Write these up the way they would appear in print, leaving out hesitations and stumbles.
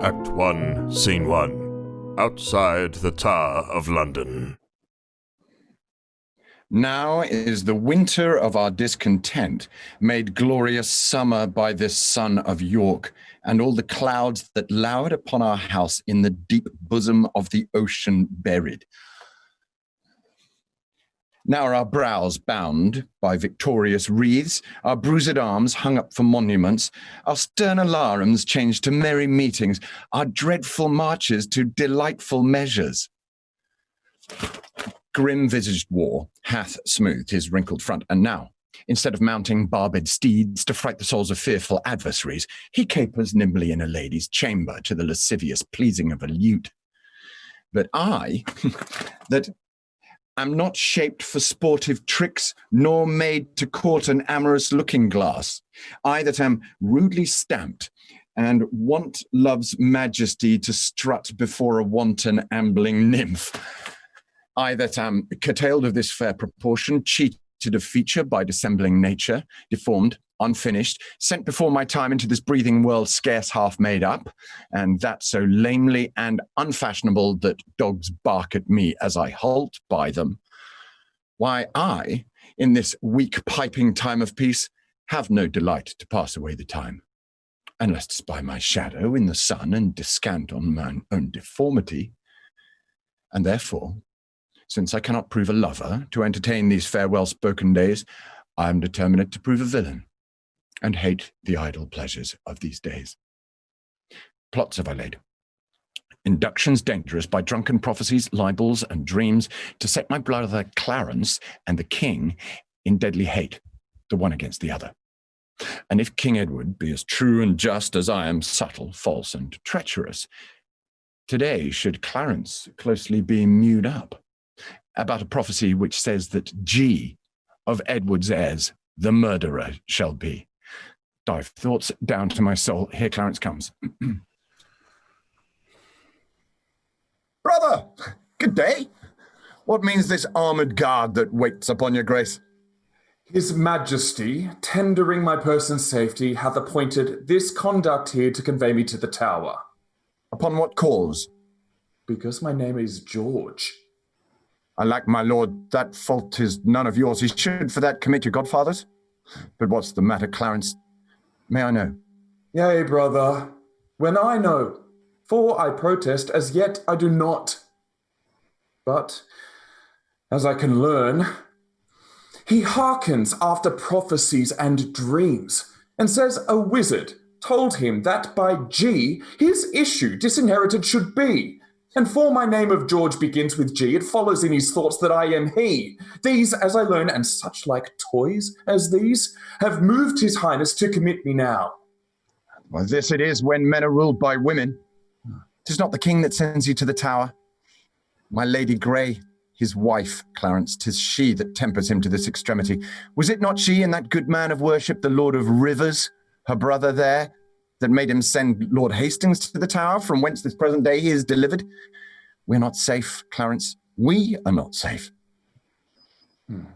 Act 1, Scene 1. Outside the Tower of London. Now is the winter of our discontent made glorious summer by this son of York, and all the clouds that lowered upon our house in the deep bosom of the ocean buried. Now are our brows bound by victorious wreaths, our bruised arms hung up for monuments, our stern alarums changed to merry meetings, our dreadful marches to delightful measures. Grim-visaged war hath smoothed his wrinkled front, and now, instead of mounting barbed steeds to fright the souls of fearful adversaries, he capers nimbly in a lady's chamber to the lascivious pleasing of a lute. But I, that am not shaped for sportive tricks, nor made to court an amorous looking-glass, I that am rudely stamped, and want love's majesty to strut before a wanton ambling nymph, I that am curtailed of this fair proportion, cheated of feature by dissembling nature, deformed, unfinished, sent before my time into this breathing world scarce half made up, and that so lamely and unfashionable that dogs bark at me as I halt by them. Why, I, in this weak piping time of peace, have no delight to pass away the time, unless 'tis by my shadow in the sun and descant on mine own deformity. And therefore, since I cannot prove a lover to entertain these farewell-spoken days, I am determined to prove a villain, and hate the idle pleasures of these days. Plots have I laid, inductions dangerous by drunken prophecies, libels, and dreams, to set my brother Clarence and the king in deadly hate, the one against the other. And if King Edward be as true and just as I am subtle, false, and treacherous, today should Clarence closely be mewed up about a prophecy which says that G of Edward's heirs, the murderer, shall be. Dive thoughts down to my soul. Here Clarence comes. Brother, good day. What means this armoured guard that waits upon your grace? His Majesty, tendering my person's safety, hath appointed this conduct here to convey me to the Tower. Upon what cause? Because my name is George. Alack, my lord, that fault is none of yours. He should for that commit your godfathers. But what's the matter, Clarence? May I know? Yea, brother, when I know, for I protest, as yet I do not. But, as I can learn, he hearkens after prophecies and dreams, and says a wizard told him that by G his issue disinherited should be. And for my name of George begins with G, it follows in his thoughts that I am he. These, as I learn, and such like toys as these, have moved his highness to commit me now. Well, this it is when men are ruled by women. 'Tis not the king that sends you to the Tower. My Lady Grey, his wife, Clarence, 'tis she that tempers him to this extremity. Was it not she and that good man of worship, the Lord of Rivers, her brother there, that made him send Lord Hastings to the Tower, from whence this present day he is delivered? We're not safe, Clarence. We are not safe.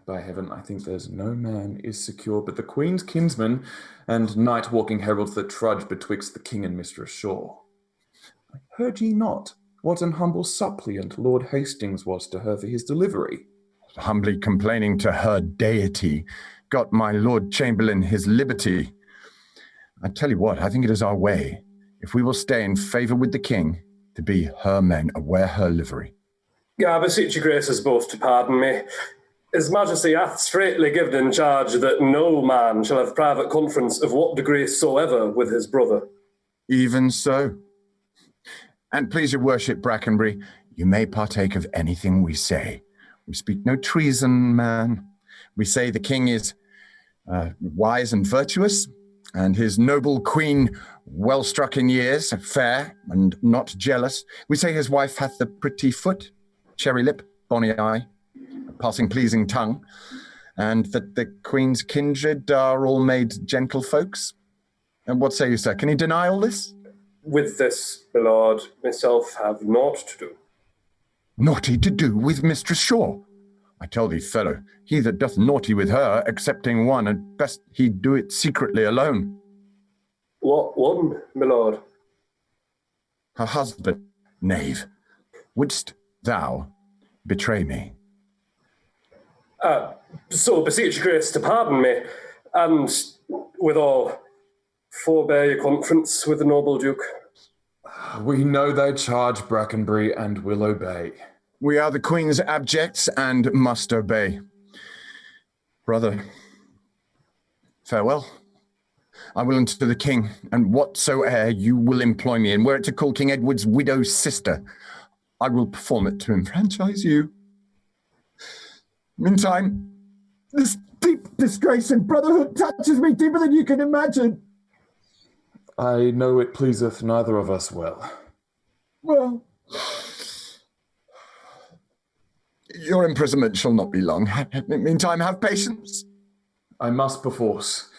By heaven, I think there's no man is secure but the Queen's kinsman and night-walking heralds that trudge betwixt the king and Mistress Shaw. Heard ye not what an humble suppliant Lord Hastings was to her for his delivery? Humbly complaining to her deity, got my Lord Chamberlain his liberty. I tell you what, I think it is our way, if we will stay in favour with the king, to be her men and wear her livery. I beseech your graces both to pardon me. His Majesty hath straitly given in charge that no man shall have private conference of what degree soever with his brother. Even so. And please your worship, Brakenbury, you may partake of anything we say. We speak no treason, man. We say the king is wise and virtuous, and his noble queen well struck in years, fair and not jealous. We say his wife hath a pretty foot, cherry lip, bonny eye, a passing pleasing tongue, and that the queen's kindred are all made gentle folks. And what say you, sir? Can he deny all this? With this, my lord, myself have naught to do. Naughty to do with Mistress Shaw? I tell thee, fellow, he that doth naughty with her, excepting one, and best he do it secretly alone. What one, my lord? her husband, knave. Wouldst thou betray me? So beseech your grace to pardon me, and withal forbear your conference with the noble duke. We know thy charge, Brackenbury, and will obey. We are the Queen's abjects and must obey. Brother, farewell. I will unto the king, and whatsoe'er you will employ me in, were it to call King Edward's widow's sister, I will perform it to enfranchise you. Meantime, this deep disgrace and brotherhood touches me deeper than you can imagine. I know it pleaseth neither of us well. Well, your imprisonment shall not be long. Meantime, have patience. I must perforce.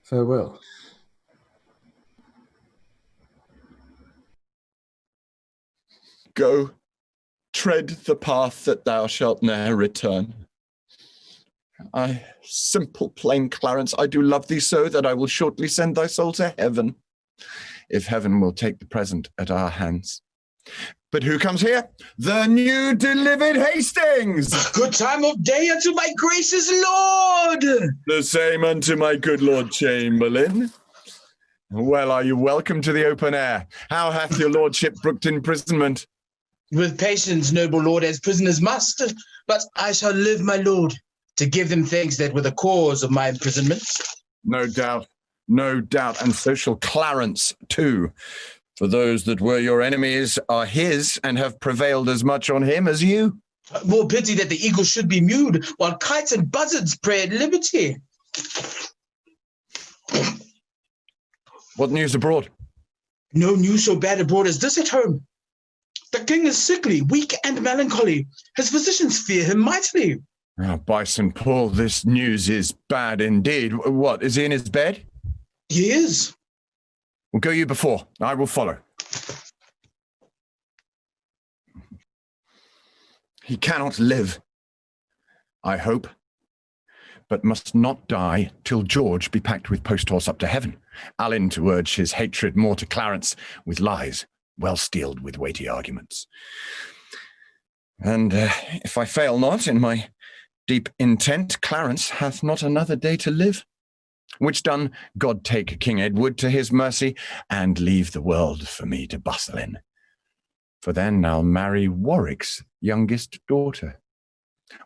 Farewell. Go, tread the path that thou shalt ne'er return. Simple plain Clarence, I do love thee so that I will shortly send thy soul to heaven, if heaven will take the present at our hands. But who comes here? The new delivered Hastings! Good time of day unto my gracious lord! The same unto my good Lord Chamberlain. Well, are you welcome to the open air? How hath your lordship brooked imprisonment? With patience, noble lord, as prisoners must, but I shall live, my lord, to give them thanks that were the cause of my imprisonment. No doubt, and so shall Clarence too. For those that were your enemies are his, and have prevailed as much on him as you. More pity that the eagle should be mewed, while kites and buzzards pray at liberty. What news abroad? No news so bad abroad as this at home. The king is sickly, weak, and melancholy. His physicians fear him mightily. Oh, by St. Paul, this news is bad indeed. What, is he in his bed? He is. Well, go you before. I will follow. He cannot live, I hope, but must not die till George be packed with post-horse up to heaven. Allen to urge his hatred more to Clarence with lies, well steeled with weighty arguments. And if I fail not in my deep intent, Clarence hath not another day to live. Which done, God take King Edward to his mercy, and leave the world for me to bustle in. For then I'll marry Warwick's youngest daughter.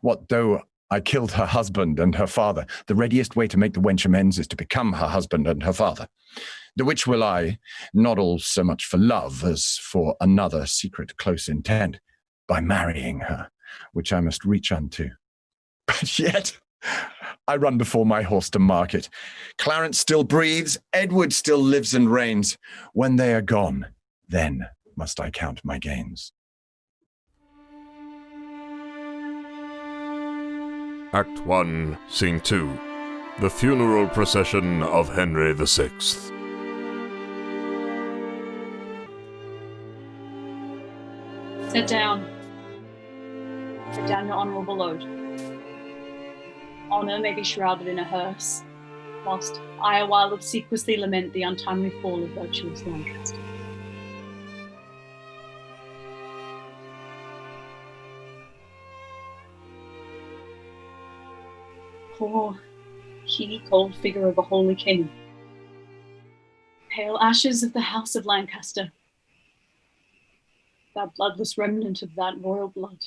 What though I killed her husband and her father? The readiest way to make the wench amends is to become her husband and her father. The which will I, not all so much for love as for another secret close intent, by marrying her, which I must reach unto. But yet I run before my horse to market. Clarence still breathes, Edward still lives and reigns. When they are gone, then must I count my gains. Act 1, Scene 2. The funeral procession of Henry VI. Sit down. Sit down, your honourable lord. Honour may be shrouded in a hearse, whilst I awhile obsequiously lament the untimely fall of virtuous Lancaster. Poor, he cold figure of a holy king. Pale ashes of the house of Lancaster. Thou bloodless remnant of that royal blood.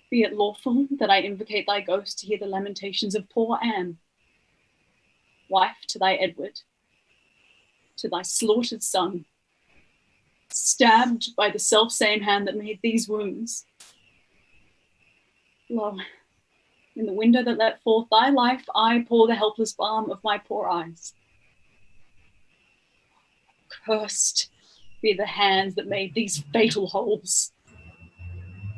Be it lawful that I invocate thy ghost to hear the lamentations of poor Anne, wife to thy Edward, to thy slaughtered son, stabbed by the self-same hand that made these wounds. Lo, in the window that let forth thy life, I pour the helpless balm of my poor eyes. Cursed be the hands that made these fatal holes.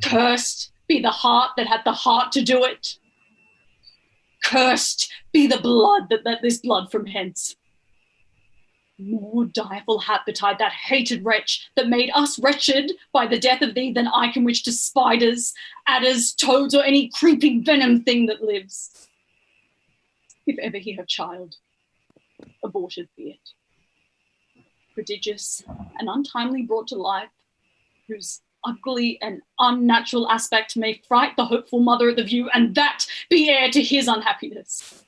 Cursed be the heart that had the heart to do it. Cursed be the blood that let this blood from hence. More direful hath betide that hated wretch that made us wretched by the death of thee than I can wish to spiders, adders, toads, or any creeping venom thing that lives. If ever he have child, aborted be it. prodigious and untimely brought to life, whose ugly and unnatural aspect may fright the hopeful mother at the view, and that be heir to his unhappiness.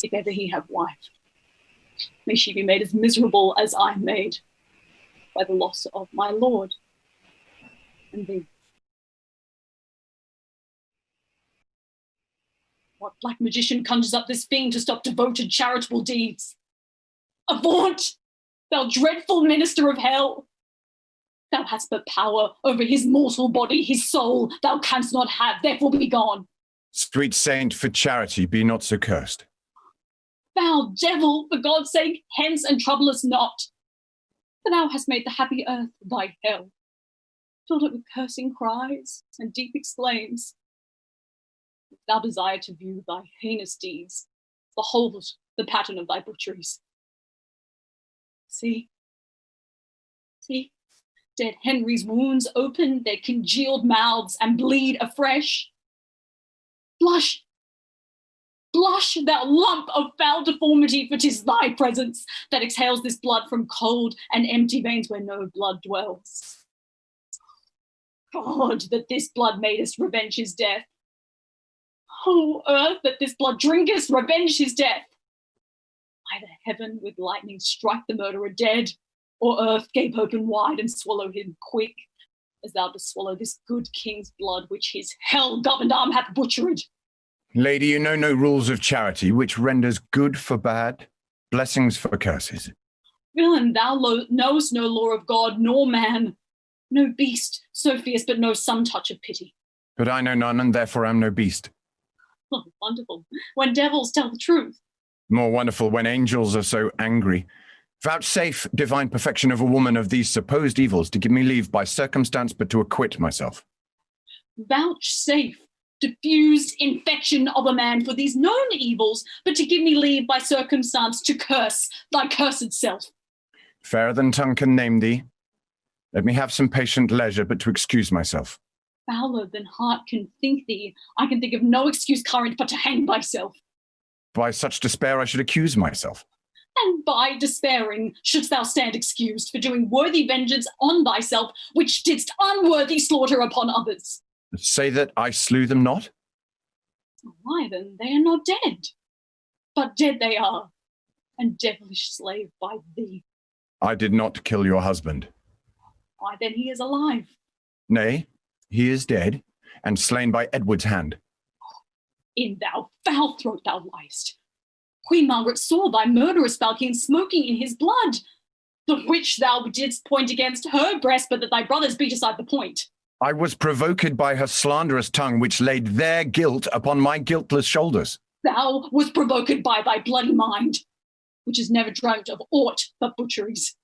If ever he have wife, may she be made as miserable as I am made by the loss of my lord and thee. What black magician conjures up this fiend to stop devoted charitable deeds? Avaunt, thou dreadful minister of hell! Thou hast but power over his mortal body, his soul thou canst not have, therefore be gone. Sweet saint, for charity, be not so cursed. Foul devil, for God's sake, hence and trouble us not. For thou hast made the happy earth thy hell, filled it with cursing cries and deep exclaims. If thou desire to view thy heinous deeds, behold the pattern of thy butcheries. See, dead Henry's wounds open their congealed mouths and bleed afresh. Blush, thou lump of foul deformity, for 'tis thy presence that exhales this blood from cold and empty veins where no blood dwells. God, that this blood madest revenge his death. O earth, that this blood drinkest, revenge his death. Either heaven with lightning strike the murderer dead, or earth gape open wide and swallow him quick, as thou dost swallow this good king's blood which his hell-governed arm hath butchered. Lady, you know no rules of charity, which renders good for bad, blessings for curses. Villain, thou knowest no law of God nor man, no beast so fierce but knows some touch of pity. But I know none, and therefore am no beast. Oh, wonderful, when devils tell the truth. More wonderful when angels are so angry. Vouchsafe, divine perfection of a woman, of these supposed evils, to give me leave by circumstance but to acquit myself. Vouchsafe, diffused infection of a man, for these known evils, but to give me leave by circumstance to curse thy cursed self. Fairer than tongue can name thee. Let me have some patient leisure but to excuse myself. Fouler than heart can think thee, I can think of no excuse current but to hang thyself. By such despair I should accuse myself. And by despairing shouldst thou stand excused for doing worthy vengeance on thyself, which didst unworthy slaughter upon others. Say that I slew them not? Why then, they are not dead. But dead they are, and devilish slave by thee. I did not kill your husband. Why then he is alive. Nay, he is dead, and slain by Edward's hand. In thou foul throat thou liest. Queen Margaret saw thy murderous falcon smoking in his blood, the which thou didst point against her breast, but that thy brothers beat aside the point. I was provoked by her slanderous tongue, which laid their guilt upon my guiltless shoulders. Thou was provoked by thy bloody mind, which has never dreamt of aught but butcheries.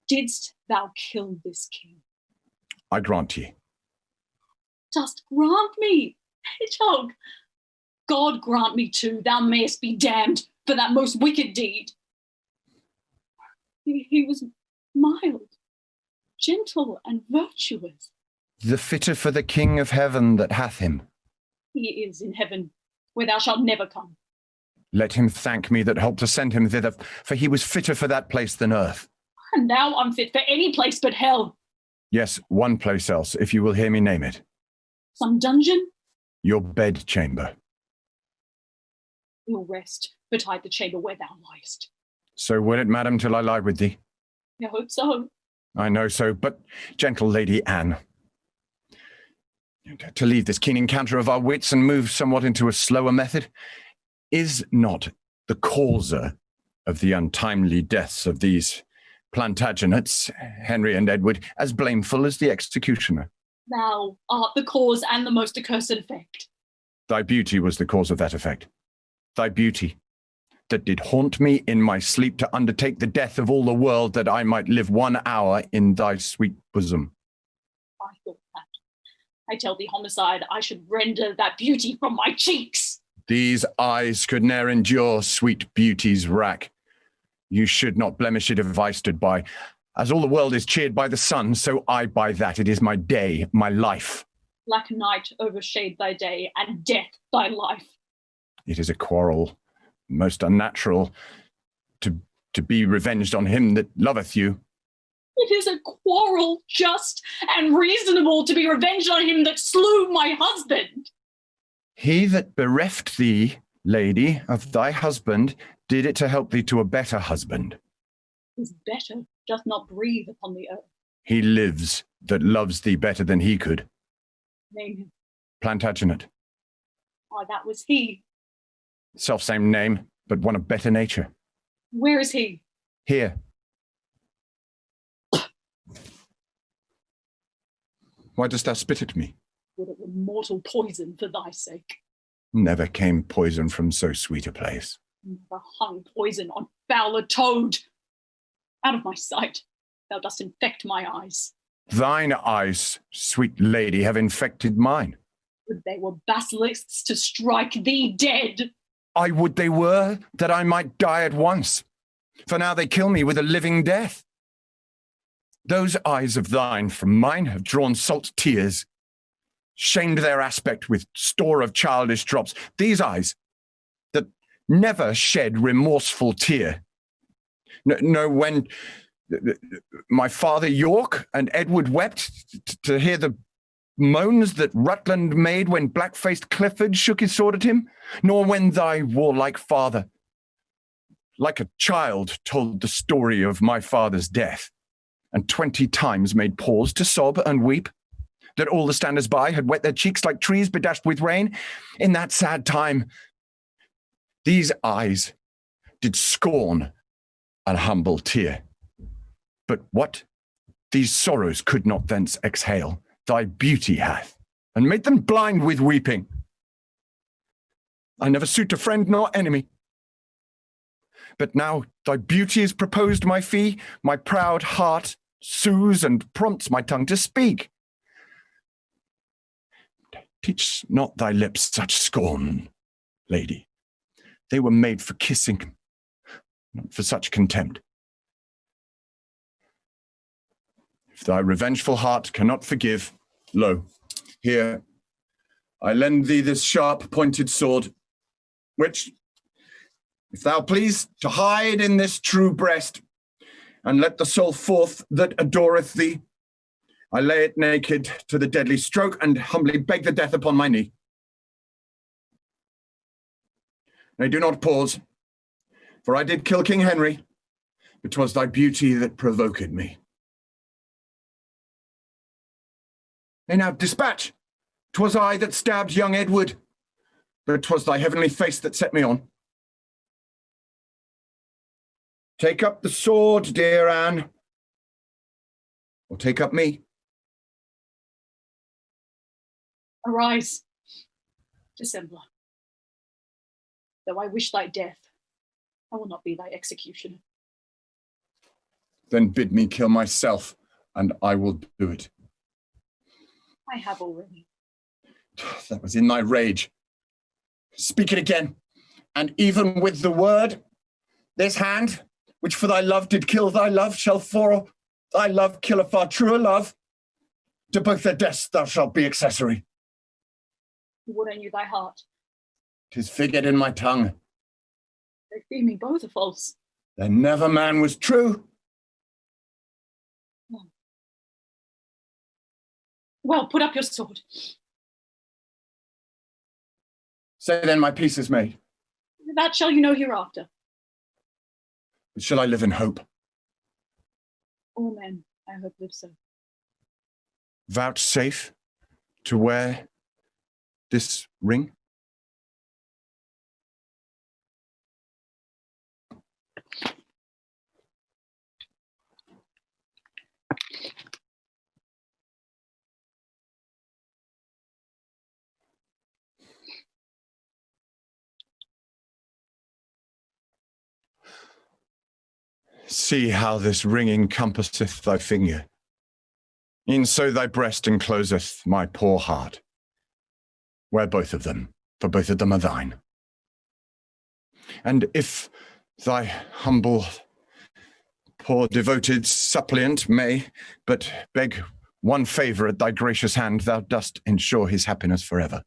Didst thou kill this king? I grant ye. Dost grant me, hedgehog? God grant me too, thou mayest be damned for that most wicked deed. He was mild, gentle, and virtuous. The fitter for the King of heaven that hath him. He is in heaven, where thou shalt never come. Let him thank me that helped to send him thither, for he was fitter for that place than earth. And thou unfit for any place but hell. Yes, one place else, if you will hear me name it. Some dungeon? Your bedchamber. We'll rest betide the chamber where thou liest. So will it, madam, till I lie with thee? I hope so. I know so, but, gentle Lady Anne, to leave this keen encounter of our wits and move somewhat into a slower method, is not the causer of the untimely deaths of these Plantagenets, Henry and Edward, as blameful as the executioner? Thou art the cause and the most accursed effect. Thy beauty was the cause of that effect. Thy beauty, that did haunt me in my sleep to undertake the death of all the world, that I might live 1 hour in thy sweet bosom. I thought that. I tell thee, homicide, I should render that beauty from my cheeks. These eyes could ne'er endure sweet beauty's rack. You should not blemish it if I stood by. As all the world is cheered by the sun, so I by that. It is my day, my life. Black night overshade thy day, and death thy life. It is a quarrel, most unnatural, to to be revenged on him that loveth you. It is a quarrel just and reasonable to be revenged on him that slew my husband. He that bereft thee, lady, of thy husband, did it to help thee to a better husband. His better doth not breathe upon the earth. He lives that loves thee better than he could. Name him. Plantagenet. Why, that was he. Self-same name, but one of better nature. Where is he? Here. Why dost thou spit at me? Would it were mortal poison for thy sake. Never came poison from so sweet a place. Never hung poison on fouler toad. Out of my sight, thou dost infect my eyes. Thine eyes, sweet lady, have infected mine. Would they were basilisks to strike thee dead. I would they were, that I might die at once. For now they kill me with a living death. Those eyes of thine from mine have drawn salt tears, shamed their aspect with store of childish drops. These eyes that never shed remorseful tear. No, when my father York and Edward wept to hear the moans that Rutland made when black-faced Clifford shook his sword at him, nor when thy warlike father, like a child, told the story of my father's death, and 20 times made pause to sob and weep, that all the standers by had wet their cheeks like trees bedashed with rain. In that sad time, these eyes did scorn an humble tear. But what these sorrows could not thence exhale, thy beauty hath, and made them blind with weeping. I never suit a friend nor enemy. But now thy beauty is proposed my fee, my proud heart sues and prompts my tongue to speak. Teach not thy lips such scorn, lady. They were made for kissing, not for such contempt. If thy revengeful heart cannot forgive, lo, here, I lend thee this sharp-pointed sword, which, if thou please, to hide in this true breast, and let the soul forth that adoreth thee, I lay it naked to the deadly stroke, and humbly beg the death upon my knee. Nay, do not pause, for I did kill King Henry, but 'twas thy beauty that provoked me. Nay, now dispatch! 'Twas I that stabbed young Edward, but 'twas thy heavenly face that set me on. Take up the sword, dear Anne, or take up me. Arise, dissembler. Though I wish thy death, I will not be thy executioner. Then bid me kill myself, and I will do it. I have already. That was in thy rage. Speak it again, and even with the word, this hand, which for thy love did kill thy love, shall for thy love kill a far truer love. To both their deaths thou shalt be accessory. Would I knew thy heart. 'Tis figured in my tongue. They fear me both are false. Then never man was true. Well, put up your sword. Say then my peace is made. That shall you know hereafter. But shall I live in hope? All men, I hope, live so. Vouchsafe to wear this ring? See how this ring encompasseth thy finger. E'en so thy breast encloseth my poor heart. Wear both of them, for both of them are thine. And if thy humble, poor devoted suppliant may but beg one favour at thy gracious hand, thou dost ensure his happiness forever.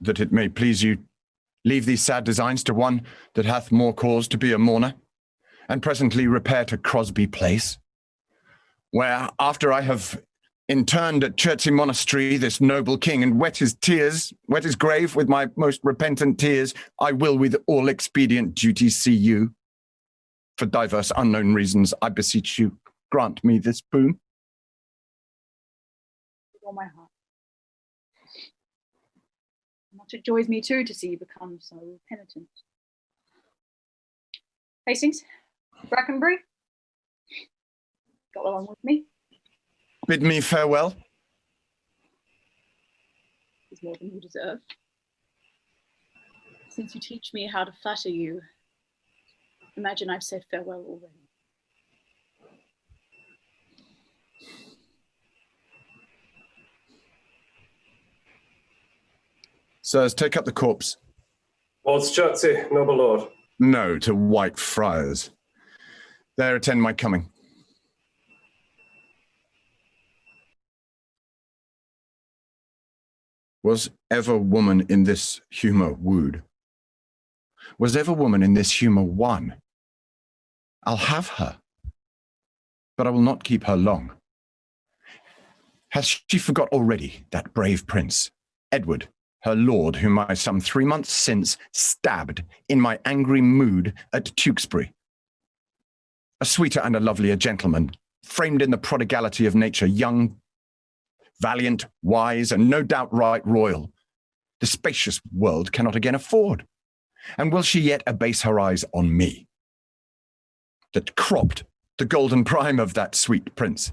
that it may please you, leave these sad designs to one that hath more cause to be a mourner, and presently repair to Crosby Place, where, after I have interned at Chertsey Monastery this noble king, and wet his grave with my most repentant tears, I will with all expedient duty see you. For diverse unknown reasons, I beseech you, grant me this boon. With all my heart. Much it joys me too to see you become so penitent. Hastings, Brackenbury, go along with me. Bid me farewell. It's more than you deserve. Since you teach me how to flatter you, imagine I've said farewell already. Sirs, take up the corpse. Lord's Chertsey, noble lord. No, to Whitefriars. There attend my coming. Was ever woman in this humour wooed? Was ever woman in this humour won? I'll have her, but I will not keep her long. Has she forgot already that brave prince, Edward, her lord, whom I some 3 months since stabbed in my angry mood at Tewkesbury? A sweeter and a lovelier gentleman, framed in the prodigality of nature, young, valiant, wise, and no doubt right royal, the spacious world cannot again afford. And will she yet abase her eyes on me, that cropped the golden prime of that sweet prince,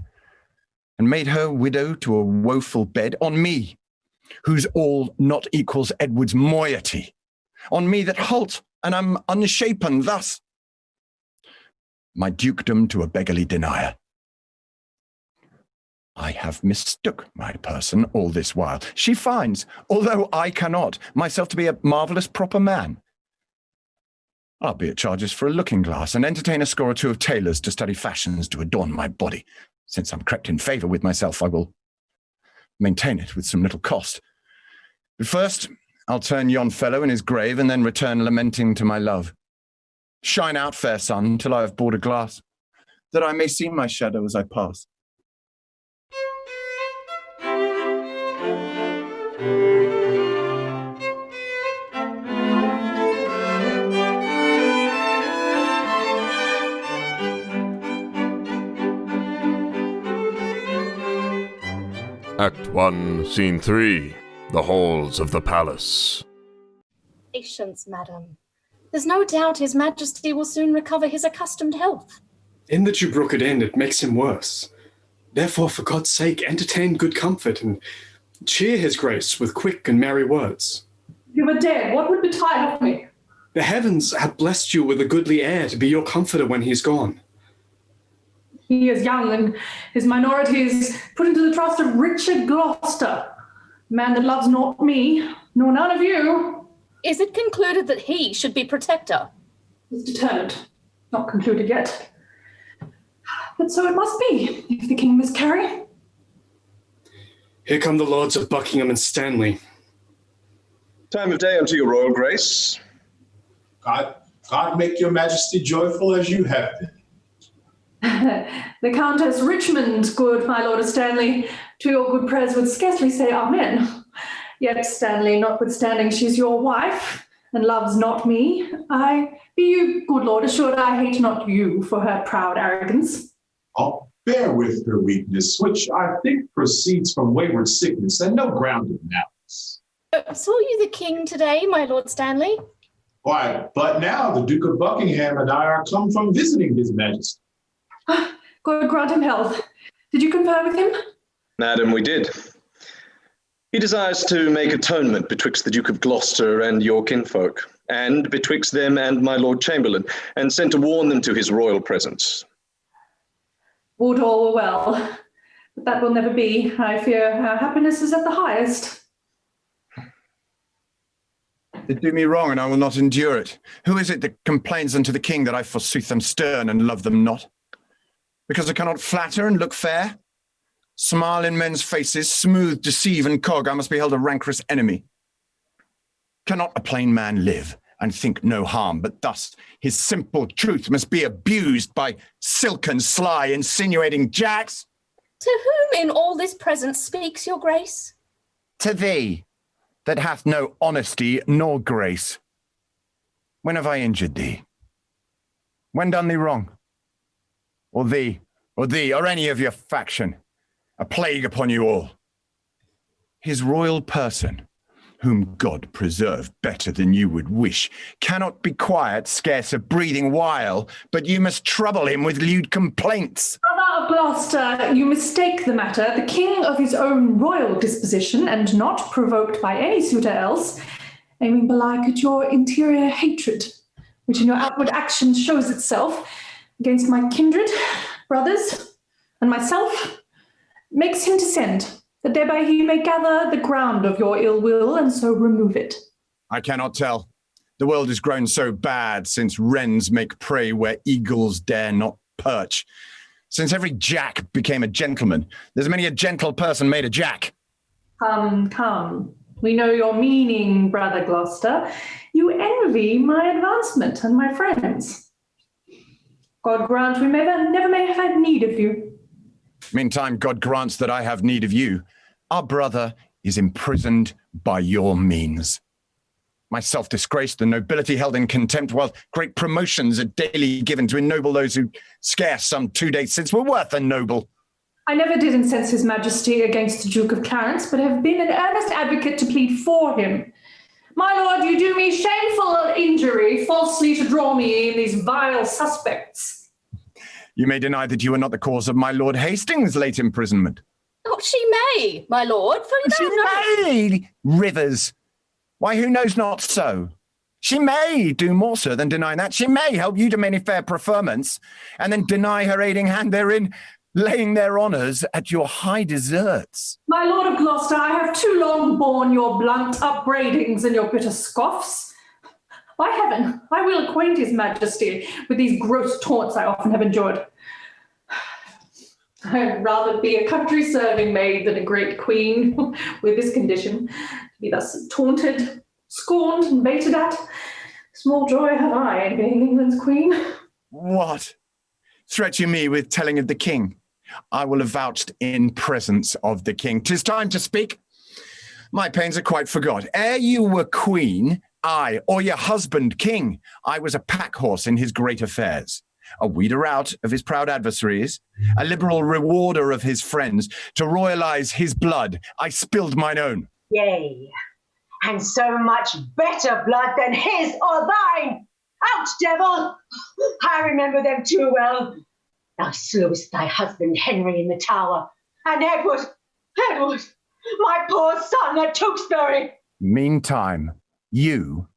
and made her widow to a woeful bed, on me, whose all not equals Edward's moiety, on me that halt and am unshapen thus, my dukedom to a beggarly denier? I have mistook my person all this while. She finds, although I cannot, myself to be a marvellous proper man. I'll be at charges for a looking glass, and entertain a score or two of tailors to study fashions to adorn my body. Since I'm crept in favour with myself, I will maintain it with some little cost. But first, I'll turn yon fellow in his grave, and then return lamenting to my love. Shine out, fair sun, till I have bought a glass, that I may see my shadow as I pass. Act 1, Scene 3, The Halls of the Palace. Patience, madam. There's no doubt His Majesty will soon recover his accustomed health. In that you brook it in, it makes him worse. Therefore, for God's sake, entertain good comfort and cheer his grace with quick and merry words. If you were dead, what would betide of me? The heavens have blessed you with a goodly heir to be your comforter when he's gone. He is young, and his minority is put into the trust of Richard Gloucester, a man that loves not me, nor none of you. Is it concluded that he should be protector? It's determined, not concluded yet. But so it must be, if the king miscarry. Here come the lords of Buckingham and Stanley. Time of day unto your royal grace. God make your majesty joyful as you have been. The Countess Richmond, good my lord of Stanley, to your good prayers would scarcely say amen. Yet Stanley, notwithstanding she's your wife, and loves not me, I be you, good lord, assured I hate not you for her proud arrogance. I'll bear with her weakness, which I think proceeds from wayward sickness and no grounded malice. Saw you the king today, my lord Stanley? Why, but now the Duke of Buckingham and I are come from visiting his majesty. God grant him health. Did you confer with him? Madam, we did. He desires to make atonement betwixt the Duke of Gloucester and your kinfolk, and betwixt them and my Lord Chamberlain, and sent to warn them to his royal presence. Would all were well, but that will never be. I fear our happiness is at the highest. They do me wrong, and I will not endure it. Who is it that complains unto the king that I forsooth them stern and love them not? Because I cannot flatter and look fair? Smile in men's faces, smooth, deceive, and cog, I must be held a rancorous enemy. Cannot a plain man live and think no harm, but thus his simple truth must be abused by silken, sly, insinuating jacks? To whom in all this presence speaks your grace? To thee, that hath no honesty nor grace. When have I injured thee? When done thee wrong? Or thee, or any of your faction? A plague upon you all. His royal person, whom God preserve better than you would wish, cannot be quiet scarce a breathing while, but you must trouble him with lewd complaints. Brother of Gloucester, you mistake the matter. The king of his own royal disposition, and not provoked by any suitor else, aiming belike at your interior hatred, which in your outward actions shows itself against my kindred, brothers, and myself, makes him descend, that thereby he may gather the ground of your ill will, and so remove it. I cannot tell. The world has grown so bad since wrens make prey where eagles dare not perch. Since every jack became a gentleman, there's many a gentle person made a jack. Come. We know your meaning, Brother Gloucester. You envy my advancement and my friends. God grant we never may have had need of you. Meantime, God grants that I have need of you. Our brother is imprisoned by your means. Myself disgraced, the nobility held in contempt, while great promotions are daily given to ennoble those who scarce some 2 days since were worth a noble. I never did incense his majesty against the Duke of Clarence, but have been an earnest advocate to plead for him. My lord, you do me shameful injury, falsely to draw me in these vile suspects. You may deny that you are not the cause of my Lord Hastings' late imprisonment. Oh, she may, my lord. For she may, Rivers. Why, who knows not so? She may do more so than deny that. She may help you to many fair preferments, and then deny her aiding hand therein, laying their honours at your high deserts. My lord of Gloucester, I have too long borne your blunt upbraidings and your bitter scoffs. By heaven, I will acquaint his majesty with these gross taunts I often have endured. I'd rather be a country serving maid than a great queen with this condition, to be thus taunted, scorned, and baited at. Small joy have I in being England's queen. What? Threat you me with telling of the king? I will have vouched in presence of the king. 'Tis time to speak. My pains are quite forgot. Ere you were queen, I, or your husband king, I was a pack horse in his great affairs, a weeder out of his proud adversaries, a liberal rewarder of his friends. To royalize his blood, I spilled mine own. Yea, and so much better blood than his or thine. Out, devil! I remember them too well. Thou slewest thy husband Henry in the Tower, and Edward, my poor son at Tewkesbury. Meantime, you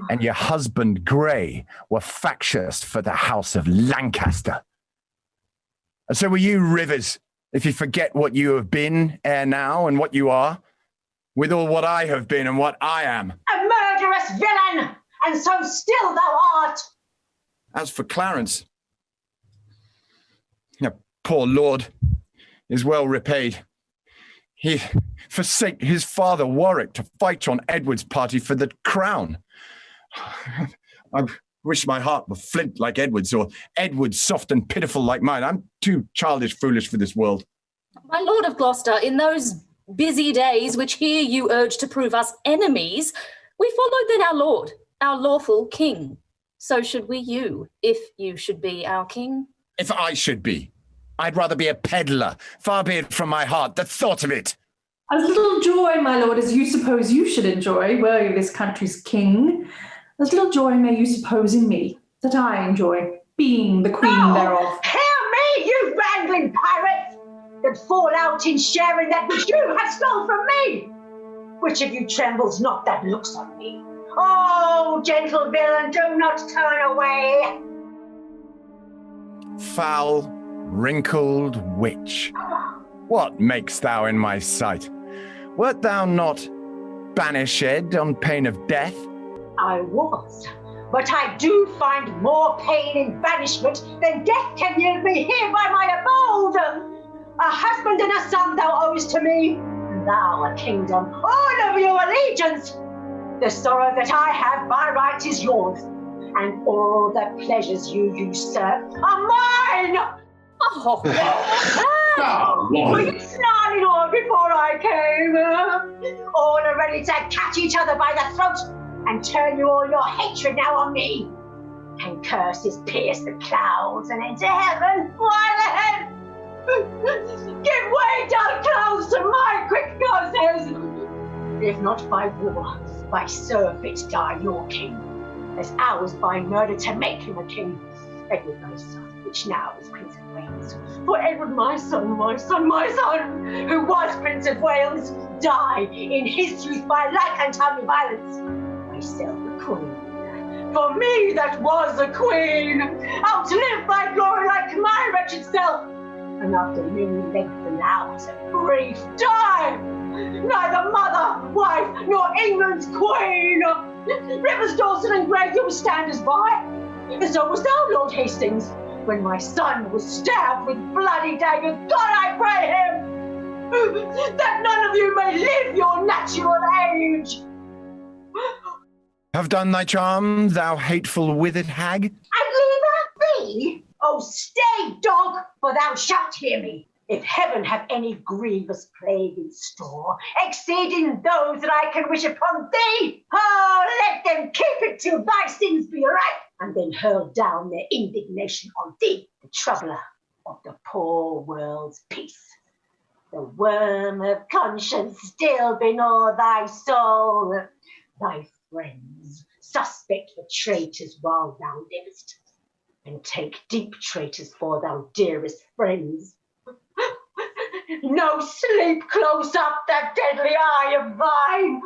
and your husband Grey were factious for the house of Lancaster. And so were you, Rivers, if you forget what you have been ere now and what you are, with all what I have been and what I am. A murderous villain, and so still thou art. As for Clarence, poor lord is well repaid. He forsake his father Warwick to fight on Edward's party for the crown. I wish my heart were flint like Edward's, or Edward's soft and pitiful like mine. I'm too childish foolish for this world. My lord of Gloucester, in those busy days which here you urge to prove us enemies, we followed then our lord, our lawful king. So should we you, if you should be our king. If I should be, I'd rather be a peddler. Far be it from my heart the thought of it. As little joy, my lord, as you suppose you should enjoy, were you this country's king, as little joy may you suppose in me, that I enjoy, being the queen thereof. Hear me, you wrangling pirates, that fall out in sharing that which you have stole from me. Which of you trembles not that looks on me? Oh, gentle villain, do not turn away. Foul, wrinkled witch, what makest thou in my sight? Wert thou not banished on pain of death? I was, but I do find more pain in banishment than death can yield me here by my abode. A husband and a son thou owest to me, and thou a kingdom, all of you allegiance. The sorrow that I have by right is yours, and all the pleasures you usurp are mine! Oh, Were you snarling on before I came? All are ready to catch each other by the throat and turn you all your hatred now on me. Can curses pierce the clouds and enter heaven? Why then? Give way, down clouds, to my quick curses! If not by war, by surfeit die your king, as ours by murder to make him a king. Edward my son, which now is Prince of Wales. For Edward my son, who was Prince of Wales, died in his youth by like untimely violence. Myself a queen. For me that was a queen, outlive thy glory like my wretched self, and after many lengthened hours of grief die, neither mother, wife, nor England's queen. Rivers, Dorset, and Greg, you stand as by, and so was thou, Lord Hastings, when my son was stabbed with bloody daggers. God, I pray him, that none of you may live your natural age. Have done thy charm, thou hateful withered hag? And leave that be? Oh, stay, dog, for thou shalt hear me. If heaven have any grievous plague in store, exceeding those that I can wish upon thee, oh, let them keep it till thy sins be ripe, and then hurl down their indignation on thee, the troubler of the poor world's peace. The worm of conscience still gnaw thy soul. Thy friends suspect the traitors while thou livest, and take deep traitors for thou dearest friends. No sleep close up that deadly eye of thine,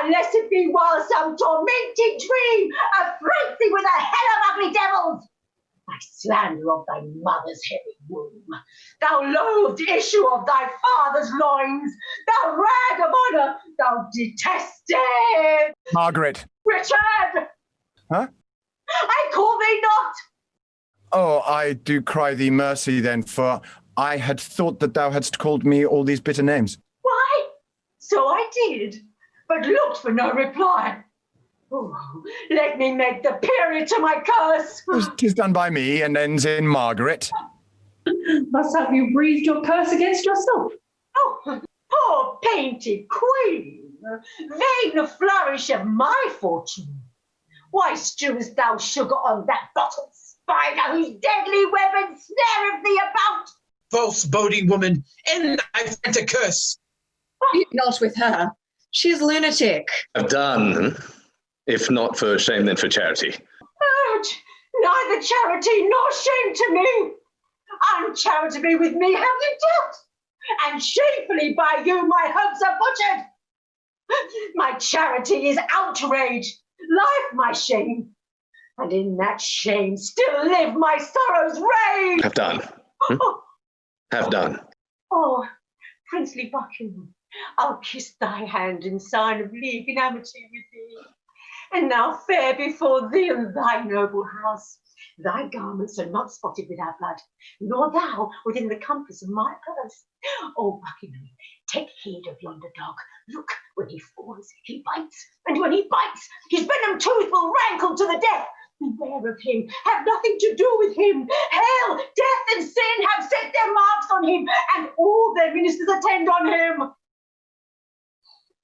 unless it be while some tormenting dream affrights thee with a hell of ugly devils. Thy slander of thy mother's heavy womb, thou loathed issue of thy father's loins, thou rag of honour, thou detested Margaret. Richard! Huh? I call thee not! Oh, I do cry thee mercy then, for I had thought that thou hadst called me all these bitter names. Why? So I did, but looked for no reply. Oh, let me make the period to my curse. 'Tis done by me and ends in Margaret. Thus have you breathed your curse against yourself. Oh, poor painted queen, vain flourish of my fortune. Why strewest thou sugar on that bottle, spider, whose deadly web ensnareth thee about? False boding woman, end thy frantic curse. Not with her. She is lunatic. I've done. If not for shame, then for charity. Urge neither charity nor shame to me. Uncharitably with me have you dealt, and shamefully by you my hopes are butchered. My charity is outrage, life my shame, and in that shame still live my sorrow's rage. Have done. Have done. Oh, princely Buckingham, I'll kiss thy hand in sign of league and amity with thee. And now fare before thee and thy noble house. Thy garments are not spotted with our blood, nor thou within the compass of my purse. Oh, Buckingham, take heed of yonder dog. Look, when he falls, he bites, and when he bites, his venom tooth will rankle to the death. Beware of him, have nothing to do with him. Hell, death, and sin have set their marks on him, and all their ministers attend on him.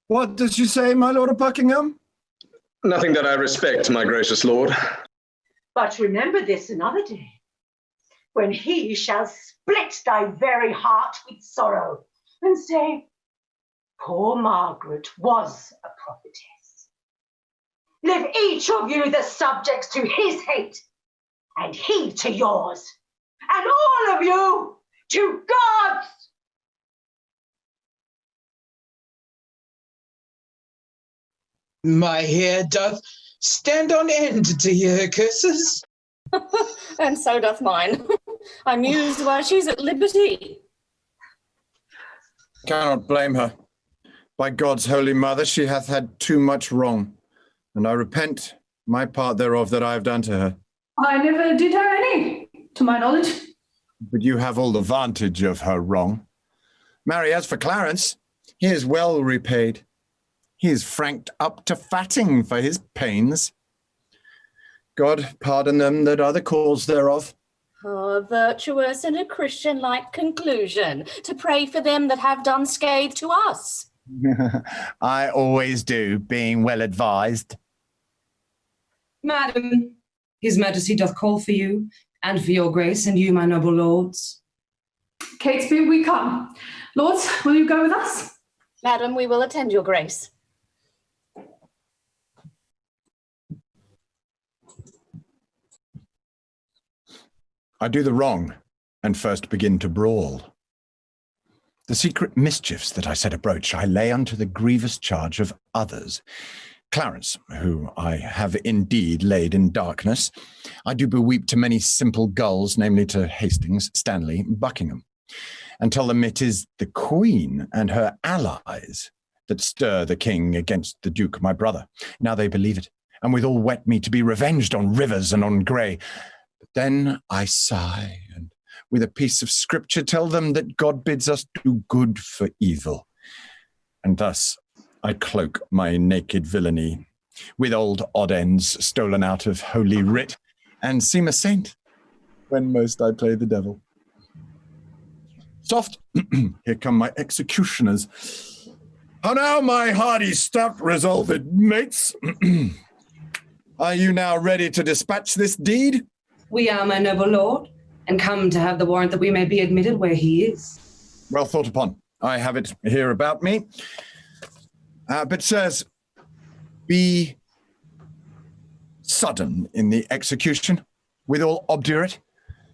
What does she say, my lord of Buckingham? Nothing that I respect, my gracious lord. But remember this another day, when he shall split thy very heart with sorrow, and say, poor Margaret was a prophetess. Live each of you the subjects to his hate, and he to yours, and all of you to God's. My hair doth stand on end to hear her curses. And so doth mine. I muse while she's at liberty. Cannot blame her. By God's holy mother, she hath had too much wrong, and I repent my part thereof that I have done to her. I never did her any, to my knowledge. But you have all the vantage of her wrong. Marry, as for Clarence, he is well repaid. He is franked up to fatting for his pains. God pardon them that are the cause thereof. A virtuous and a Christian-like conclusion, to pray for them that have done scathe to us. I always do, being well advised. Madam, his majesty doth call for you, and for your grace, and you, my noble lords. Catesby, we come. Lords, will you go with us? Madam, we will attend your grace. I do the wrong, and first begin to brawl. The secret mischiefs that I set a broach, I lay unto the grievous charge of others. Clarence, who I have indeed laid in darkness, I do beweep to many simple gulls, namely to Hastings, Stanley, Buckingham, and tell them it is the Queen and her allies that stir the king against the Duke, my brother. Now they believe it, and withal wet me to be revenged on Rivers and on Grey. But then I sigh, and with a piece of scripture tell them that God bids us do good for evil. And thus I cloak my naked villainy with old odd ends stolen out of Holy Writ, and seem a saint when most I play the devil. Soft, here come my executioners. How now, my hardy, stout, resolved mates? Are you now ready to dispatch this deed? We are, my noble lord, and come to have the warrant that we may be admitted where he is. Well thought upon. I have it here about me. But, sirs, be sudden in the execution, withal obdurate.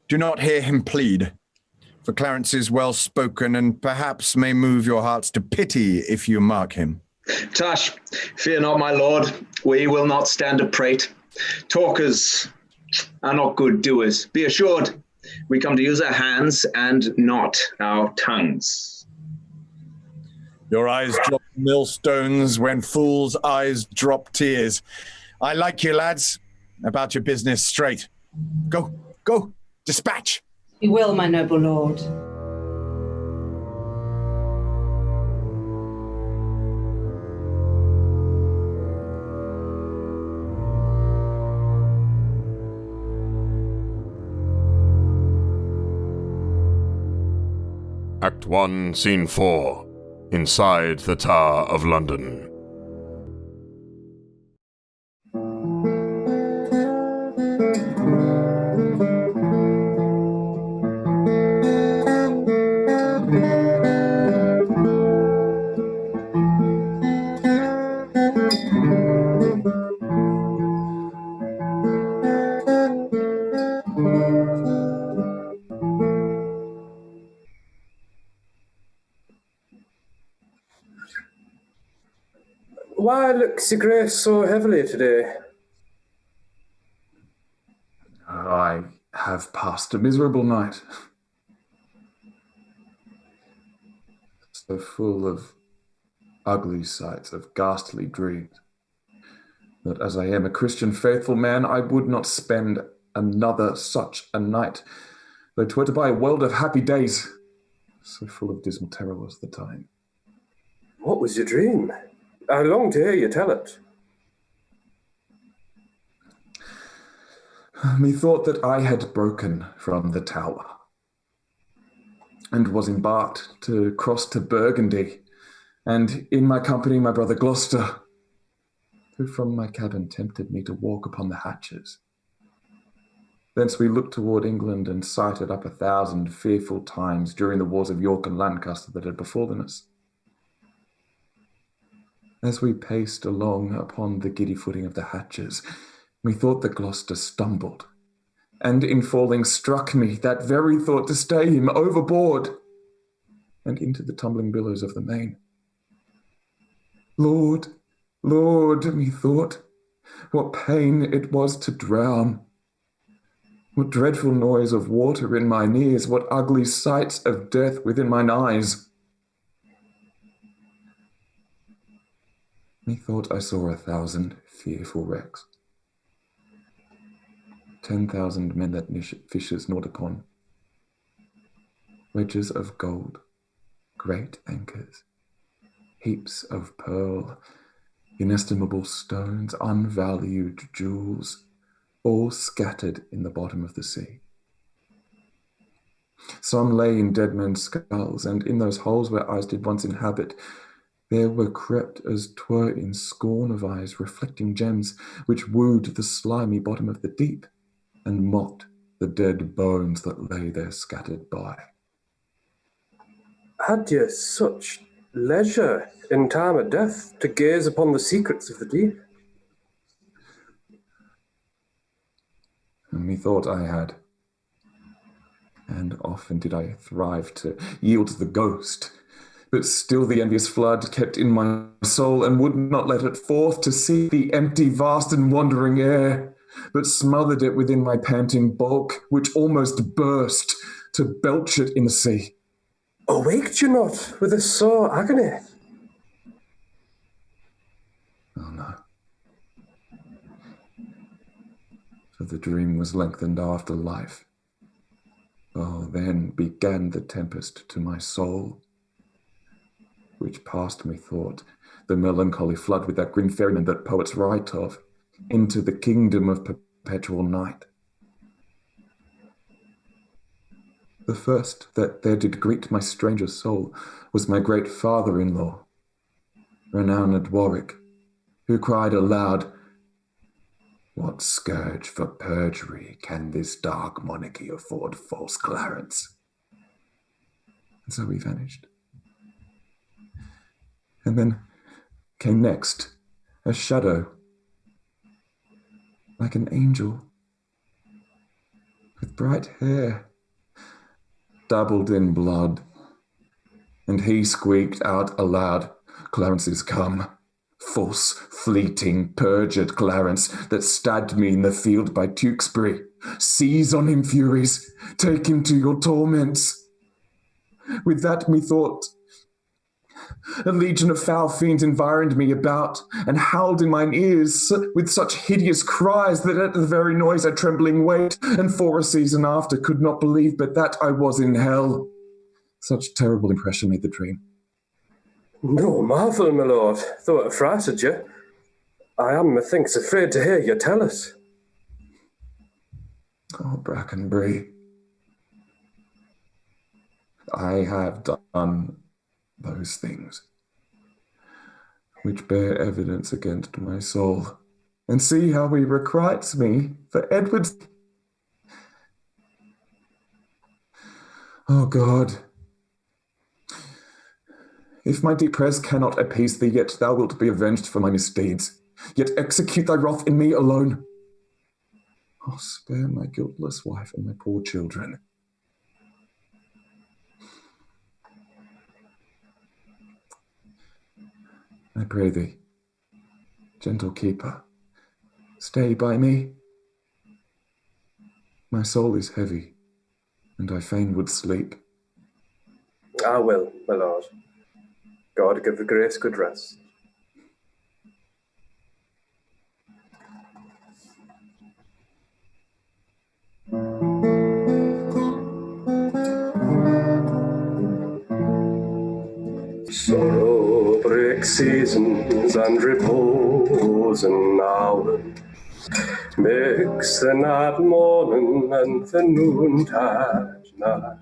Do not hear him plead, for Clarence is well spoken, and perhaps may move your hearts to pity if you mark him. Tush, fear not, my lord. We will not stand a prate. Talkers are not good doers. Be assured, we come to use our hands and not our tongues. Your eyes drop millstones when fools' eyes drop tears. I like you, lads. About your business straight. Go, dispatch. We will, my noble lord. Act 1, Scene 4. Inside the Tower of London. Why looks your grace so heavily today? I have passed a miserable night. So full of ugly sights, of ghastly dreams, that as I am a Christian faithful man, I would not spend another such a night, though 'twere to buy a world of happy days. So full of dismal terror was the time. What was your dream? I long to hear you tell it. Methought that I had broken from the tower and was embarked to cross to Burgundy, and in my company my brother Gloucester, who from my cabin tempted me to walk upon the hatches. Thence we looked toward England and sighted up 1,000 fearful times during the wars of York and Lancaster that had befallen us. As we paced along upon the giddy footing of the hatches, methought that Gloucester stumbled, and in falling struck me, that very thought, to stay him overboard and into the tumbling billows of the main. Lord, Lord, methought, what pain it was to drown, what dreadful noise of water in mine ears, what ugly sights of death within mine eyes. Methought I saw 1,000 fearful wrecks, 10,000 men that fishers gnawed upon, wedges of gold, great anchors, heaps of pearl, inestimable stones, unvalued jewels, all scattered in the bottom of the sea. Some lay in dead men's skulls, and in those holes where eyes did once inhabit, there were crept as 'twere in scorn of eyes reflecting gems, which wooed the slimy bottom of the deep, and mocked the dead bones that lay there scattered by. Had ye such leisure in time of death to gaze upon the secrets of the deep? And methought I had. And often did I thrive to yield to the ghost, but still the envious flood kept in my soul and would not let it forth to see the empty, vast and wandering air, but smothered it within my panting bulk, which almost burst to belch it in the sea. Awaked you not with a sore agony? Oh no. For the dream was lengthened after life. Oh, then began the tempest to my soul, which past me thought, the melancholy flood with that grim ferryman that poets write of, into the kingdom of perpetual night. The first that there did greet my stranger soul was my great father-in-law, renowned Warwick, who cried aloud, "What scourge for perjury can this dark monarchy afford false Clarence?" And so he vanished. And then came next a shadow, like an angel, with bright hair, dabbled in blood, and he squeaked out aloud, "Clarence is come, false, fleeting, perjured Clarence, that stabbed me in the field by Tewkesbury. Seize on him, furies, take him to your torments." With that methought, a legion of foul fiends environed me about, and howled in mine ears with such hideous cries that at the very noise I trembling wait, and for a season after could not believe but that I was in hell. Such terrible impression made the dream. No marvel, my lord, though it affrighted you. I am, methinks, afraid to hear you tell us. Oh, Brackenbury, I have done those things which bear evidence against my soul, and see how he requites me for Edward's. Oh God, if my deep prayers cannot appease thee, yet thou wilt be avenged for my misdeeds. Yet execute thy wrath in me alone. Oh, spare my guiltless wife and my poor children. I pray thee, gentle keeper, stay by me. My soul is heavy, and I fain would sleep. I will, my lord. God give the grace good rest. Sorrow breaks seasons and repose an hour, makes the night morning and the noontide night.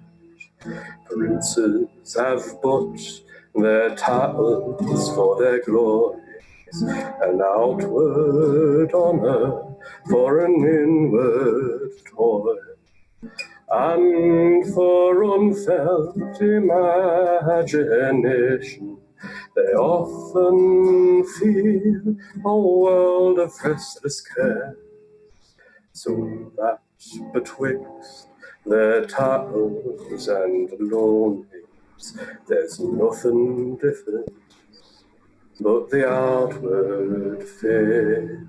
Princes have but their titles for their glories, an outward honour for an inward toil. And for unfelt imagination, they often feel a world of restless care, so that betwixt their titles and loneliness, there's nothing different but the outward fair.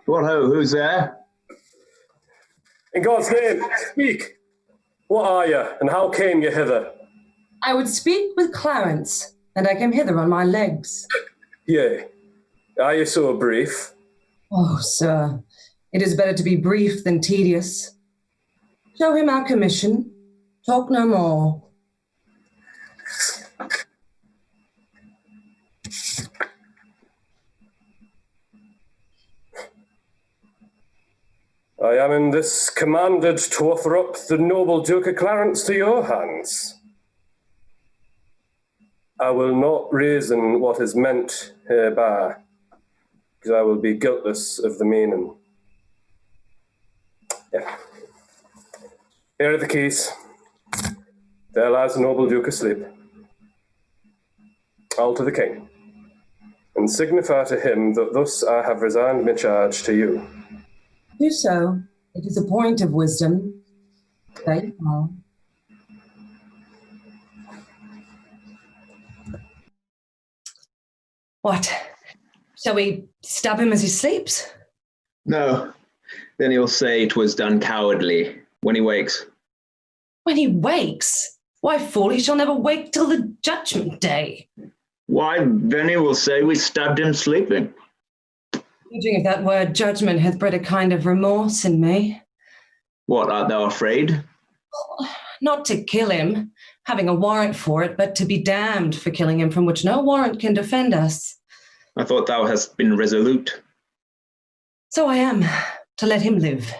What ho, who's there? In God's name, speak! What are you, and how came you hither? I would speak with Clarence, and I came hither on my legs. Yea. Are you so brief? Oh, sir, It is better to be brief than tedious. Show him our commission. Talk no more. I am in this commanded to offer up the noble Duke of Clarence to your hands. I will not reason what is meant hereby, because I will be guiltless of the meaning. Yeah. Here are the keys. There lies the noble Duke asleep. All to the king, and signify to him that thus I have resigned my charge to you. Do so. It is a point of wisdom. There you are. What? Shall we stab him as he sleeps? No. Then he'll say it was done cowardly when he wakes. When he wakes? Why, fool, he shall never wake till the judgment day. Why, then he will say we stabbed him sleeping. Judging if that word judgment hath bred a kind of remorse in me. What, art thou afraid? Not to kill him, having a warrant for it, but to be damned for killing him, from which no warrant can defend us. I thought thou hast been resolute. So I am, to let him live.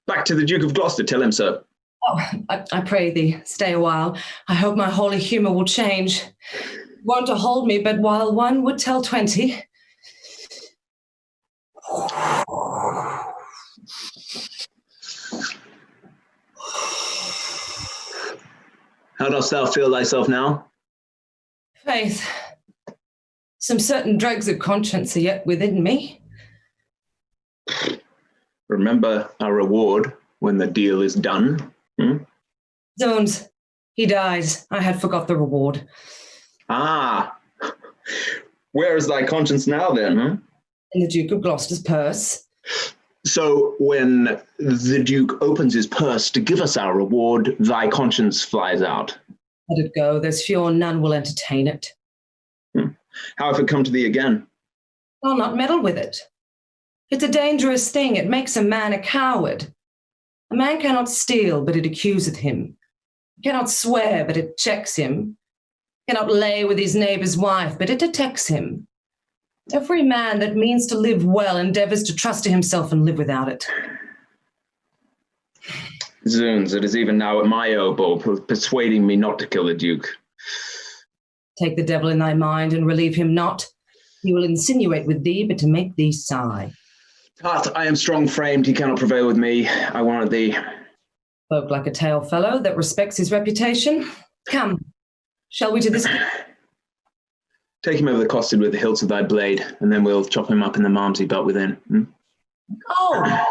Back to the Duke of Gloucester, tell him so. Oh, I pray thee, stay a while. I hope my holy humour will change. Wont to hold me, but while one would tell 20. How dost thou feel thyself now? Faith, some certain dregs of conscience are yet within me. Remember our reward when the deal is done. Zones, he dies. I had forgot the reward. Ah, where is thy conscience now then? In the Duke of Gloucester's purse. So when the Duke opens his purse to give us our reward, thy conscience flies out. Let it go. There's few or none will entertain it. How if it come to thee again? I'll not meddle with it. It's a dangerous thing. It makes a man a coward. A man cannot steal, but it accuseth him. He cannot swear, but it checks him. He cannot lay with his neighbour's wife, but it detects him. Every man that means to live well endeavours to trust to himself and live without it. Zoons, it is even now at my elbow, persuading me not to kill the Duke. Take the devil in thy mind and relieve him not. He will insinuate with thee, but to make thee sigh. Heart, I am strong-framed, he cannot prevail with me. I warrant thee. Spoke like a tale fellow that respects his reputation. Come, shall we to this? Take him over the costed with the hilts of thy blade, and then we'll chop him up in the malmsey butt within. Oh,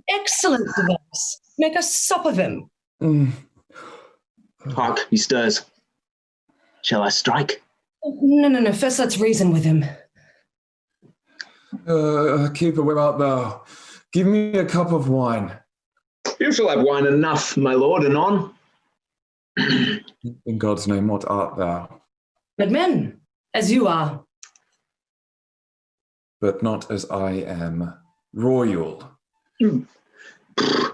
excellent device. Make a sup of him. Hark, he stirs. Shall I strike? No. First let's reason with him. Keeper, where art thou? Give me a cup of wine. You shall have wine enough, my lord, anon. In God's name, what art thou? But men, as you are. But not as I am. Royal.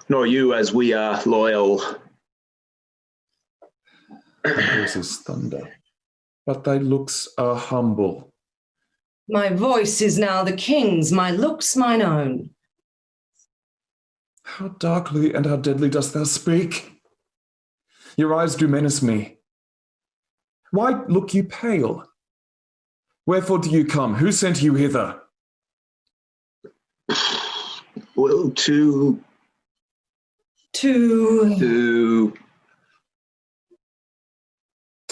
Nor you as we are loyal. Thy voice is thunder, but thy looks are humble. My voice is now the king's, my looks mine own. How darkly and how deadly dost thou speak? Your eyes do menace me. Why look you pale? Wherefore do you come? Who sent you hither? Well, to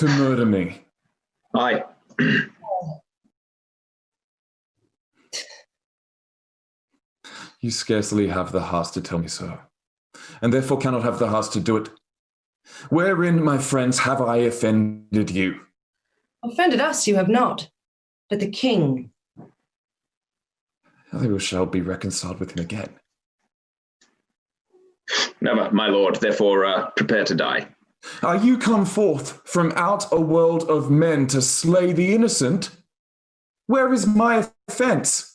murder me. Aye. You scarcely have the heart to tell me so, and therefore cannot have the heart to do it. Wherein, my friends, have I offended you? Offended us you have not, but the king. I shall be reconciled with him again. Never, my lord, therefore prepare to die. Are you come forth from out a world of men to slay the innocent? Where is my offence?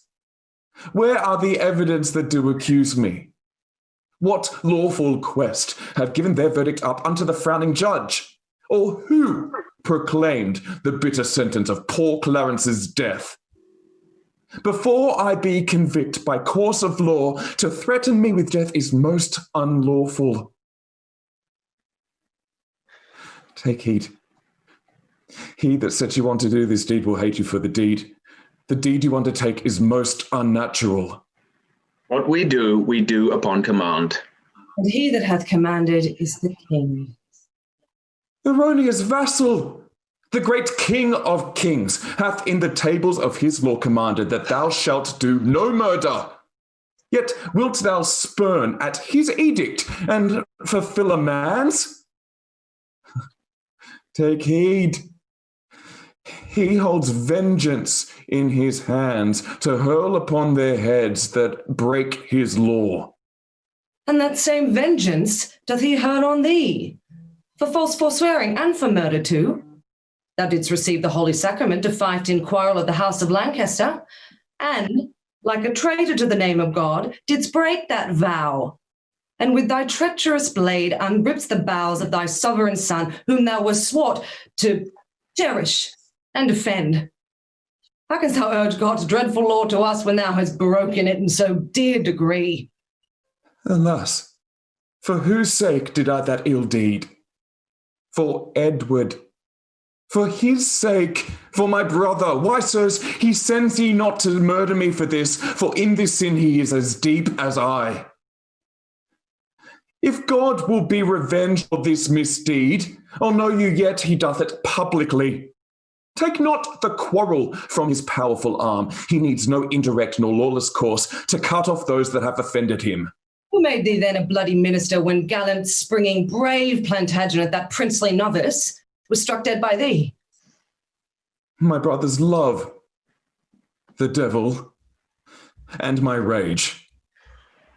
Where are the evidence that do accuse me? What lawful quest have given their verdict up unto the frowning judge? Or who proclaimed the bitter sentence of poor Clarence's death? Before I be convict by course of law, to threaten me with death is most unlawful. Take heed. He that set you on to do this deed will hate you for the deed. The deed you undertake is most unnatural. What we do upon command. And he that hath commanded is the king. Erroneous vassal! The great King of Kings hath in the tables of his law commanded that thou shalt do no murder. Yet wilt thou spurn at his edict and fulfill a man's? Take heed. He holds vengeance in his hands to hurl upon their heads that break his law. And that same vengeance doth he hurl on thee, for false forswearing and for murder too. Thou didst receive the holy sacrament to fight in quarrel at the house of Lancaster, and, like a traitor to the name of God, didst break that vow, and with thy treacherous blade unrips the bowels of thy sovereign son, whom thou wast swart to cherish and defend. How canst thou urge God's dreadful law to us when thou hast broken it in so dear degree? Alas, for whose sake did I that ill deed? For Edward. For his sake, for my brother. Why, sirs, he sends ye not to murder me for this, for in this sin he is as deep as I. If God will be revenged for this misdeed, I'll know you yet he doth it publicly. Take not the quarrel from his powerful arm. He needs no indirect nor lawless course to cut off those that have offended him. Who made thee then a bloody minister when gallant, springing, brave Plantagenet, that princely novice, was struck dead by thee? My brother's love, the devil, and my rage.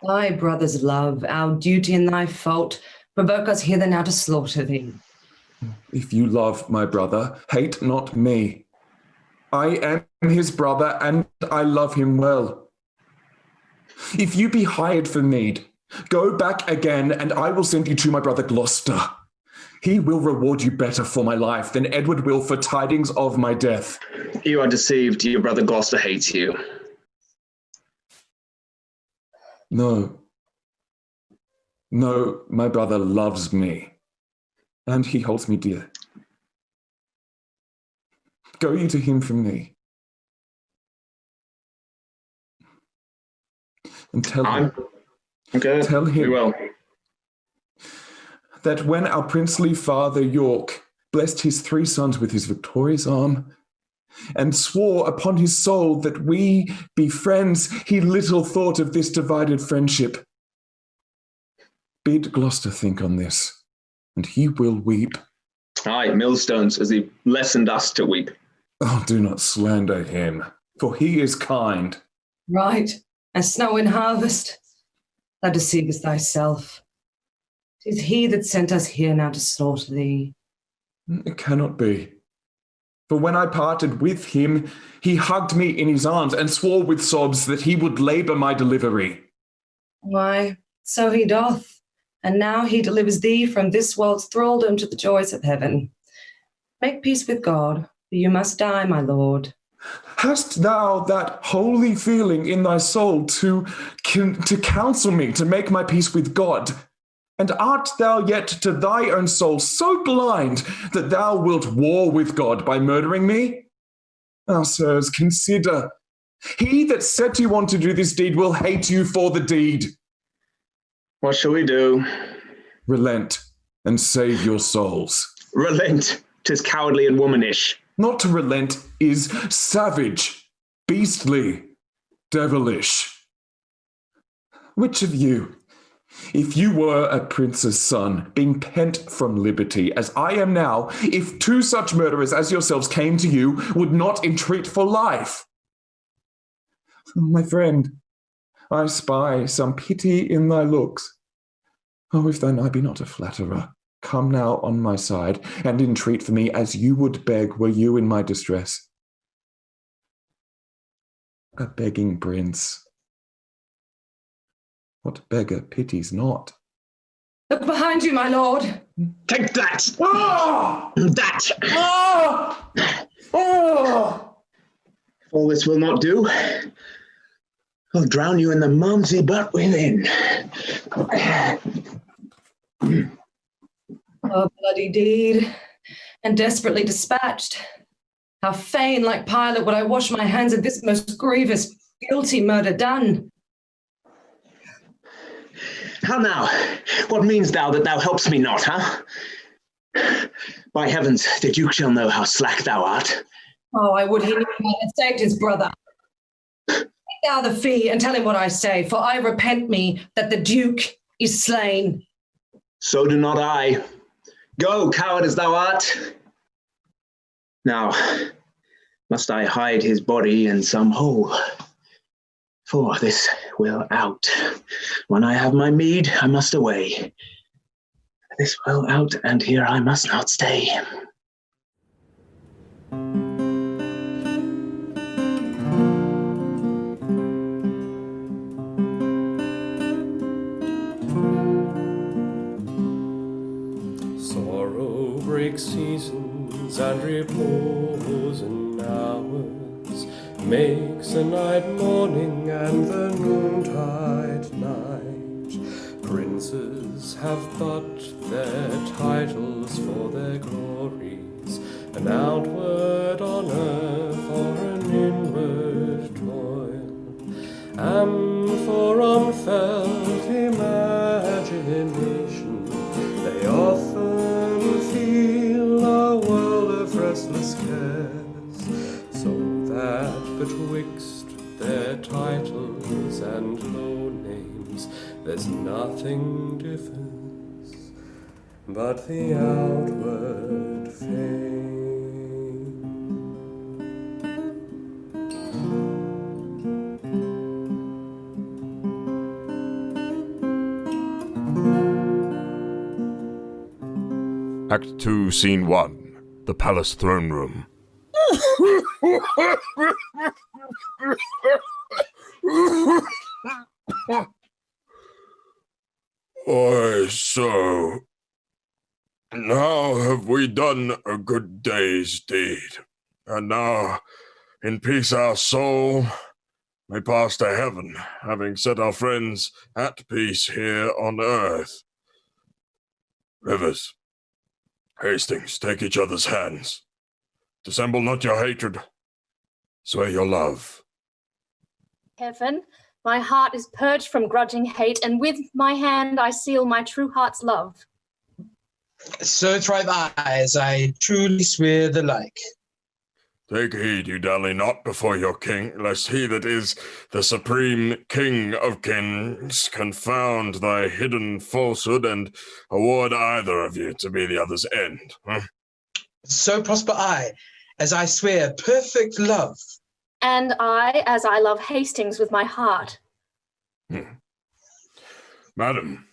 Thy brother's love, our duty and thy fault, provoke us hither now to slaughter thee. If you love my brother, hate not me. I am his brother, and I love him well. If you be hired for meed, go back again, and I will send you to my brother Gloucester. He will reward you better for my life than Edward will for tidings of my death. You are deceived. Your brother Gloucester hates you. No. No, my brother loves me, and he holds me dear. Go you to him from me. And tell him. Okay. Tell him. Well. That when our princely father York blessed his 3 sons with his victorious arm, and swore upon his soul that we be friends, he little thought of this divided friendship. Bid Gloucester think on this, and he will weep. Aye, millstones, as he lessoned us to weep. Oh, do not slander him, for he is kind. Right, as snow in harvest. Thou deceivest thyself. 'Tis he that sent us here now to slaughter thee. It cannot be. For when I parted with him, he hugged me in his arms and swore with sobs that he would labour my delivery. Why, so he doth, and now he delivers thee from this world's thraldom to the joys of heaven. Make peace with God, for you must die, my lord. Hast thou that holy feeling in thy soul to counsel me to make my peace with God? And art thou yet to thy own soul so blind that thou wilt war with God by murdering me? Ah, sirs, consider. He that set you on to do this deed will hate you for the deed. What shall we do? Relent and save your souls. Relent? 'Tis cowardly and womanish. Not to relent is savage, beastly, devilish. Which of you, if you were a prince's son, being pent from liberty, as I am now, if 2 such murderers as yourselves came to you, would not entreat for life? My friend, I spy some pity in thy looks. Oh, if thine eye be not a flatterer, come now on my side, and entreat for me as you would beg were you in my distress. A begging prince, What beggar pities not? Look behind you, my lord. Take that! Oh! That! Oh! Oh! All this will not do. I'll drown you in the Malmsey butt within. Oh, bloody deed, and desperately dispatched. How fain, like Pilate, would I wash my hands of this most grievous, guilty murder done. How now? What means thou that thou helpst me not, huh? By heavens, the Duke shall know how slack thou art. Oh, I would he knew I had saved his brother. Take thou the fee and tell him what I say, for I repent me that the Duke is slain. So do not I. Go, coward as thou art. Now, must I hide his body in some hole? For this will out. When I have my mead, I must away. This will out, and here I must not stay. Sorrow breaks seasons and repose in hours. Makes the night morning and the noontide night. Princes have but their titles for their glories, an outward honour for an inward toil, and for unfelt imagination they often feel a world of restless cares, so that betwixt their titles and low names there's nothing differs but the outward fame. Act 2, Scene 1. The Palace Throne Room. Why, so now have we done a good day's deed, and now in peace our soul may pass to heaven, having set our friends at peace here on earth. Rivers, Hastings, take each other's hands. Dissemble not your hatred, swear your love. Heaven, my heart is purged from grudging hate, and with my hand I seal my true heart's love. So thrive I, as I truly swear the like. Take heed you dally not before your king, lest he that is the supreme king of kings confound thy hidden falsehood and award either of you to be the other's end. Huh? So prosper I, as I swear perfect love. And I, as I love Hastings with my heart. Madam,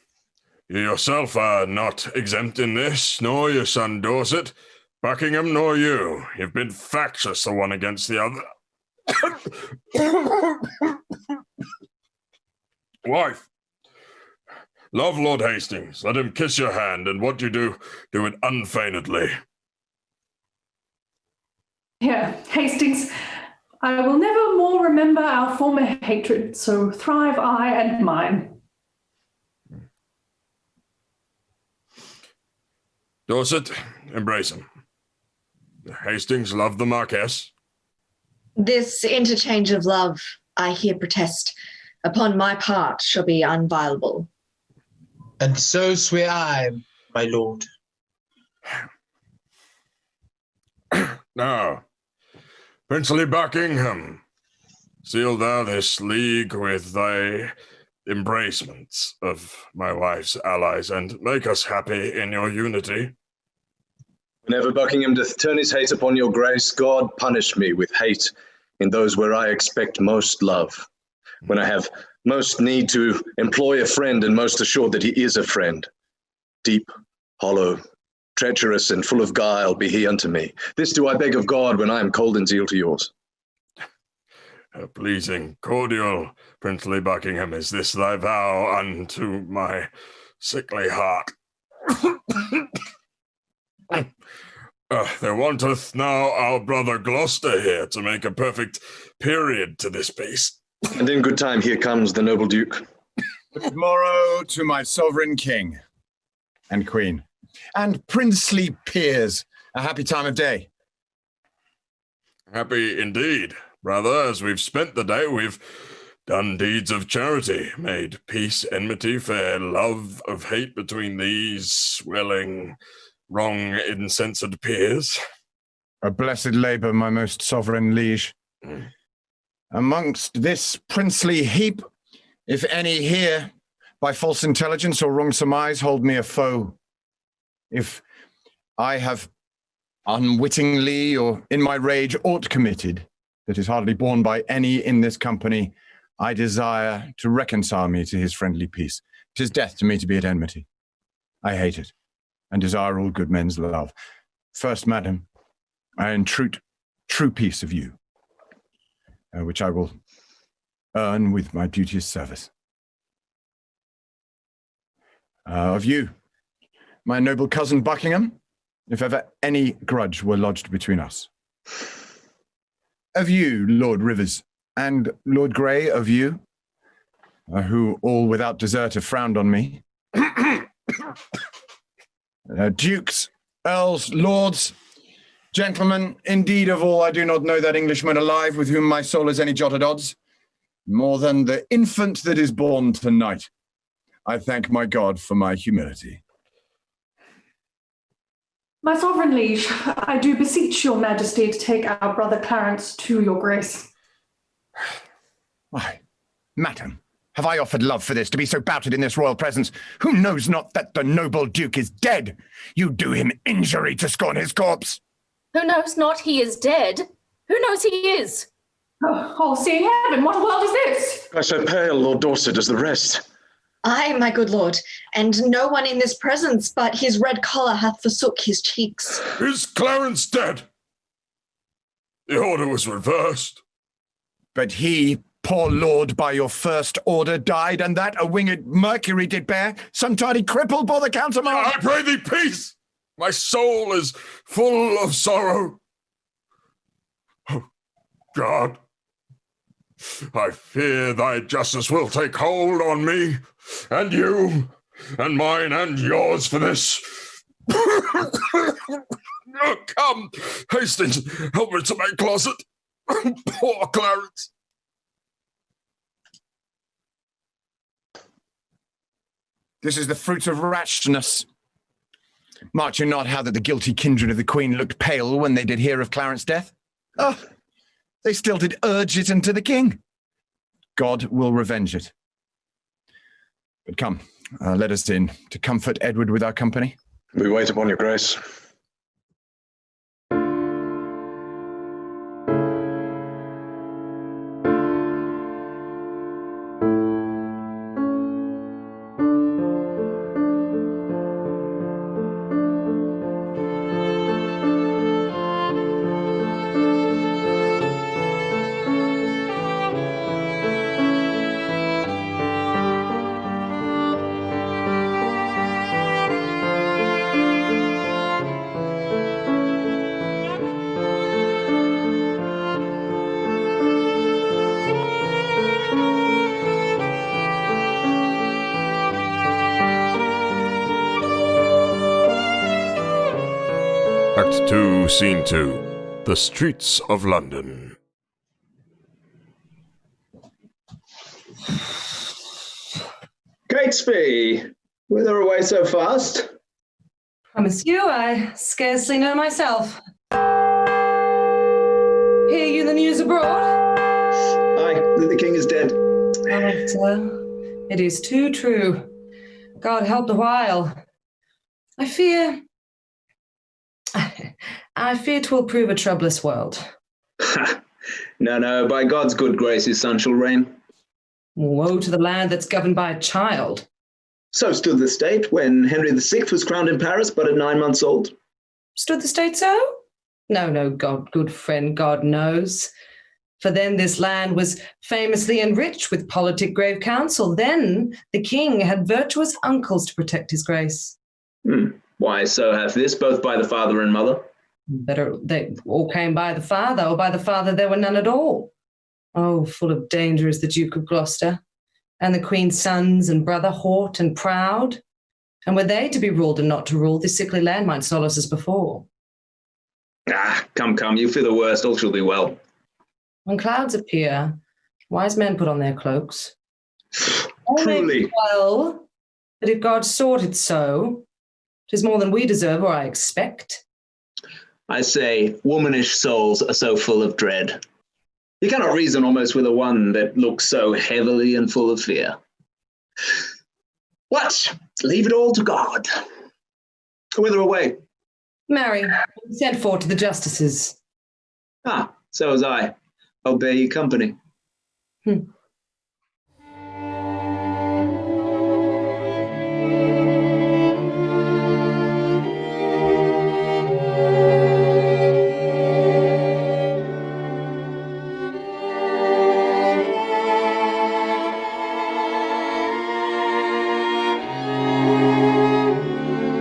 you yourself are not exempt in this, nor your son Dorset, Buckingham, nor you. You've been factious the one against the other. Wife, love Lord Hastings. Let him kiss your hand, and what you do, do it unfeignedly. Here, Hastings, I will never more remember our former hatred, so thrive I and mine. Dorset, embrace him. Hastings, love the Marquess. This interchange of love, I here protest, upon my part shall be inviolable. And so swear I, my lord. Now, Princely Buckingham, seal thou this league with thy embracements of my wife's allies, and make us happy in your unity. Whenever Buckingham doth turn his hate upon your grace, God punish me with hate in those where I expect most love. When I have most need to employ a friend, and most assured that he is a friend. Deep, hollow, treacherous, and full of guile be he unto me. This do I beg of God when I am cold in zeal to yours. pleasing, cordial, princely Buckingham, is this thy vow unto my sickly heart? There wanteth now our brother Gloucester here to make a perfect period to this piece. And in good time here comes the noble Duke. Good morrow to my sovereign king and queen, and princely peers. A happy time of day. Happy indeed, brother. As we've spent the day, we've done deeds of charity, made peace, enmity, fair love of hate between these swelling, wrong, insensate peers. A blessed labour, my most sovereign liege. Amongst this princely heap, if any here, by false intelligence or wrong surmise, hold me a foe. If I have unwittingly or in my rage aught committed that is hardly borne by any in this company, I desire to reconcile me to his friendly peace. 'Tis death to me to be at enmity. I hate it, and desire all good men's love. First, madam, I entreat true peace of you, which I will earn with my duteous service. Of you, my noble cousin Buckingham, if ever any grudge were lodged between us. Of you, Lord Rivers, and Lord Grey, of you, who all without desert have frowned on me. Dukes, earls, lords, gentlemen, indeed of all I do not know that Englishman alive with whom my soul is any jot at odds, more than the infant that is born tonight. I thank my God for my humility. My sovereign liege, I do beseech your majesty to take our brother Clarence to your grace. Why, madam, have I offered love for this, to be so bouted in this royal presence? Who knows not that the noble duke is dead? You do him injury to scorn his corpse. Who knows not he is dead? Who knows he is? Oh, seeing heaven, what world is this? Why so pale, Lord Dorset, as the rest? Ay, my good lord, and no one in this presence but his red collar hath forsook his cheeks. Is Clarence dead? The order was reversed. But he, poor lord, by your first order died, and that a winged Mercury did bear, some tardy cripple bore the countermand. I pray thee peace! My soul is full of sorrow. Oh, God, I fear thy justice will take hold on me, and you, and mine, and yours for this. Come, Hastings, help me to my closet. Poor Clarence. This is the fruit of rashness. Mark you not how that the guilty kindred of the Queen looked pale when they did hear of Clarence's death? Oh, they still did urge it unto the King. God will revenge it. But come, let us in to comfort Edward with our company. We wait upon your grace. Act 2, Scene 2. The Streets of London. CATESBY, whither away so fast? Promise you, I scarcely know myself. Hear you the news abroad? Aye, that the king is dead. It is too true. God help the while. I fear 'twill prove a troublous world. No, by God's good grace his son shall reign. Woe to the land that's governed by a child. So stood the state when Henry VI was crowned in Paris, but at 9 months old. Stood the state so? No, God, good friend, God knows. For then this land was famously enriched with politic grave counsel. Then the king had virtuous uncles to protect his grace. Why, so hath this, both by the father and mother? Better they all came by the father, or by the father there were none at all. Oh, full of danger is the Duke of Gloucester, and the Queen's sons and brother haught and proud. And were they to be ruled and not to rule, this sickly land might solace as before. Come, you fear the worst, all shall be well. When clouds appear, wise men put on their cloaks. Truly. Well, but if God sought it so, 'tis more than we deserve, or I expect. I say, womanish souls are so full of dread. You cannot reason almost with a one that looks so heavily and full of fear. What? Leave it all to God. Whither away? Mary, sent for to the justices. So was I. I'll bear you company.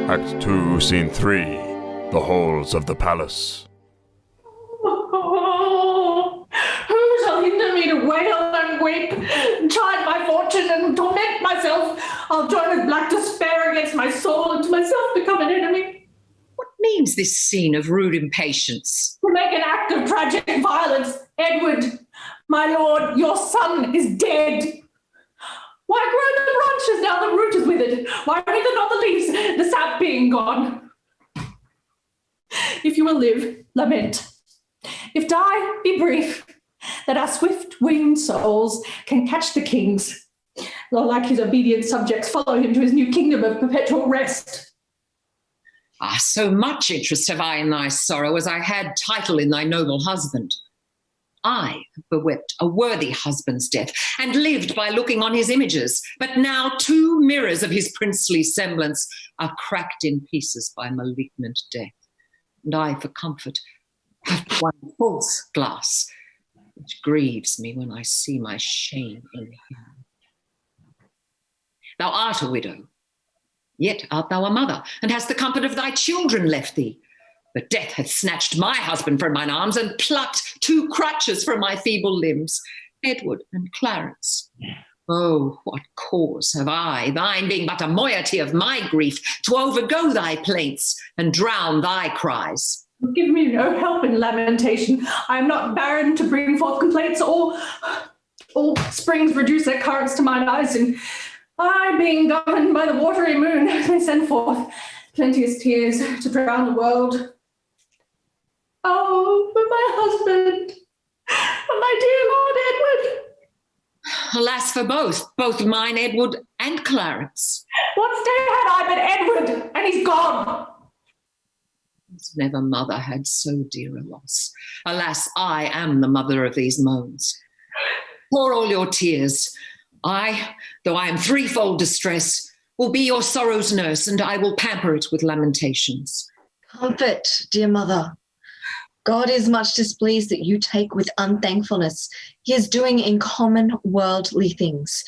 Act 2, Scene 3, The Halls of the Palace. Who shall hinder me to wail and weep, chide my fortune and torment myself? I'll join with black despair against my soul and to myself become an enemy. What means this scene of rude impatience? To make an act of tragic violence, Edward, my lord, your son is dead. Why grow the branches now the root is withered? Why wither not the leaves, the sap being gone? If you will live, lament. If die, be brief, that our swift-winged souls can catch the king's, or like his obedient subjects follow him to his new kingdom of perpetual rest. So much interest have I in thy sorrow as I had title in thy noble husband. I have bewept a worthy husband's death and lived by looking on his images, but now 2 mirrors of his princely semblance are cracked in pieces by malignant death. And I, for comfort, have one false glass, which grieves me when I see my shame in him. Thou art a widow, yet art thou a mother, and hast the comfort of thy children left thee. But death hath snatched my husband from mine arms and plucked 2 crutches from my feeble limbs, Edward and Clarence. Oh, what cause have I, thine being but a moiety of my grief, to overgo thy plaints and drown thy cries? Give me no help in lamentation. I am not barren to bring forth complaints. All springs reduce their currents to mine eyes, and I, being governed by the watery moon, may send forth plenteous tears to drown the world. Oh, for my husband, for my dear Lord Edward. Alas for both mine Edward and Clarence. What stay had I but Edward, and he's gone? Never mother had so dear a loss. Alas, I am the mother of these moans. Pour all your tears. I, though I am threefold distressed, will be your sorrow's nurse, and I will pamper it with lamentations. Comfort, dear mother. God is much displeased that you take with unthankfulness. He is doing in common worldly things.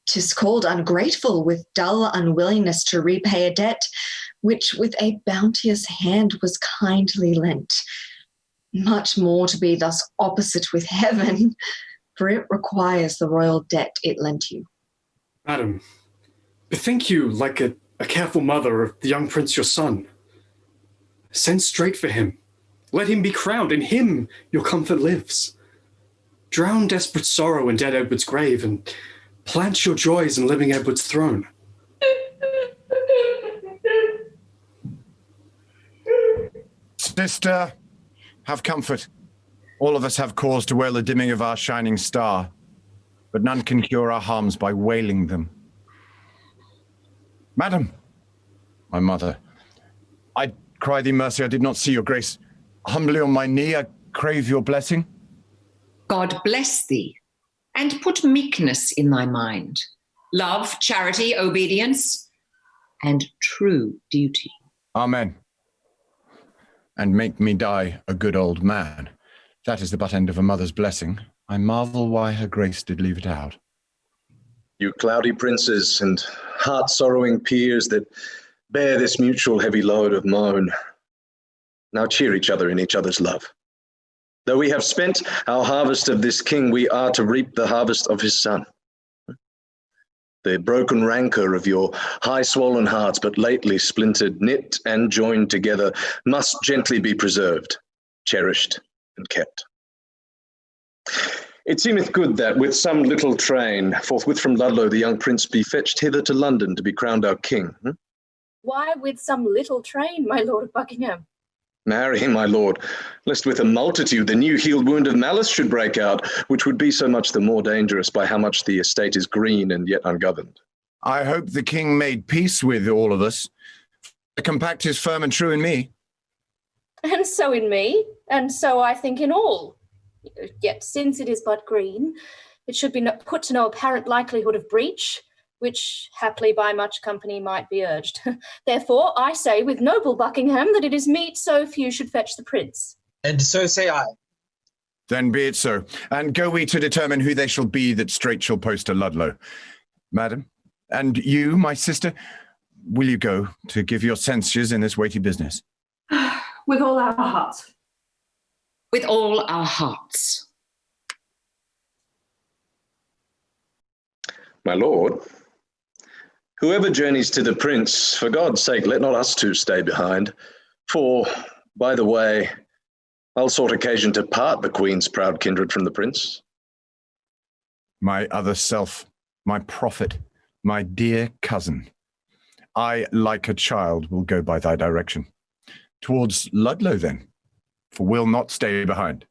'Tis called ungrateful with dull unwillingness to repay a debt, which with a bounteous hand was kindly lent. Much more to be thus opposite with heaven, for it requires the royal debt it lent you. Madam, bethink you like a careful mother of the young prince your son. Send straight for him. Let him be crowned, in him your comfort lives. Drown desperate sorrow in dead Edward's grave, and plant your joys in living Edward's throne. Sister, have comfort. All of us have cause to wail the dimming of our shining star, but none can cure our harms by wailing them. Madam, my mother, I cry thee mercy, I did not see your grace. Humbly on my knee, I crave your blessing. God bless thee, and put meekness in thy mind, love, charity, obedience, and true duty. Amen. And make me die a good old man, That is the butt end of a mother's blessing. I marvel why her grace did leave it out. You cloudy princes and heart-sorrowing peers that bear this mutual heavy load of moan, now cheer each other in each other's love. Though we have spent our harvest of this king, we are to reap the harvest of his son. The broken rancour of your high-swollen hearts, but lately splintered, knit and joined together, must gently be preserved, cherished, and kept. It seemeth good that, with some little train, forthwith from Ludlow the young prince be fetched hither to London to be crowned our king. Why with some little train, my lord of Buckingham? Marry, my lord, lest with a multitude the new healed wound of malice should break out, which would be so much the more dangerous by how much the estate is green and yet ungoverned. I hope the king made peace with all of us. The compact is firm and true in me. And so in me, and so I think in all. Yet since it is but green, it should be put to no apparent likelihood of breach, which haply by much company might be urged. Therefore I say with noble Buckingham that it is meet so few should fetch the prince. And so say I. Then be it so, and go we to determine who they shall be that straight shall post to Ludlow. Madam, and you, my sister, will you go to give your censures in this weighty business? With all our hearts. With all our hearts. My lord, whoever journeys to the prince, for God's sake, let not us two stay behind. For, by the way, I'll sought occasion to part the queen's proud kindred from the prince. My other self, my prophet, my dear cousin, I, like a child, will go by thy direction. Towards Ludlow, then, for we'll not stay behind.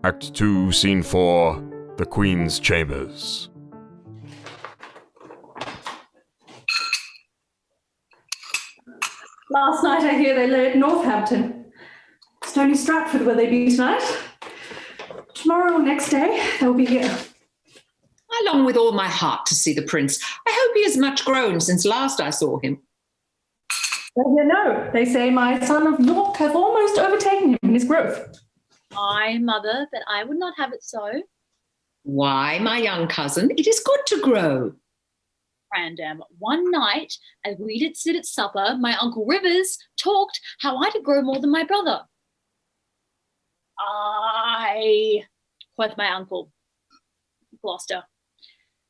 Act 2, Scene 4, The Queen's Chambers. Last night I hear they lay at Northampton. Stony Stratford will they be tonight? Tomorrow or next day they'll be here. I long with all my heart to see the prince. I hope he has much grown since last I saw him. Well, you know, they say my son of York have almost overtaken him in his growth. Aye, mother, but I would not have it so. Why, my young cousin, it is good to grow. Random. One night, as we did sit at supper, my Uncle Rivers talked how I did grow more than my brother. Aye, quoth my uncle, Gloucester.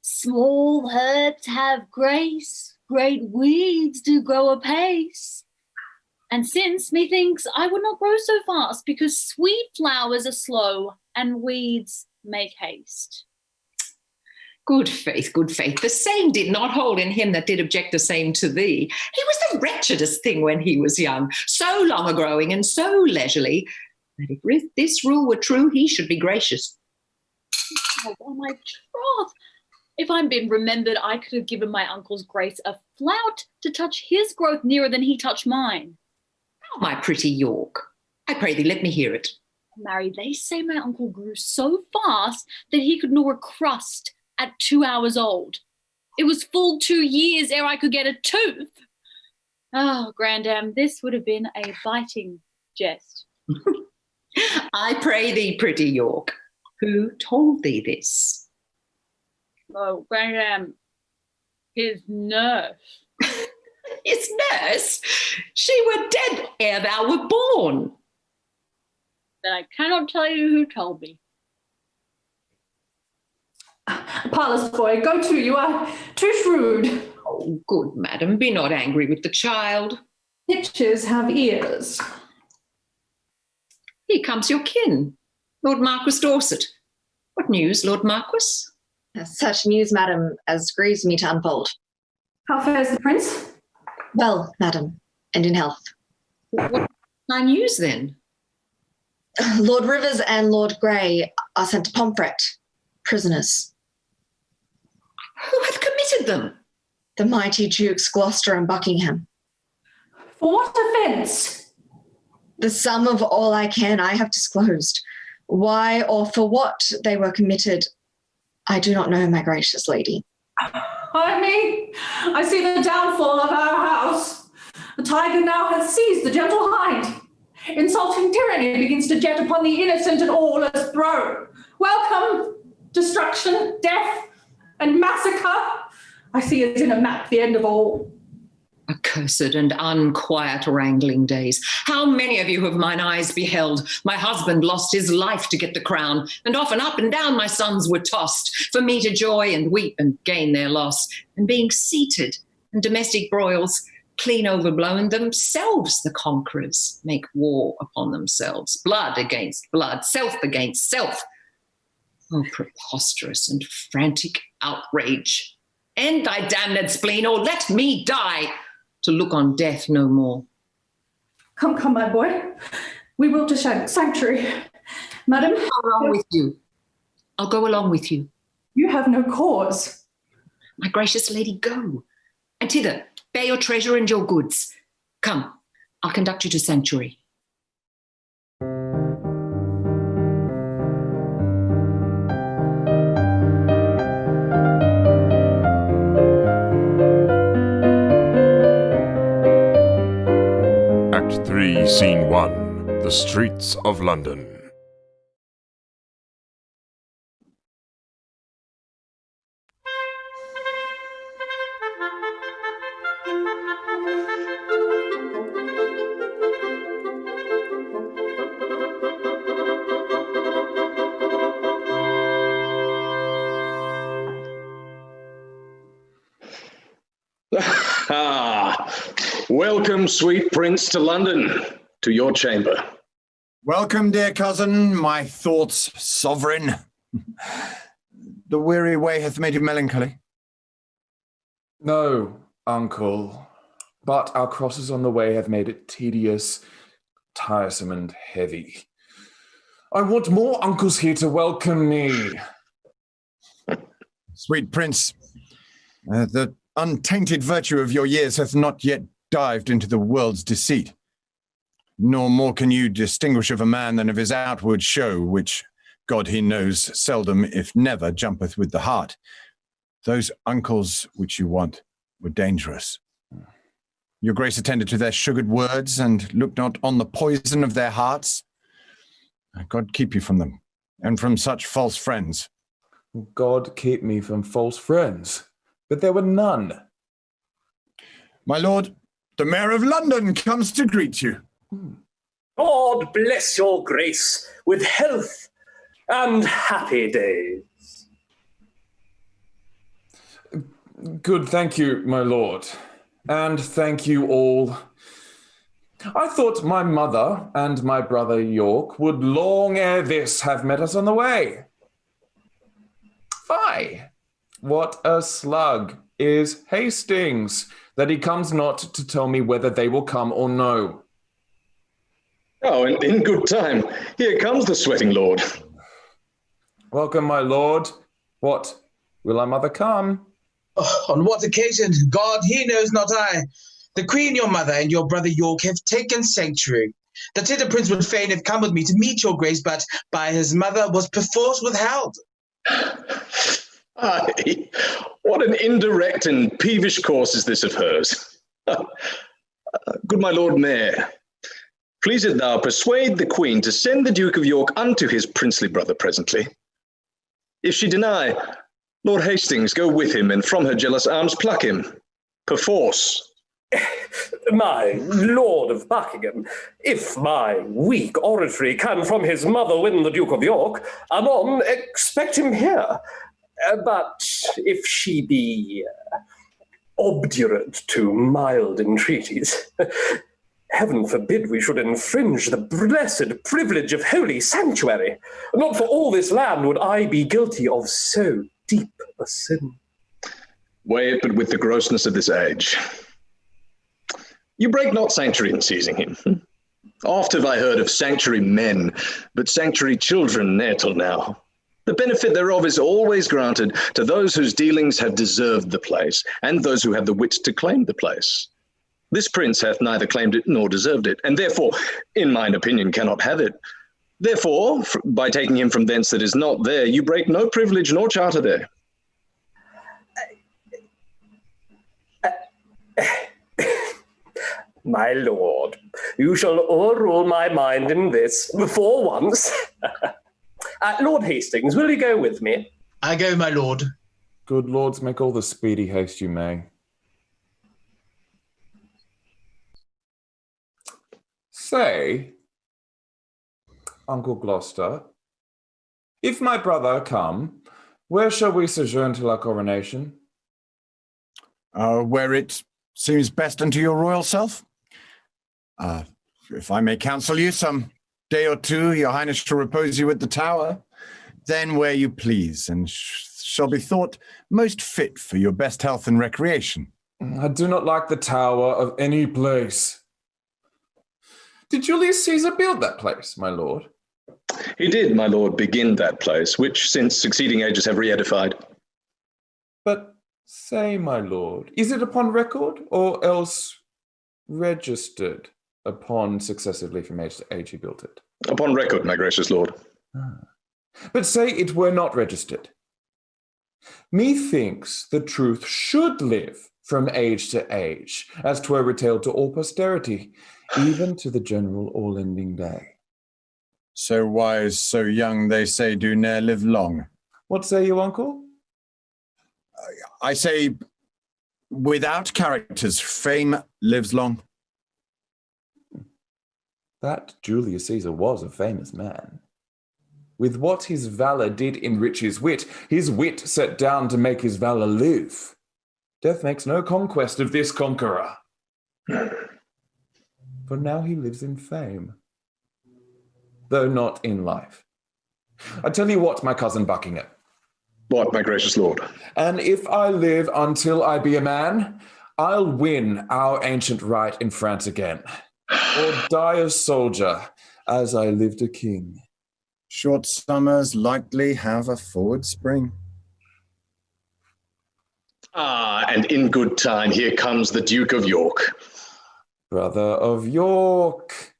Small herbs have grace, great weeds do grow apace. And since, methinks, I would not grow so fast, because sweet flowers are slow, and weeds make haste. Good faith, good faith. The same did not hold in him that did object the same to thee. He was the wretchedest thing when he was young, so long a-growing and so leisurely, that if this rule were true, he should be gracious. Oh, my troth! If I'm been remembered, I could have given my uncle's grace a flout to touch his growth nearer than he touched mine. Oh, my pretty York, I pray thee, let me hear it. Marry, they say my uncle grew so fast that he could gnaw a crust at 2 hours old. It was full 2 years ere I could get a tooth. Oh, grandam, this would have been a biting jest. I pray thee, pretty York, who told thee this? Oh, grandam, his nurse. His nurse? She were dead ere thou were born. Then I cannot tell you who told me. Parlous boy, go to, you are too shrewd. Oh, good madam, be not angry with the child. Pitches have ears. Here comes your kin, Lord Marquis Dorset. What news, Lord Marquis? Such news, madam, as grieves me to unfold. How fares the prince? Well, madam, and in health. What my news, then? Lord Rivers and Lord Grey are sent to Pomfret, prisoners. Who hath committed them? The mighty Dukes Gloucester and Buckingham. For what offence? The sum of all I have disclosed. Why or for what they were committed, I do not know, my gracious lady. I see the downfall of our house. The tiger now hath seized the gentle hind. Insulting tyranny begins to jet upon the innocent and all is thrown. Welcome, destruction, death, and massacre. I see as in a map the end of all. Accursed and unquiet wrangling days. How many of you have mine eyes beheld? My husband lost his life to get the crown, and often up and down my sons were tossed, for me to joy and weep and gain their loss. And being seated in domestic broils, clean overblown, themselves the conquerors make war upon themselves, blood against blood, self against self. Oh, preposterous and frantic outrage. End thy damned spleen, or let me die, to look on death no more. Come, my boy. We will to sanctuary. Madam. I'll go along with you. I'll go along with you. You have no cause. My gracious lady, go. And thither, bear your treasure and your goods. Come, I'll conduct you to sanctuary. Act 3, Scene 1. The Streets of London. Welcome, sweet prince, to London, to your chamber. Welcome, dear cousin, my thoughts sovereign. The weary way hath made you melancholy. No, uncle, but our crosses on the way have made it tedious, tiresome, and heavy. I want more uncles here to welcome me. Sweet prince, the untainted virtue of your years hath not yet dived into the world's deceit. Nor more can you distinguish of a man than of his outward show, which, God he knows, seldom, if never, jumpeth with the heart. Those uncles which you want were dangerous. Your grace attended to their sugared words, and looked not on the poison of their hearts. God keep you from them, and from such false friends. God keep me from false friends, but there were none. My lord, the Mayor of London comes to greet you. God bless your grace with health and happy days. Good, thank you, my lord. And thank you all. I thought my mother and my brother York would long ere this have met us on the way. Fie, what a slug is Hastings, that he comes not to tell me whether they will come or no. Oh, in good time. Here comes the sweating lord. Welcome, my lord. What, will our mother come? Oh, on what occasion? God, he knows not I. The queen, your mother, and your brother York have taken sanctuary. The tender prince would fain have come with me to meet your grace, but by his mother was perforce withheld. Aye, what an indirect and peevish course is this of hers. Good my lord mayor, pleaseth thou persuade the queen to send the Duke of York unto his princely brother presently. If she deny, Lord Hastings go with him, and from her jealous arms pluck him, perforce. My Lord of Buckingham, if my weak oratory can from his mother win the Duke of York, anon expect him here. But if she be obdurate to mild entreaties, heaven forbid we should infringe the blessed privilege of holy sanctuary. Not for all this land would I be guilty of so deep a sin. Weigh it but with the grossness of this age. You break not sanctuary in seizing him. Oft have I heard of sanctuary men, but sanctuary children ne'er till now. The benefit thereof is always granted to those whose dealings have deserved the place, and those who have the wit to claim the place. This prince hath neither claimed it nor deserved it, and therefore, in mine opinion, cannot have it. Therefore, by taking him from thence that is not there, you break no privilege nor charter there. My lord, you shall o'errule my mind in this for once. Lord Hastings, will you go with me? I go, my lord. Good lords, make all the speedy haste you may. Say, Uncle Gloucester, if my brother come, where shall we sojourn till our coronation? Where it seems best unto your royal self. If I may counsel you, some day or two, your highness shall repose you at the tower, then where you please, and shall be thought most fit for your best health and recreation. I do not like the tower of any place. Did Julius Caesar build that place, my lord? He did, my lord, begin that place, which since succeeding ages have re-edified. But say, my lord, is it upon record, or else registered upon successively from age to age he built it? Upon record, my gracious lord. But say it were not registered. Methinks the truth should live from age to age, as 'twere retailed to all posterity, even to the general all-ending day. So wise, so young, they say, do ne'er live long. What say you, uncle? I say, without characters, fame lives long. That Julius Caesar was a famous man. With what his valour did enrich his wit set down to make his valour live. Death makes no conquest of this conqueror. For now he lives in fame, though not in life. I tell you what, my cousin Buckingham. What, my gracious lord? And if I live until I be a man, I'll win our ancient right in France again, or die a soldier as I lived a king. Short summers lightly have a forward spring. And in good time, here comes the Duke of York. Brother of York,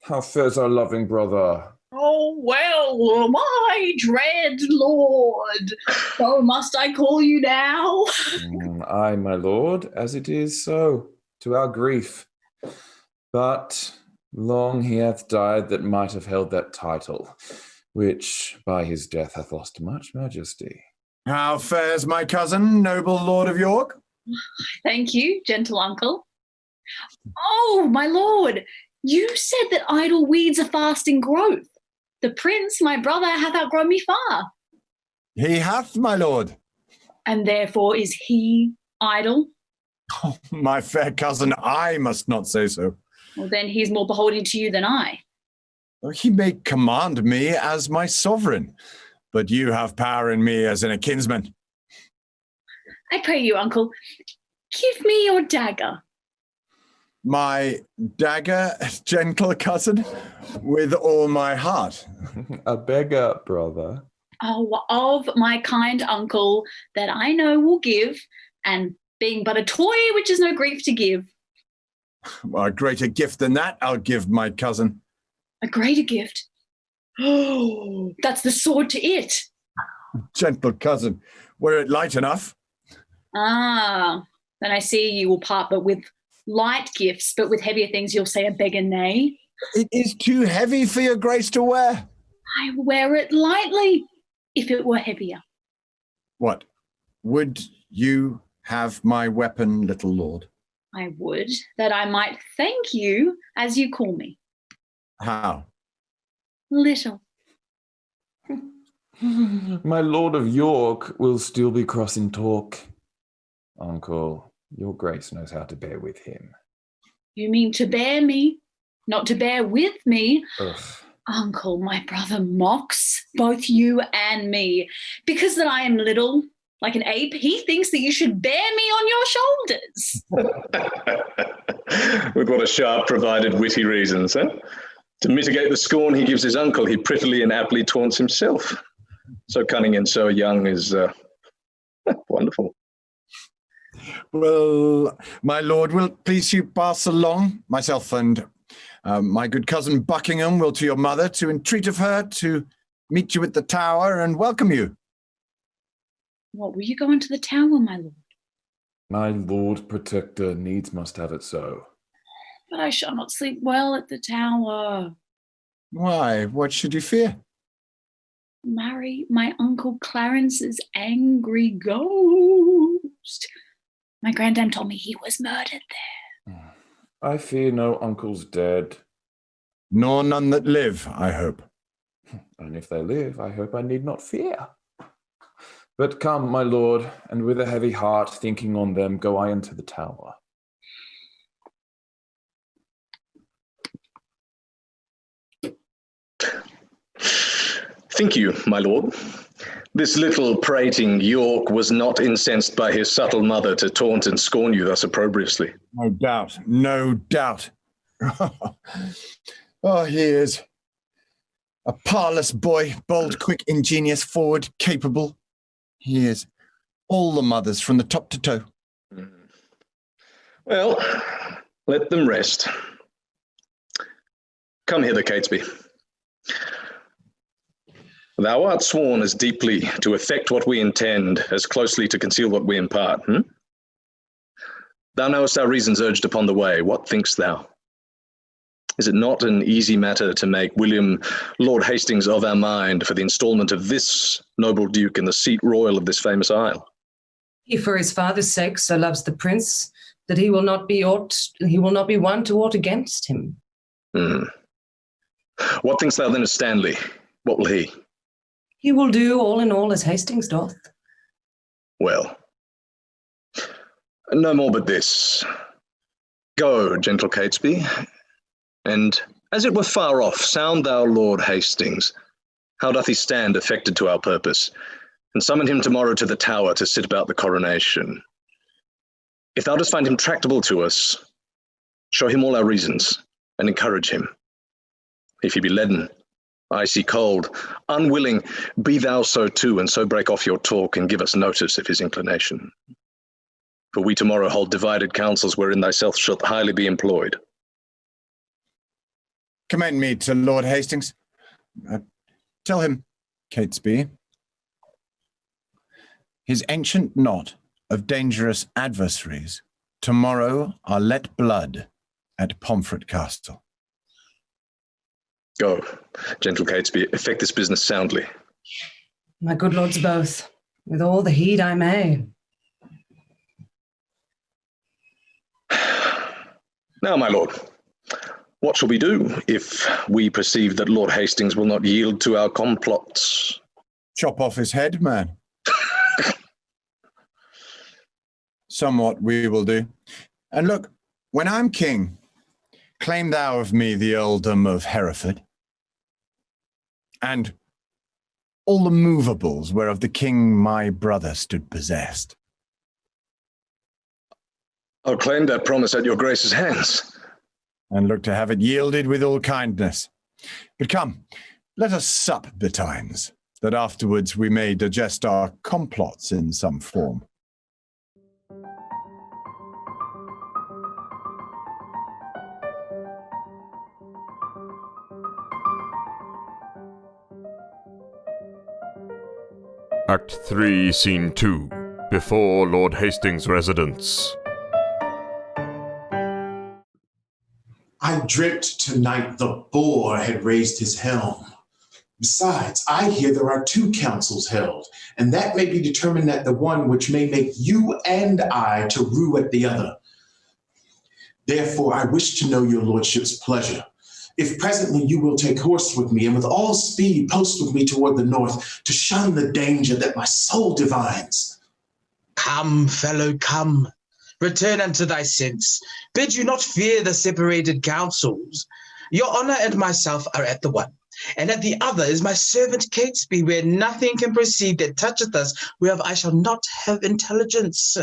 how fares our loving brother? Oh, well, my dread lord, so must I call you now? Aye, my lord, as it is so, to our grief. But long he hath died that might have held that title, which by his death hath lost much majesty. How fares my cousin, noble Lord of York? Thank you, gentle uncle. Oh, my lord, you said that idle weeds are fast in growth. The prince, my brother, hath outgrown me far. He hath, my lord. And therefore is he idle? Oh, my fair cousin, I must not say so. Well, then he's more beholden to you than I. He may command me as my sovereign, but you have power in me as in a kinsman. I pray you, uncle, give me your dagger. My dagger, gentle cousin, with all my heart. A beggar, brother. Oh, of my kind uncle that I know will give, and being but a toy which is no grief to give. A greater gift than that I'll give my cousin. A greater gift? Oh, that's the sword to it. Gentle cousin, were it light enough? Ah, then I see you will part but with light gifts, but with heavier things you'll say a beggar nay. It is too heavy for your grace to wear. I wear it lightly, if it were heavier. What? Would you have my weapon, little lord? I would, that I might thank you as you call me. How? Little. My Lord of York will still be cross in talk. Uncle, your grace knows how to bear with him. You mean to bear me, not to bear with me? Ugh. Uncle, my brother mocks both you and me. Because that I am little, like an ape, he thinks that you should bear me on your shoulders. With what a sharp provided witty reasons, huh? To mitigate the scorn he gives his uncle, he prettily and aptly taunts himself. So cunning and so young is wonderful. Well, my lord, will please you pass along myself and my good cousin Buckingham will to your mother to entreat of her to meet you at the tower and welcome you. What, will you go into the tower, my lord? My lord protector needs must have it so. But I shall not sleep well at the tower. Why, what should you fear? Marry my uncle Clarence's angry ghost. My granddam told me he was murdered there. I fear no uncle's dead. Nor none that live, I hope. And if they live, I hope I need not fear. But come, my lord, and with a heavy heart, thinking on them, go I into the tower. Think you, my lord, this little prating York was not incensed by his subtle mother to taunt and scorn you thus opprobriously? No doubt, no doubt. Oh, he is a parlous boy, bold, quick, ingenious, forward, capable. He is all the mothers from the top to toe. Well, let them rest. Come hither, Catesby. Thou art sworn as deeply to effect what we intend as closely to conceal what we impart, Thou knowest our reasons urged upon the way. What thinkst thou? Is it not an easy matter to make William Lord Hastings of our mind for the instalment of this noble duke in the seat royal of this famous isle? He for his father's sake so loves the prince that he will not be one to aught against him. What thinkst thou then of Stanley? What will he? He will do all in all as Hastings doth. Well, no more but this. Go, gentle Catesby, and as it were far off, sound thou Lord Hastings. How doth he stand affected to our purpose? And summon him tomorrow to the tower to sit about the coronation. If thou dost find him tractable to us, show him all our reasons, and encourage him. If he be leaden, icy cold, unwilling, be thou so too, and so break off your talk, and give us notice of his inclination. For we tomorrow hold divided councils, wherein thyself shalt highly be employed. Commend me to Lord Hastings. Tell him, Catesby, his ancient knot of dangerous adversaries tomorrow are let blood at Pomfret Castle. Go, gentle Catesby, effect this business soundly. My good lords both, with all the heed I may. Now, my lord, what shall we do if we perceive that Lord Hastings will not yield to our complots? Chop off his head, man. Somewhat we will do. And look, when I'm king, claim thou of me the earldom of Hereford, and all the movables whereof the king my brother stood possessed. I'll claim that promise at your grace's hands. And look to have it yielded with all kindness. But come, let us sup betimes, that afterwards we may digest our complots in some form. Act 3, Scene 2. Before Lord Hastings' residence. I dreamt tonight the boar had raised his helm. Besides, I hear there are 2 councils held, and that may be determined at the one which may make you and I to rue at the other. Therefore, I wish to know your lordship's pleasure. If presently you will take horse with me, and with all speed post with me toward the north, to shun the danger that my soul divines. Come, fellow, come. Return unto thy sense. Bid you not fear the separated councils. Your honour and myself are at the one, and at the other is my servant Catesby, where nothing can proceed that toucheth us, whereof I shall not have intelligence.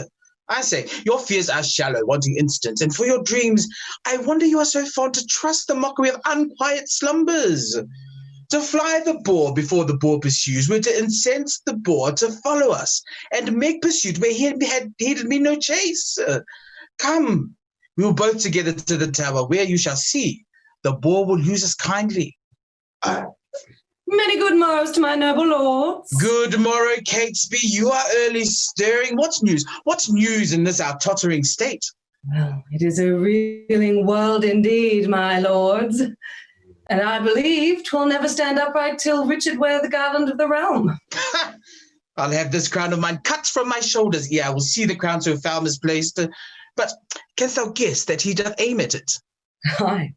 I say, your fears are shallow, wanting instance, and for your dreams, I wonder you are so fond to trust the mockery of unquiet slumbers. To fly the boar before the boar pursues were to incense the boar to follow us and make pursuit where he had been no chase. Come, we will both together to the tower where you shall see the boar will use us kindly. Many good morrows to my noble lords. Good morrow, Catesby. You are early stirring. What's news? What's news in this our tottering state? Well, it is a reeling world indeed, my lords. And I believe 'twill never stand upright till Richard wear the garland of the realm. I'll have this crown of mine cut from my shoulders. Yeah, I will see the crown so foul misplaced. But canst thou guess that he doth aim at it? Aye,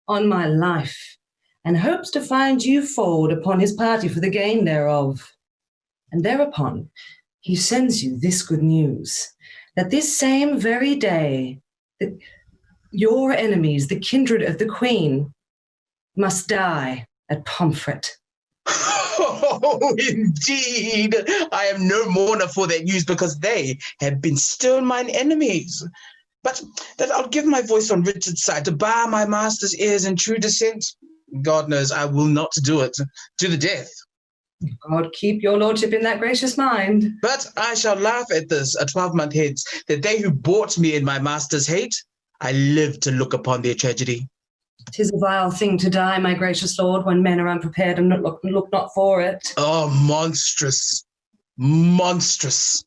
on my life, and hopes to find you forward upon his party for the gain thereof. And thereupon he sends you this good news, that this same very day, that your enemies, the kindred of the Queen, must die at Pomfret. Oh, indeed. I am no mourner for that news, because they have been still mine enemies. But that I'll give my voice on Richard's side to bar my master's ears in true descent. God knows I will not do it to the death. God keep your lordship in that gracious mind. But I shall laugh at this a 12-month hence, that they who bought me in my master's hate, I live to look upon their tragedy. 'Tis a vile thing to die, my gracious lord, when men are unprepared and look not for it. Oh, monstrous, monstrous.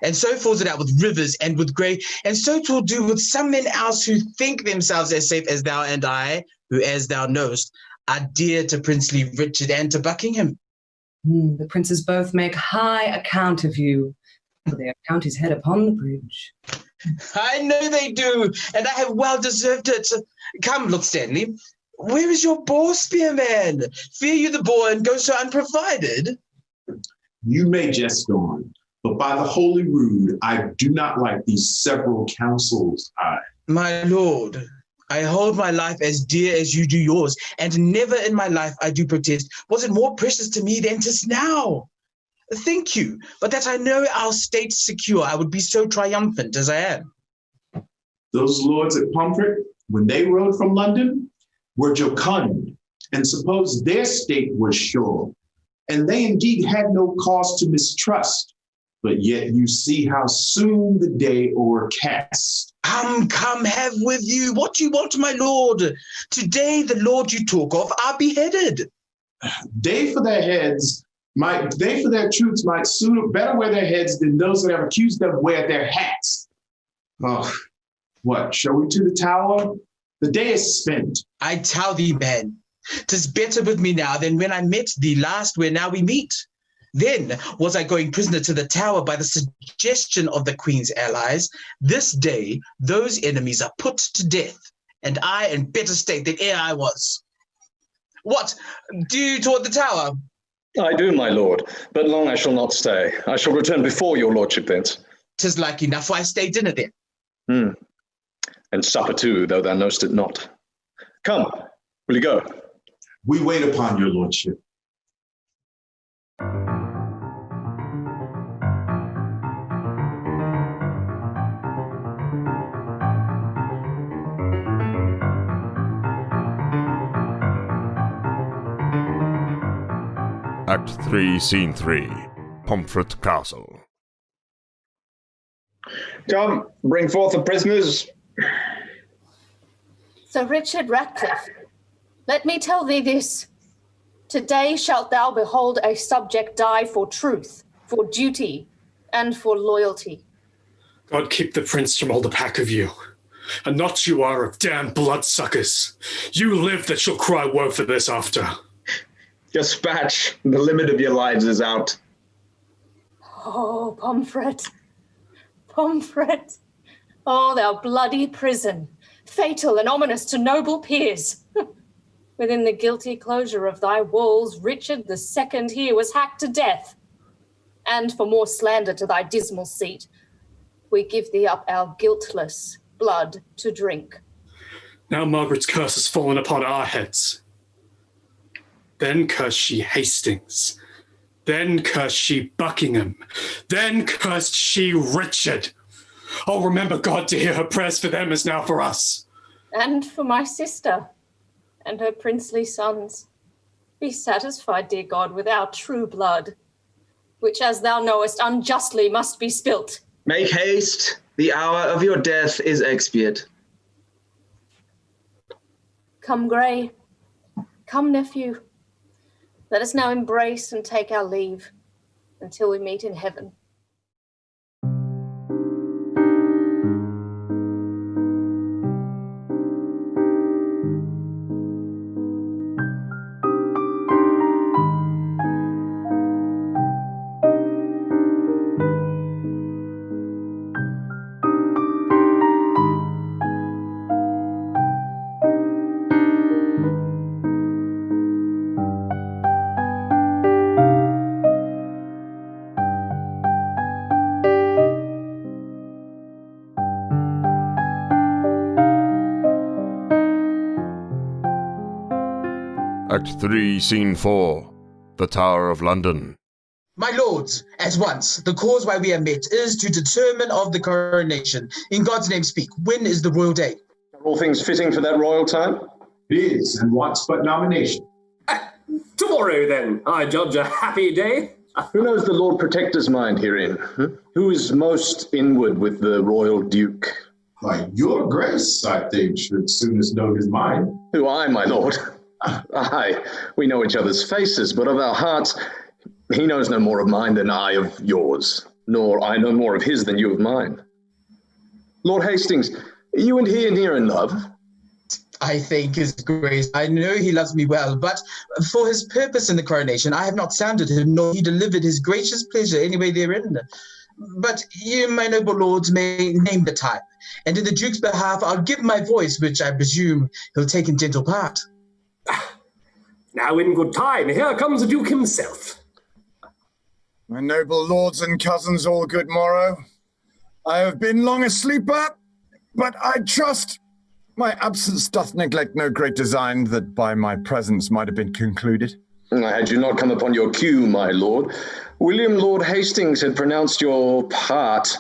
And so falls it out with rivers and with grey, and so 'twill do with some men else who think themselves as safe as thou and I, who, as thou knowest, are dear to princely Richard and to Buckingham. The princes both make high account of you, for their account is head upon the bridge. I know they do, and I have well deserved it. Come, look, Stanley, where is your boar spear, man? Fear you the boar and go so unprovided? You may jest on, but by the holy rood, I do not like these several counsels. My lord, I hold my life as dear as you do yours, and never in my life, I do protest, was it more precious to me than 'tis now. Thank you, but that I know our state secure, I would be so triumphant as I am. Those lords at Pomfret, when they rode from London, were jocund, and supposed their state was sure, and they indeed had no cause to mistrust. But yet you see how soon the day o'ercast. Come, have with you what you want, my lord. Today the lord you talk of are beheaded. They for their troops might sooner better wear their heads than those that have accused them wear their hats. Oh, what, shall we to the tower? The day is spent. I tell thee, man, 'tis better with me now than when I met thee last where now we meet. Then was I going prisoner to the tower by the suggestion of the Queen's allies. This day those enemies are put to death, and I in better state than ere I was. What, do you toward the tower? I do, my lord, but long I shall not stay. I shall return before your lordship thence. 'Tis like enough, for I stay dinner then. And supper too, though thou knowst it not. Come, will you go? We wait upon your lordship. Act 3, Scene 3, Pomfret Castle. Come, bring forth the prisoners. Sir Richard Ratcliffe, let me tell thee this. Today shalt thou behold a subject die for truth, for duty, and for loyalty. God keep the prince from all the pack of you. And not you are of damned bloodsuckers. You live that shall cry woe for this after. Dispatch, the limit of your lives is out. Oh, Pomfret, Pomfret. Oh, thou bloody prison, fatal and ominous to noble peers. Within the guilty closure of thy walls, Richard II here was hacked to death. And for more slander to thy dismal seat, we give thee up our guiltless blood to drink. Now Margaret's curse has fallen upon our heads. Then cursed she Hastings. Then cursed she Buckingham. Then cursed she Richard. Oh, remember God to hear her prayers for them as now for us. And for my sister and her princely sons. Be satisfied, dear God, with our true blood, which, as thou knowest, unjustly must be spilt. Make haste. The hour of your death is expiate. Come, Grey. Come, nephew. Let us now embrace and take our leave until we meet in heaven. Act 3, Scene 4, the Tower of London. My lords, at once, the cause why we are met is to determine of the coronation. In God's name speak, when is the royal day? Are all things fitting for that royal time? It is, and wants but nomination. Tomorrow, then, I judge a happy day. Who knows the Lord Protector's mind herein? Who is most inward with the royal duke? Why, your grace, I think, should soonest know his mind. Who, I, my lord? Aye, we know each other's faces, but of our hearts, he knows no more of mine than I of yours, nor I no more of his than you of mine. Lord Hastings, you and he are in love? I thank his grace. I know he loves me well, but for his purpose in the coronation, I have not sounded him, nor he delivered his gracious pleasure any way therein. But you, my noble lords, may name the time, and in the Duke's behalf, I'll give my voice, which I presume he'll take in gentle part. Now in good time, here comes the Duke himself. My noble lords and cousins, all good morrow. I have been long a sleeper, but I trust my absence doth neglect no great design that by my presence might have been concluded. Had you not come upon your cue, my lord, William Lord Hastings had pronounced your part,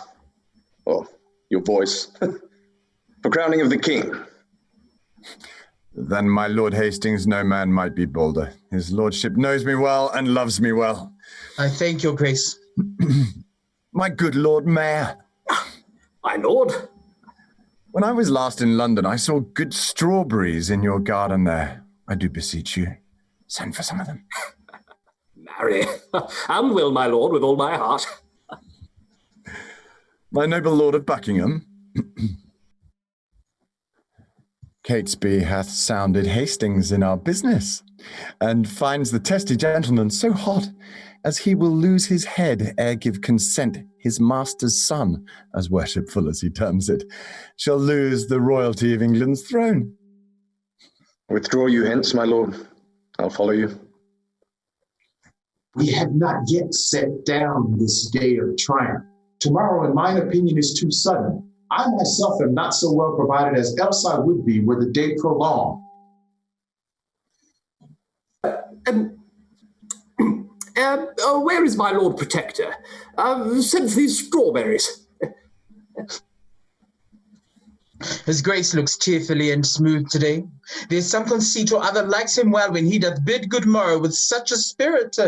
or your voice, for crowning of the king. Then my Lord Hastings, no man might be bolder. His lordship knows me well and loves me well. I thank your grace. My good Lord Mayor. My lord. When I was last in London, I saw good strawberries in your garden there. I do beseech you, send for some of them. Marry, and will, my lord, with all my heart. My noble Lord of Buckingham, CATESBY hath sounded Hastings in our business, and finds the testy gentleman so hot as he will lose his head ere give consent his master's son, as worshipful as he terms it, shall lose the royalty of England's throne. Withdraw you hence, my lord. I'll follow you. We have not yet set down this day of triumph. Tomorrow, in my opinion, is too sudden. I myself am not so well provided as else I would be were the day prolonged. Where is my Lord Protector? Send for these strawberries. His grace looks cheerfully and smooth today. There's some conceit or other likes him well when he doth bid good morrow with such a spirit.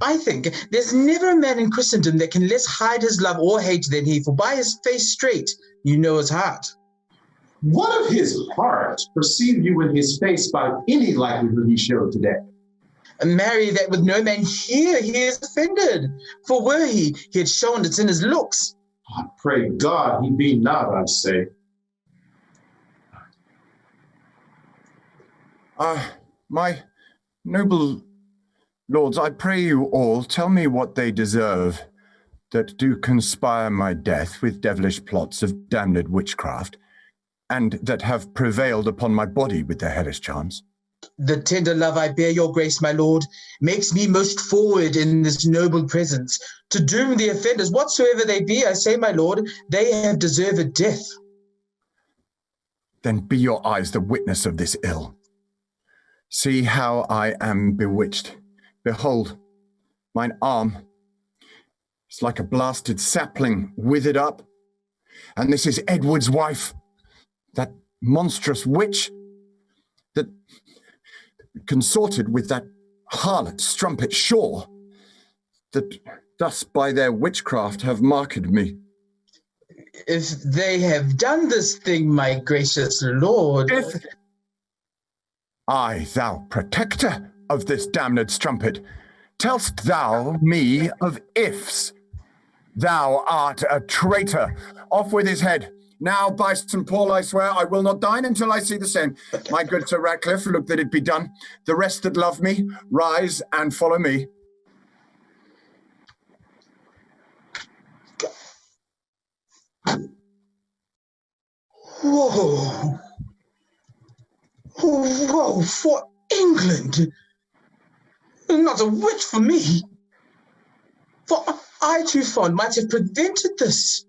I think there's never a man in Christendom that can less hide his love or hate than he, for by his face straight, you know his heart. What of his heart perceive you in his face by any likelihood he showed today? Marry, that with no man here he is offended. For were he had shown it's in his looks. I pray God he be not, I say. My noble lords, I pray you all, tell me what they deserve that do conspire my death with devilish plots of damned witchcraft, and that have prevailed upon my body with their hellish charms. The tender love I bear your grace, my lord, makes me most forward in this noble presence, to doom the offenders, whatsoever they be. I say, my lord, they have deserved death. Then be your eyes the witness of this ill. See how I am bewitched. Behold, mine arm is like a blasted sapling withered up. And this is Edward's wife, that monstrous witch that consorted with that harlot, strumpet, Shaw, that thus by their witchcraft have marked me. If they have done this thing, my gracious lord... I, thou protector of this damned strumpet, tell'st thou me of ifs? Thou art a traitor. Off with his head. Now, by St. Paul, I swear, I will not dine until I see the same. My good Sir Ratcliffe, look that it be done. The rest that love me, rise and follow me. Whoa. Whoa, for England. Not a whit for me. For I too fond might have prevented this.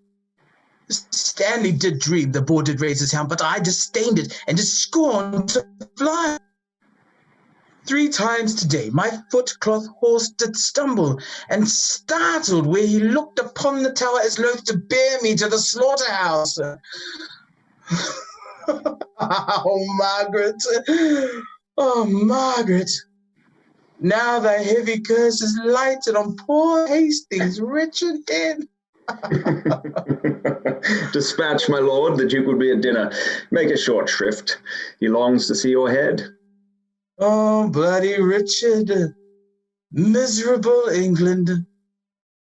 Stanley did dream the boar did raise his hound, but I disdained it and did scorn to fly. 3 times today my footcloth horse did stumble and startled where he looked upon the tower as loath to bear me to the slaughterhouse. Oh, Margaret. Oh, Margaret. Now thy heavy curse is lighted on poor Hastings' wretched head. Dispatch, my lord, the Duke will be at dinner. Make a short shrift. He longs to see your head. Oh, bloody Richard, miserable England.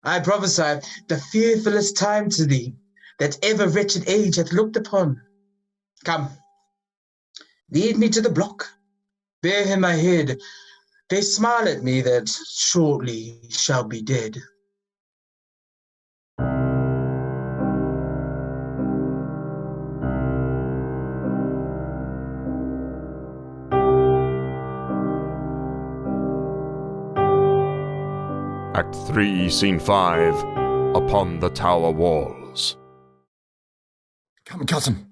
I prophesy the fearfulest time to thee that ever wretched age hath looked upon. Come, lead me to the block. Bear him my head. They smile at me that shortly shall be dead. Act 3, Scene 5, Upon the Tower Walls. Come, cousin,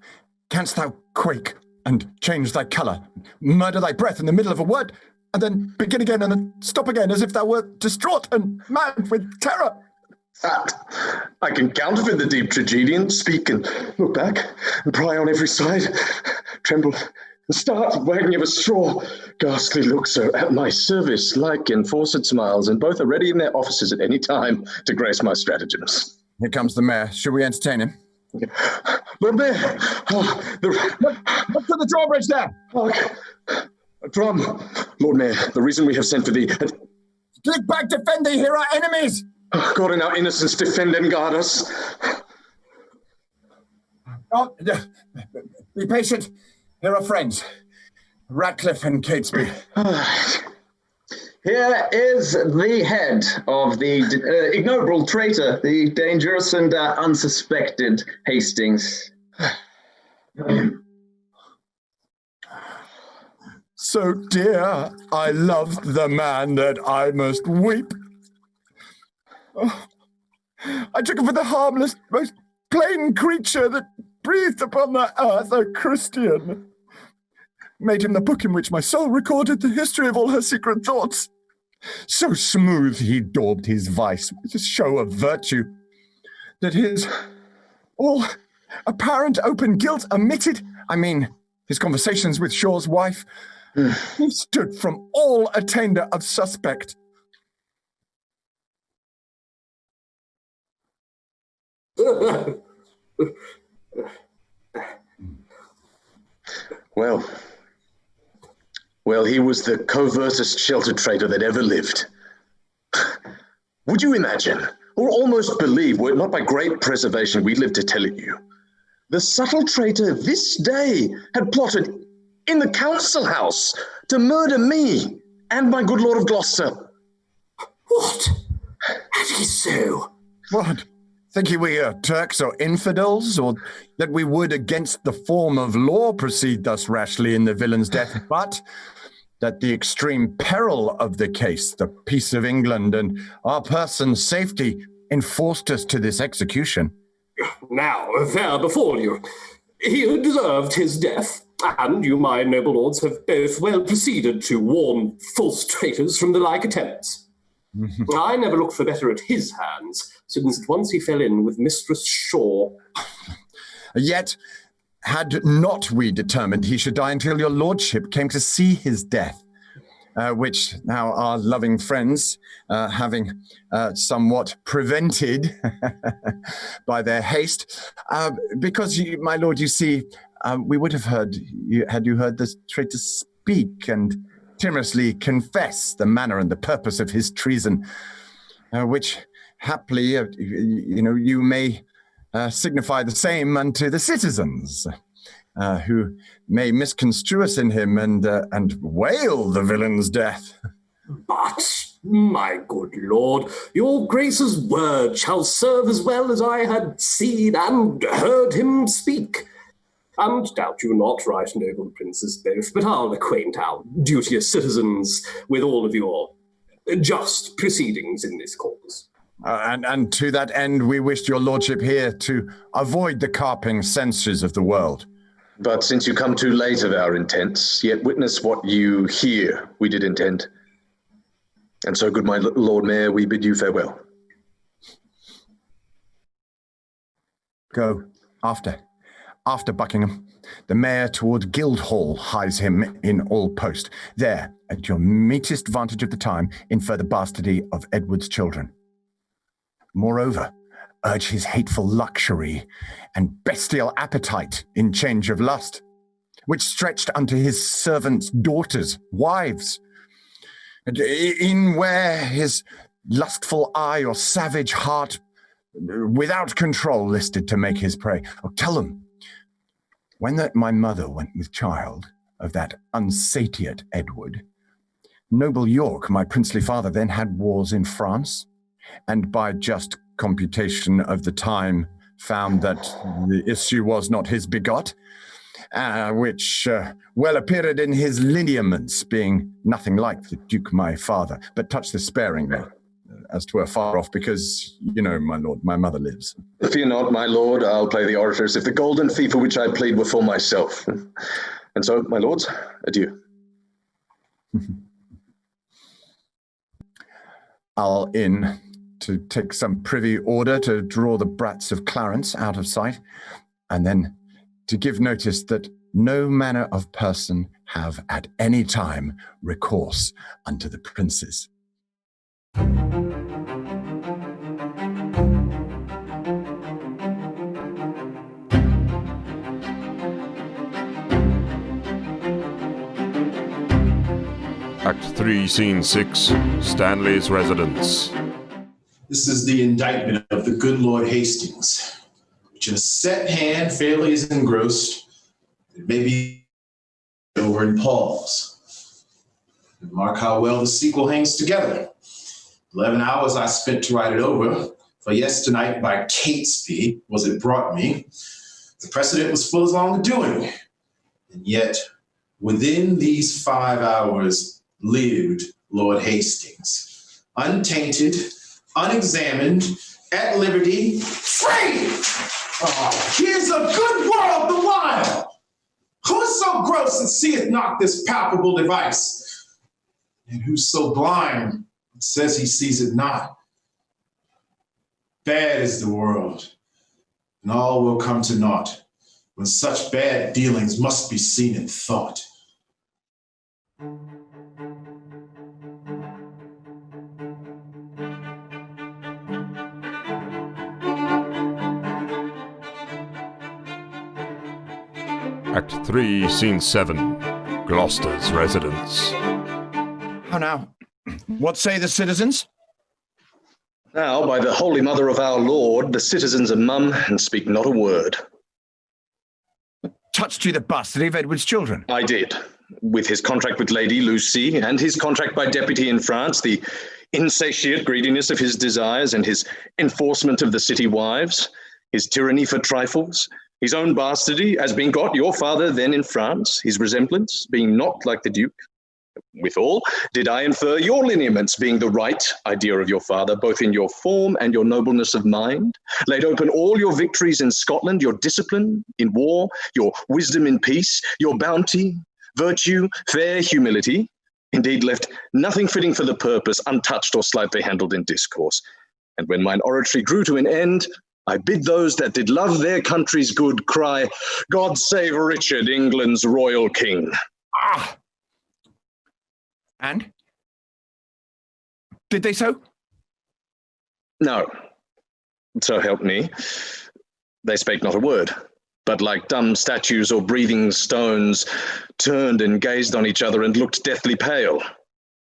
canst thou quake and change thy colour, murder thy breath in the middle of a word, and then begin again and then stop again as if thou wert distraught and mad with terror? That I can counterfeit the deep tragedian, speak and look back and pry on every side, tremble and start, wagging of a straw. Ghastly looks are at my service, like enforced smiles, and both are ready in their offices at any time to grace my stratagems. Here comes the mayor. Should we entertain him? Lord Mayor! Look to the drawbridge there! Hark! A drum! Lord Mayor, the reason we have sent for thee... Click back, defend thee, here are enemies! God in our innocence, defend and guard us. Oh, be patient. Here are friends. Ratcliffe and CATESBY. Here is the head of the ignoble traitor, the dangerous and unsuspected Hastings. So dear, I love the man that I must weep. Oh, I took him for the harmless, most plain creature that breathed upon the earth, a Christian. Made him the book in which my soul recorded the history of all her secret thoughts. So smooth he daubed his vice with a show of virtue, that his all apparent open guilt omitted, I mean, his conversations with Shaw's wife, he stood from all attainder of suspect. Well, he was the covertest sheltered traitor that ever lived. Would you imagine, or almost believe, were it not by great preservation we live to tell it you, the subtle traitor this day had plotted in the council house to murder me and my good Lord of Gloucester. What? Had he so? What? Think ye we are Turks or infidels, or that we would against the form of law proceed thus rashly in the villain's death, but that the extreme peril of the case, the peace of England, and our person's safety enforced us to this execution. Now, there before you. He deserved his death, and you, my noble lords, have both well proceeded to warn false traitors from the like attempts. I never looked for better at his hands, since at once he fell in with Mistress Shaw. Yet, had not we determined he should die until your lordship came to see his death, which now our loving friends, having somewhat prevented by their haste, because, my lord, you see, we would have heard, had you heard the traitor speak and timorously confess the manner and the purpose of his treason, which haply, you may signify the same unto the citizens, who may misconstrue us in him and wail the villain's death. But, my good lord, your grace's word shall serve as well as I had seen and heard him speak. And doubt you not, right noble princes both, but I'll acquaint our duteous citizens with all of your just proceedings in this cause. And to that end, we wished your lordship here to avoid the carping censures of the world. But since you come too late of our intents, yet witness what you hear we did intend. And so, good my Lord Mayor, we bid you farewell. Go after Buckingham. The mayor toward Guildhall hies him in all post. There, at your meetest vantage of the time, infer the bastardy of Edward's children. Moreover, urge his hateful luxury and bestial appetite in change of lust, which stretched unto his servants' daughters, wives, and in where his lustful eye or savage heart without control listed to make his prey. Oh, tell them, when that my mother went with child of that unsatiate Edward, noble York, my princely father, then had wars in France, and by just computation of the time found that the issue was not his begot, which well appeared in his lineaments, being nothing like the Duke my father, but touch this sparingly, as 'twere far off, because, my lord, my mother lives. Fear not, my lord, I'll play the orator as if the golden fee for which I plead were for myself. And so, my lords, adieu. I'll in to take some privy order to draw the brats of Clarence out of sight, and then to give notice that no manner of person have at any time recourse unto the princes. Act 3, Scene 6, Stanley's residence. This is the indictment of the good Lord Hastings, which in a set hand fairly is engrossed. It may be over in Paul's. And mark how well the sequel hangs together. 11 hours I spent to write it over, for yesternight by CATESBY was it brought me. The precedent was full as long the doing. And yet, within these 5 hours lived Lord Hastings, untainted, unexamined, at liberty, free! Oh, here's a good world the while! Who's so gross that seeth not this palpable device? And who's so blind that says he sees it not? Bad is the world, and all will come to naught, when such bad dealings must be seen in thought. Act 3, Scene 7, Gloucester's residence. How now? What say the citizens? Now, by the Holy Mother of our Lord, the citizens are mum and speak not a word. Touched you the bastardy of Edward's children? I did. With his contract with Lady Lucy, and his contract by deputy in France, the insatiate greediness of his desires, and his enforcement of the city wives, his tyranny for trifles, his own bastardy, as being got your father then in France, his resemblance being not like the Duke. Withal, did I infer your lineaments being the right idea of your father, both in your form and your nobleness of mind, laid open all your victories in Scotland, your discipline in war, your wisdom in peace, your bounty, virtue, fair humility, indeed left nothing fitting for the purpose untouched or slightly handled in discourse. And when mine oratory grew to an end, I bid those that did love their country's good cry, God save Richard, England's royal king. Ah! And? Did they so? No. So help me. They spake not a word, but like dumb statues or breathing stones, turned and gazed on each other and looked deathly pale.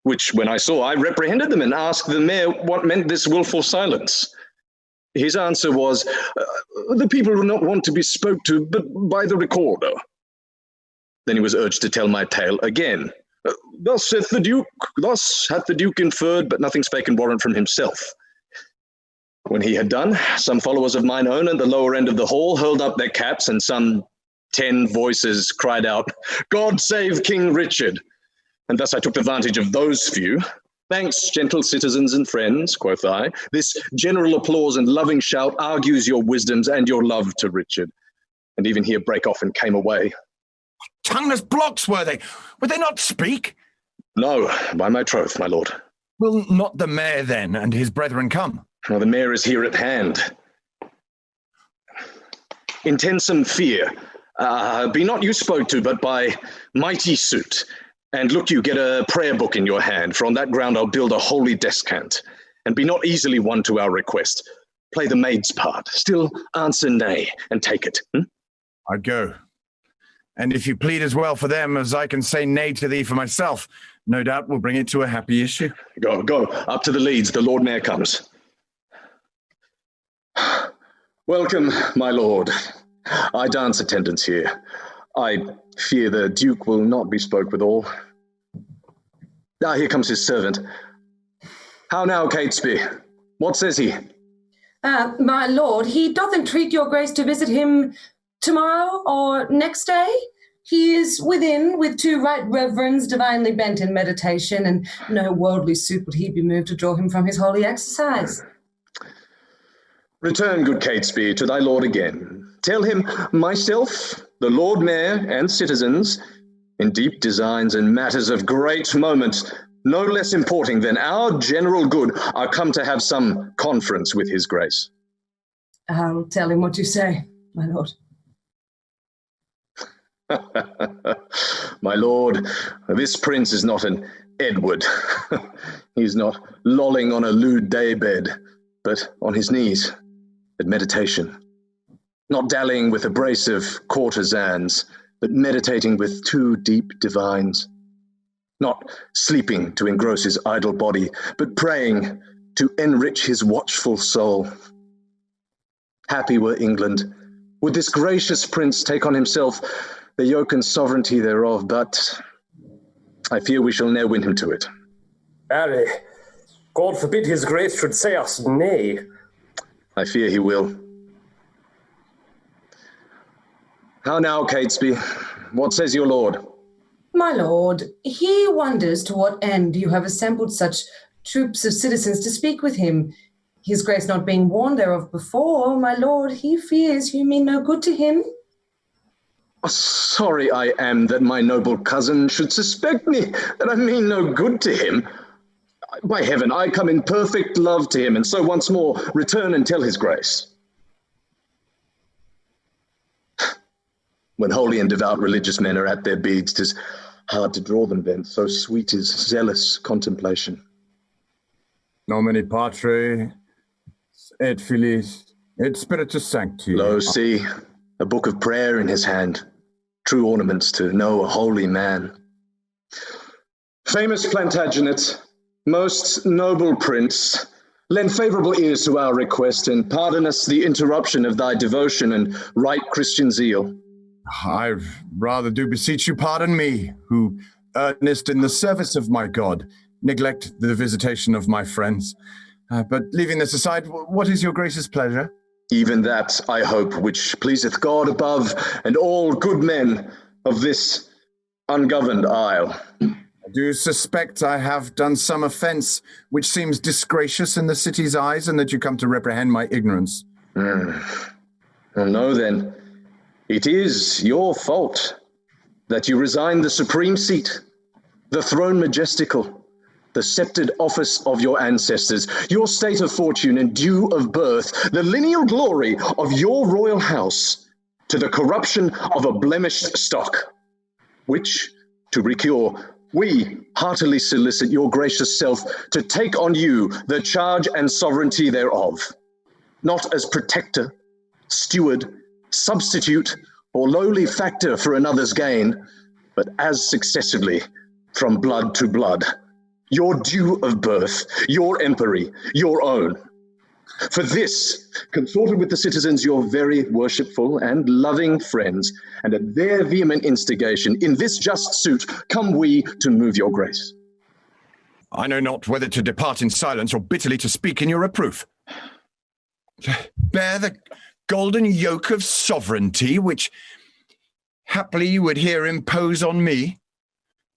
Which, when I saw, I reprehended them and asked the mayor what meant this wilful silence. His answer was, the people do not want to be spoke to, but by the recorder. Then he was urged to tell my tale again. Thus hath the Duke inferred, but nothing spake in warrant from himself. When he had done, some followers of mine own at the lower end of the hall hurled up their caps, and some 10 voices cried out, God save King Richard! And thus I took advantage of those few. Thanks, gentle citizens and friends, quoth I. This general applause and loving shout argues your wisdoms and your love to Richard. And even here brake off and came away. Tongueless blocks were they? Would they not speak? No, by my troth, my lord. Will not the mayor then and his brethren come? Well, the mayor is here at hand. Intensum fear. Be not you spoke to, but by mighty suit. And look you, get a prayer book in your hand, for on that ground I'll build a holy descant. And be not easily won to our request. Play the maid's part. Still answer nay, and take it. I go. And if you plead as well for them as I can say nay to thee for myself, no doubt we'll bring it to a happy issue. Go, up to the leads, the Lord Mayor comes. Welcome, my lord. I dance attendance here. I fear the Duke will not be spoke withal. Here comes his servant. How now, Catesby? What says he? My lord, he doth entreat your grace to visit him tomorrow or next day. He is within with 2 right reverends divinely bent in meditation, and no worldly suit would he be moved to draw him from his holy exercise. Return, good Catesby, to thy lord again. Tell him myself, the Lord Mayor, and citizens, in deep designs and matters of great moment, no less importing than our general good, are come to have some conference with his grace. I'll tell him what you say, my lord. My lord, this prince is not an Edward. He's not lolling on a lewd daybed, but on his knees at meditation. Not dallying with a brace of courtesans, but meditating with 2 deep divines. Not sleeping to engross his idle body, but praying to enrich his watchful soul. Happy were England, would this gracious prince take on himself the yoke and sovereignty thereof, but I fear we shall ne'er win him to it. Harry, God forbid his grace should say us nay. I fear he will. How now, Catesby? What says your lord? My lord, he wonders to what end you have assembled such troops of citizens to speak with him. His grace not being warned thereof before, my lord, he fears you mean no good to him. Sorry I am that my noble cousin should suspect me, that I mean no good to him. By heaven, I come in perfect love to him, and so once more return and tell his grace. When holy and devout religious men are at their beads, 'tis hard to draw them thence, so sweet is zealous contemplation. Nomine Patre, et Filiis, et Spiritus Sancti. Lo, see, a book of prayer in his hand, true ornaments to know a holy man. Famous Plantagenet, most noble prince, lend favourable ears to our request, and pardon us the interruption of thy devotion and right Christian zeal. I rather do beseech you pardon me, who, earnest in the service of my God, neglect the visitation of my friends. But leaving this aside, what is your grace's pleasure? Even that, I hope, which pleaseth God above, and all good men of this ungoverned isle. I do suspect I have done some offence which seems disgracious in the city's eyes, and that you come to reprehend my ignorance. Well, no, then. It is your fault that you resigned the supreme seat, the throne majestical, the sceptred office of your ancestors, your state of fortune and due of birth, the lineal glory of your royal house, to the corruption of a blemished stock, which, to recure, we heartily solicit your gracious self to take on you the charge and sovereignty thereof, not as protector, steward, substitute, or lowly factor for another's gain, but as successively from blood to blood, your due of birth, your empery, your own. For this, consorted with the citizens, your very worshipful and loving friends, and at their vehement instigation, in this just suit, come we to move your grace. I know not whether to depart in silence or bitterly to speak in your reproof. Bear the golden yoke of sovereignty, which haply you would here impose on me.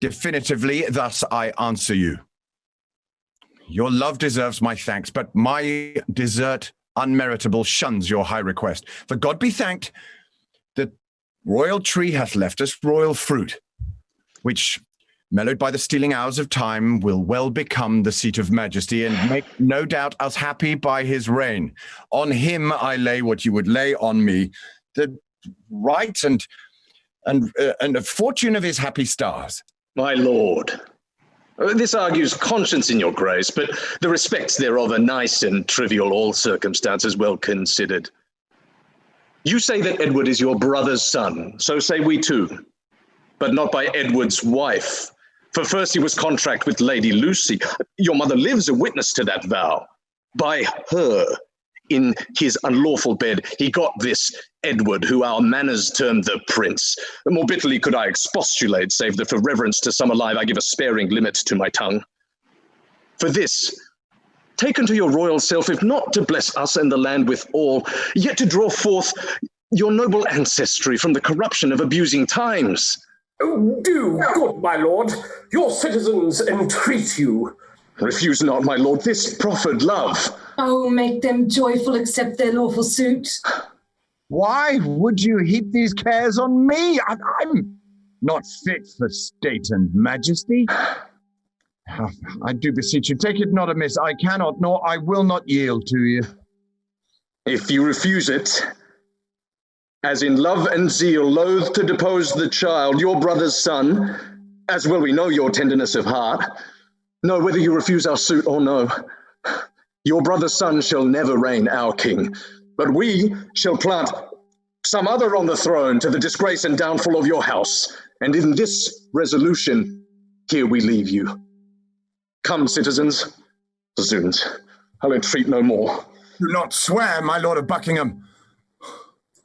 Definitively, thus I answer you. Your love deserves my thanks, but my desert unmeritable shuns your high request. For God be thanked, the royal tree hath left us royal fruit, which, mellowed by the stealing hours of time, will well become the seat of majesty, and make no doubt us happy by his reign. On him I lay what you would lay on me, the right and the fortune of his happy stars. My lord, this argues conscience in your grace, but the respects thereof are nice and trivial, all circumstances well considered. You say that Edward is your brother's son, so say we too, but not by Edward's wife. For first he was contract with Lady Lucy. Your mother lives a witness to that vow. By her, in his unlawful bed, he got this Edward, who our manners term the prince. More bitterly could I expostulate, save that for reverence to some alive I give a sparing limit to my tongue. For this, take unto your royal self, if not to bless us and the land withal, yet to draw forth your noble ancestry from the corruption of abusing times. Do, good my lord, your citizens entreat you. Refuse not, my lord, this proffered love. Oh, make them joyful accept their lawful suit. Why would you heap these cares on me? I'm not fit for state and majesty. I do beseech you, take it not amiss. I cannot, nor I will not yield to you. If you refuse it, as in love and zeal loath to depose the child, your brother's son, as well we know your tenderness of heart, know whether you refuse our suit or no. Your brother's son shall never reign our king, but we shall plant some other on the throne to the disgrace and downfall of your house. And in this resolution, here we leave you. Come, citizens. Zoons, I'll entreat no more. Do not swear, my lord of Buckingham.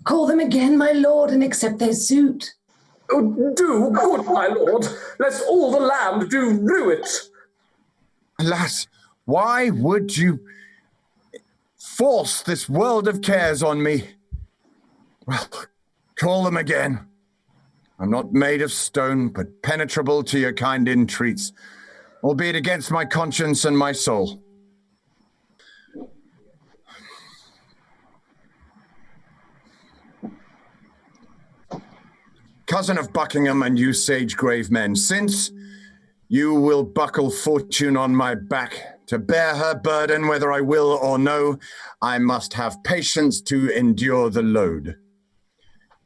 Call them again, my lord, and accept their suit. Do, good my lord, lest all the land do rue it. Alas, why would you force this world of cares on me? Well, call them again. I'm not made of stone, but penetrable to your kind entreats, albeit against my conscience and my soul. Cousin of Buckingham and you sage grave men, since you will buckle fortune on my back to bear her burden, whether I will or no, I must have patience to endure the load.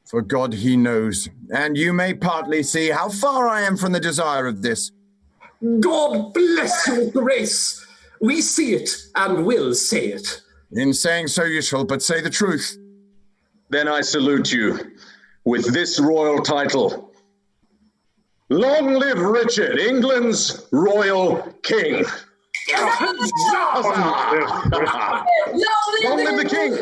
For God he knows, and you may partly see how far I am from the desire of this. God bless your grace. We see it and will say it. In saying so you shall but say the truth. Then I salute you with this royal title. Long live Richard, England's royal king. Long live the king.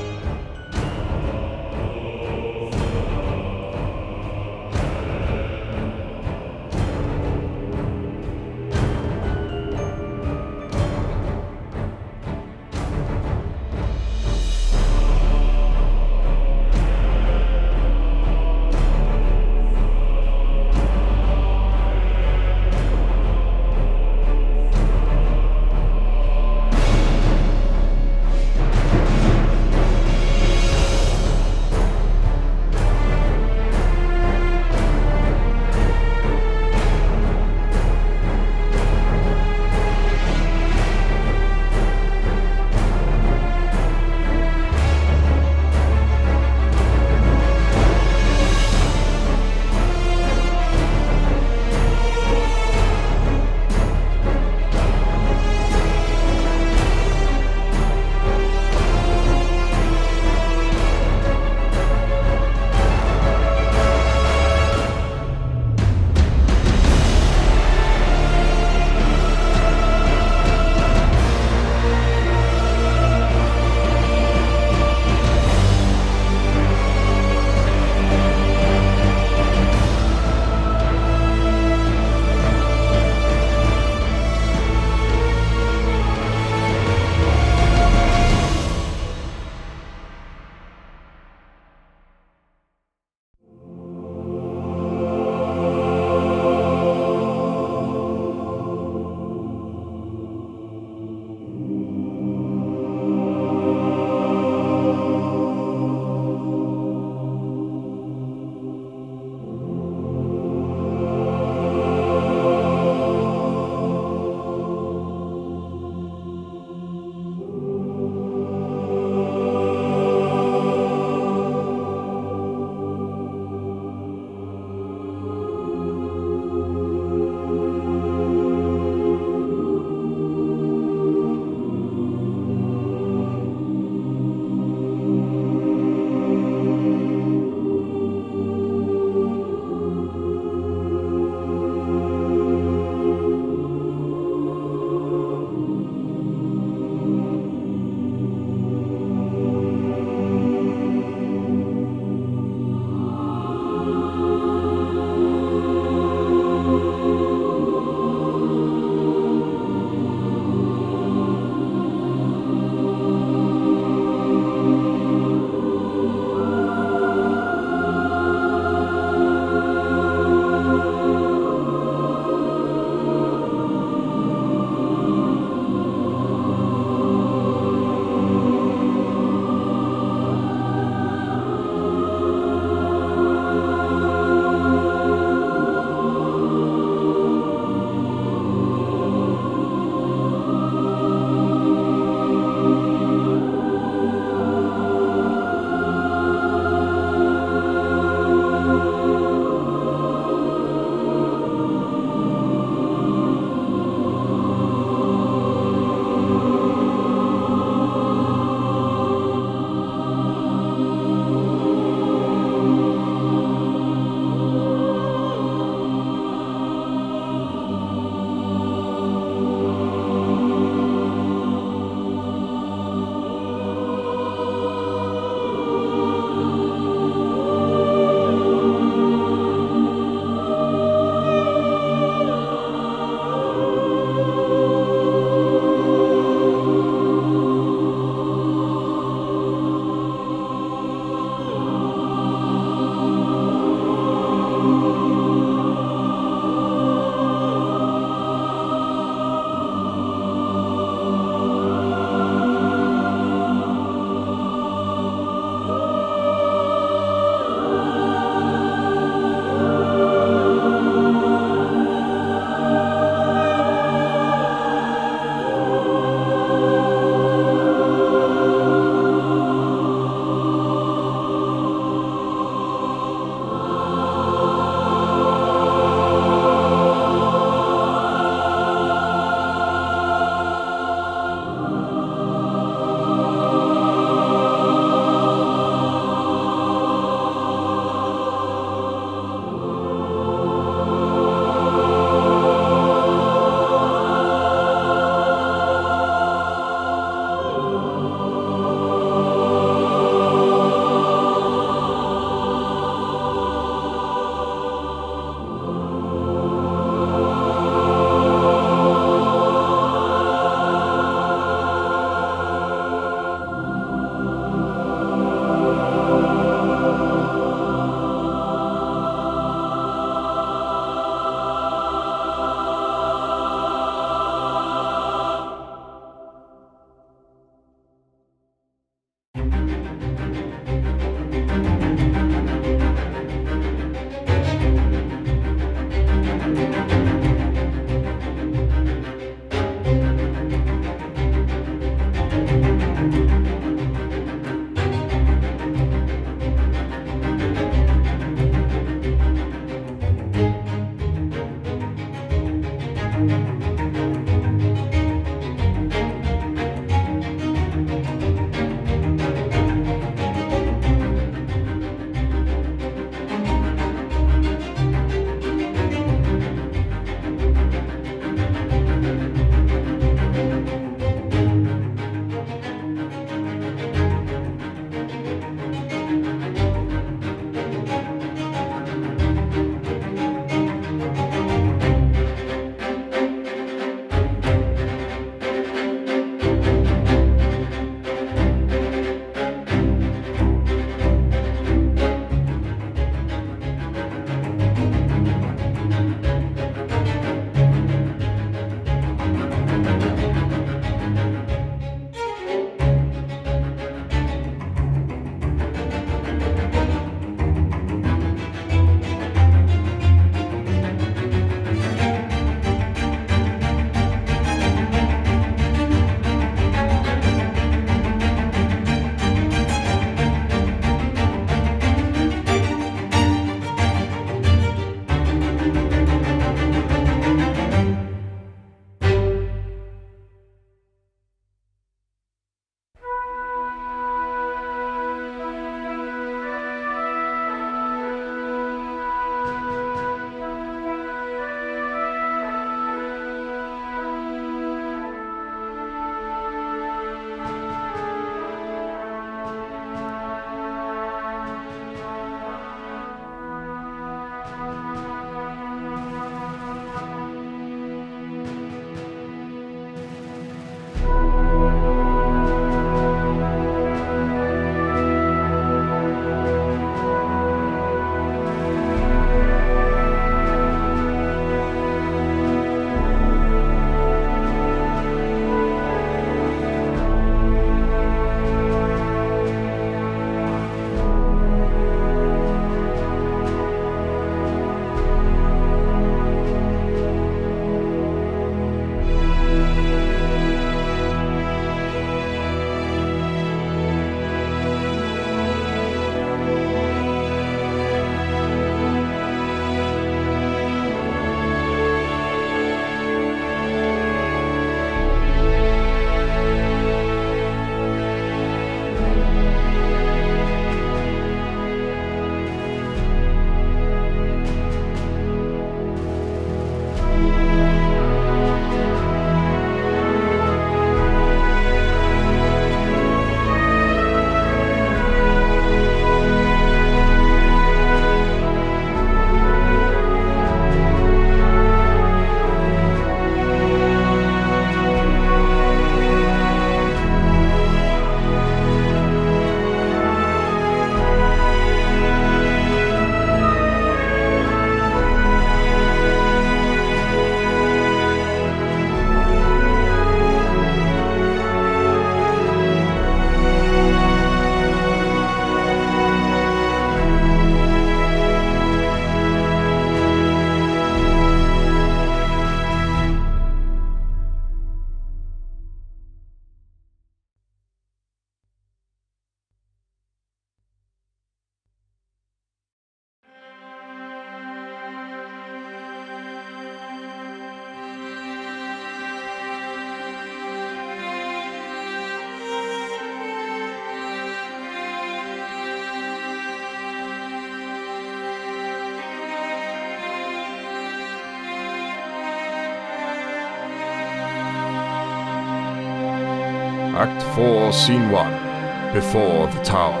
Act 4, Scene 1. Before the Tower.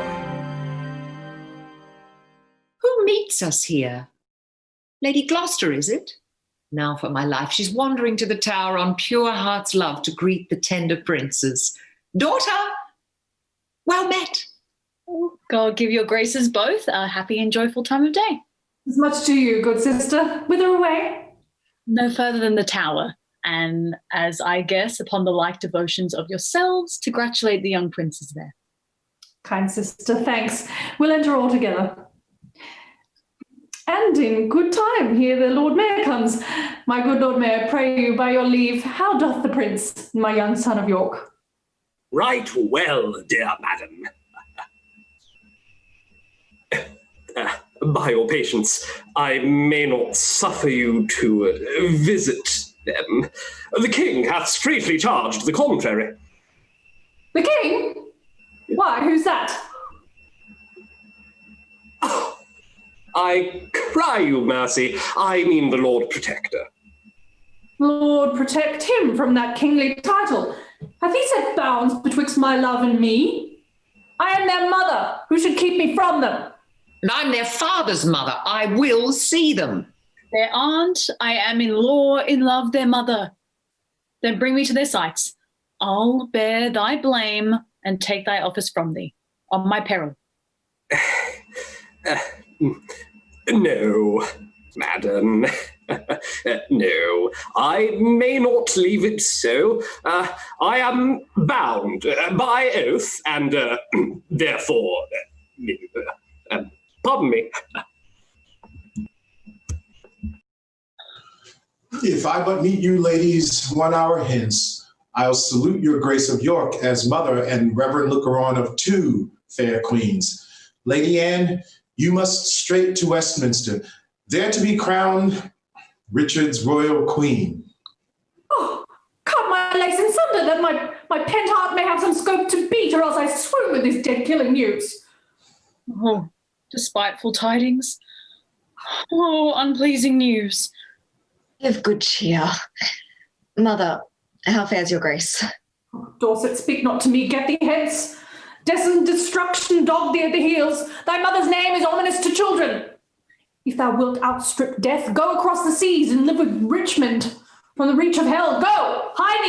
Who meets us here? Lady Gloucester, is it? Now for my life, she's wandering to the tower on pure heart's love to greet the tender princes. Daughter, well met. Oh, God give your graces both a happy and joyful time of day. As much to you, good sister. Whither away? No further than the tower, and as I guess upon the like devotions of yourselves, to gratulate the young princes there. Kind sister, thanks. We'll enter all together. And in good time, here the Lord Mayor comes. My good Lord Mayor, pray you, by your leave, how doth the prince, my young son of York? Right well, dear madam. By your patience, I may not suffer you to visit them. The king hath straitly charged the contrary. The king? Why, who's that? I cry you mercy, I mean the Lord Protector. Lord, protect him from that kingly title. Hath he set bounds betwixt my love and me? I am their mother, who should keep me from them? And I'm their father's mother. I will see them. Their aunt, I am in law, in love, their mother. Then bring me to their sights. I'll bear thy blame and take thy office from thee, on my peril. No, madam. No, I may not leave it so. I am bound by oath, and therefore, pardon me. If I but meet you ladies 1 hour hence, I'll salute your Grace of York as mother and reverend looker-on of 2 fair queens. Lady Anne, you must straight to Westminster, there to be crowned Richard's royal queen. Oh, cut my legs in sunder, that my pent heart may have some scope to beat, or else I swoon with this dead-killing news. Oh, despiteful tidings. Oh, unpleasing news. Give good cheer. Mother, how fares your grace? Dorset, speak not to me, get thee hence. Death and destruction dog thee at the heels. Thy mother's name is ominous to children. If thou wilt outstrip death, go across the seas and live with Richmond. From the reach of hell, go! Hide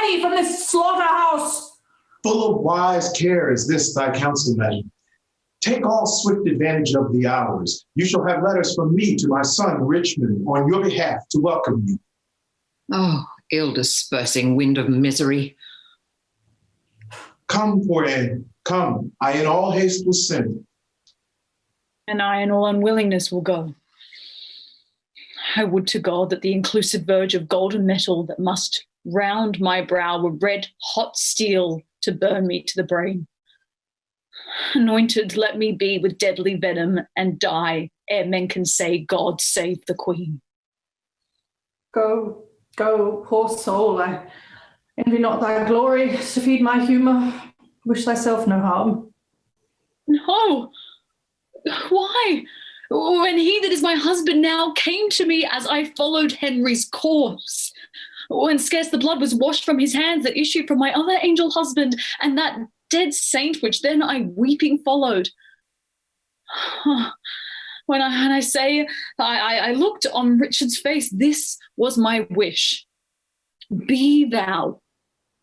thee from this slaughterhouse! Full of wise care is this thy counsel, madam. Take all swift advantage of the hours. You shall have letters from me to my son Richmond on your behalf to welcome you. Oh, ill-dispersing wind of misery. Come, poor Anne, come. I in all haste will send. And I in all unwillingness will go. I would to God that the inclusive verge of golden metal that must round my brow were red hot steel to burn me to the brain. Anointed let me be with deadly venom and die ere men can say, God save the Queen. Go, poor soul. I envy not thy glory to feed my humour. Wish thyself no harm. No. Why? When he that is my husband now came to me as I followed Henry's corpse, when scarce the blood was washed from his hands that issued from my other angel husband, and that dead saint which then I weeping followed. When I say I looked on Richard's face, this was my wish. Be thou,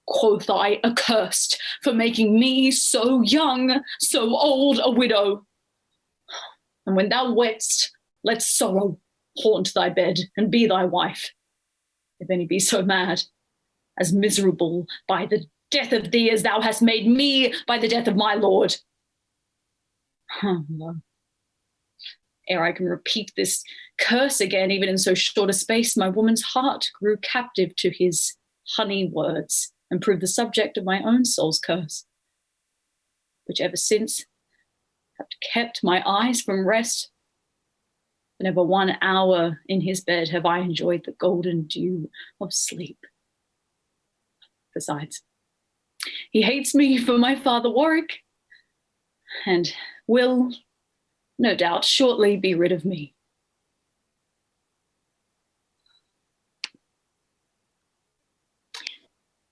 quoth I, accursed for making me so young, so old a widow. And when thou weddest, let sorrow haunt thy bed and be thy wife, if any be so mad, as miserable by the death of thee as thou hast made me by the death of my lord. No. Ere I can repeat this curse again, even in so short a space, my woman's heart grew captive to his honey words and proved the subject of my own soul's curse, which ever since have kept my eyes from rest. For never 1 hour in his bed have I enjoyed the golden dew of sleep. Besides, he hates me for my father Warwick, and will, no doubt, shortly be rid of me.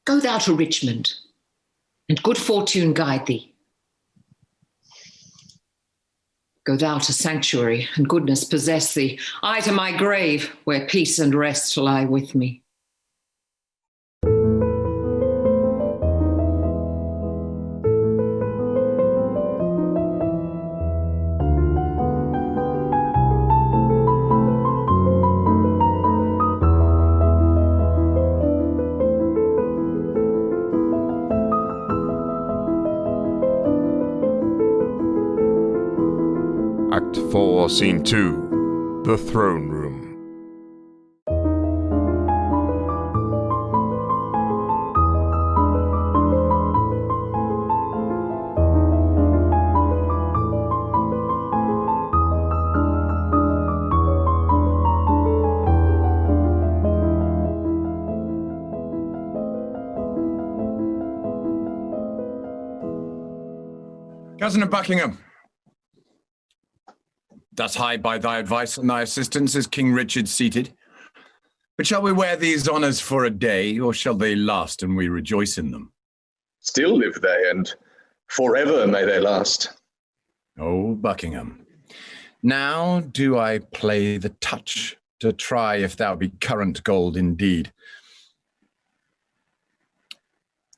Go thou to Richmond. and good fortune guide thee. Go thou to sanctuary, and goodness possess thee. I to my grave, where peace and rest lie with me. Act 4, Scene 2, The Throne Room. Cousin of Buckingham, thus high by thy advice and thy assistance is King Richard seated. But shall we wear these honours for a day, or shall they last and we rejoice in them? Still live they, and forever may they last. Oh, Buckingham, now do I play the touch to try if thou be current gold indeed.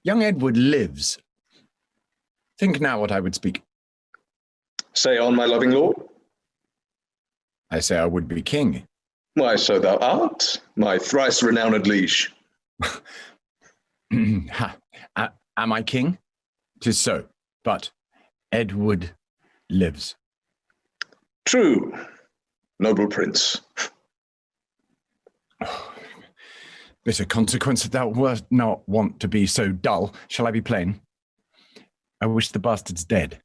Young Edward lives. Think now what I would speak. Say on, my loving lord. I say I would be king. Why, so thou art, my thrice renowned liege. Am I king? 'Tis so, but Edward lives. True, noble prince. Bitter consequence that thou wert not wont to be so dull. Shall I be plain? I wish the bastard's dead.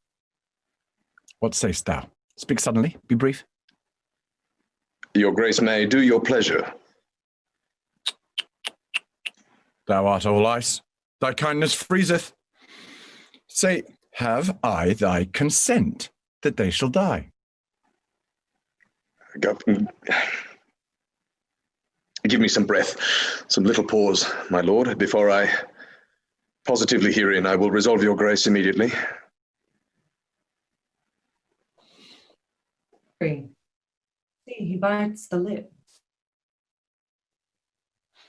What sayst thou? Speak suddenly, be brief. Your grace may do your pleasure. Thou art all ice. Thy kindness freezeth. Say, have I thy consent that they shall die? Give me some breath, some little pause, my lord, before I positively herein. I will resolve your grace immediately. See, he bites the lip.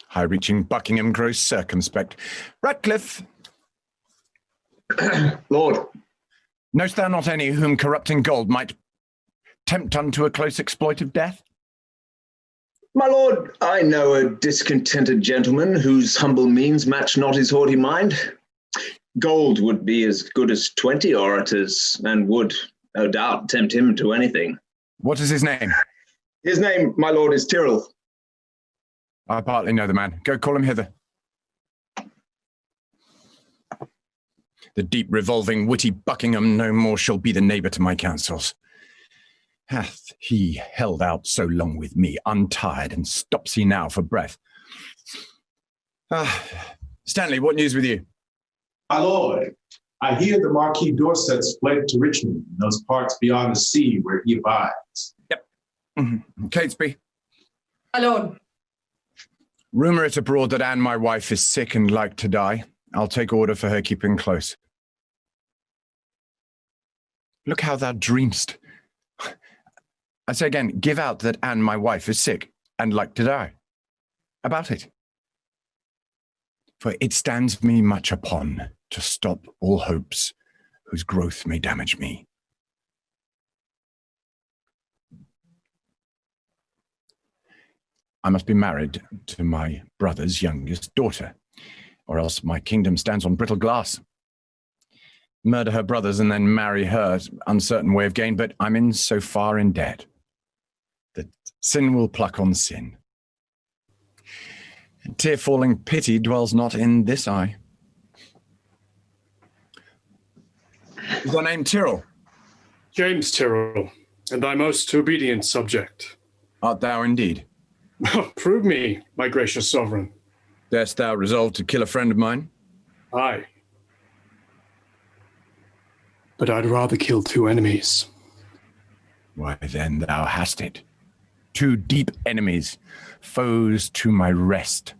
High-reaching Buckingham grows circumspect. Ratcliffe! Lord. Knowst thou not any whom corrupting gold might tempt unto a close exploit of death? My lord, I know a discontented gentleman whose humble means match not his haughty mind. Gold would be as good as 20 orators, and would, no doubt, tempt him to anything. What is his name? His name, my lord, is Tyrrell. I partly know the man. Go call him hither. The deep revolving witty Buckingham no more shall be the neighbour to my counsels. Hath he held out so long with me, untired, and stops he now for breath? Stanley, what news with you? My lord, I hear the Marquis Dorset's fled to Richmond, in those parts beyond the sea where he abides. Yep. Catesby. My lord. Rumour it abroad that Anne, my wife, is sick and like to die. I'll take order for her keeping close. Look how thou dreamst. I say again, give out that Anne, my wife, is sick and like to die. About it. For it stands me much upon to stop all hopes whose growth may damage me. I must be married to my brother's youngest daughter, or else my kingdom stands on brittle glass. Murder her brothers and then marry her, uncertain way of gain, but I'm in so far in debt that sin will pluck on sin. Tear-falling pity dwells not in this eye. Is thy name Tyrrell? James Tyrrell, and thy most obedient subject. Art thou indeed? Prove me, my gracious sovereign. Darest thou resolve to kill a friend of mine? Aye. But I'd rather kill two enemies. Why then thou hast it. Two deep enemies, foes to my rest.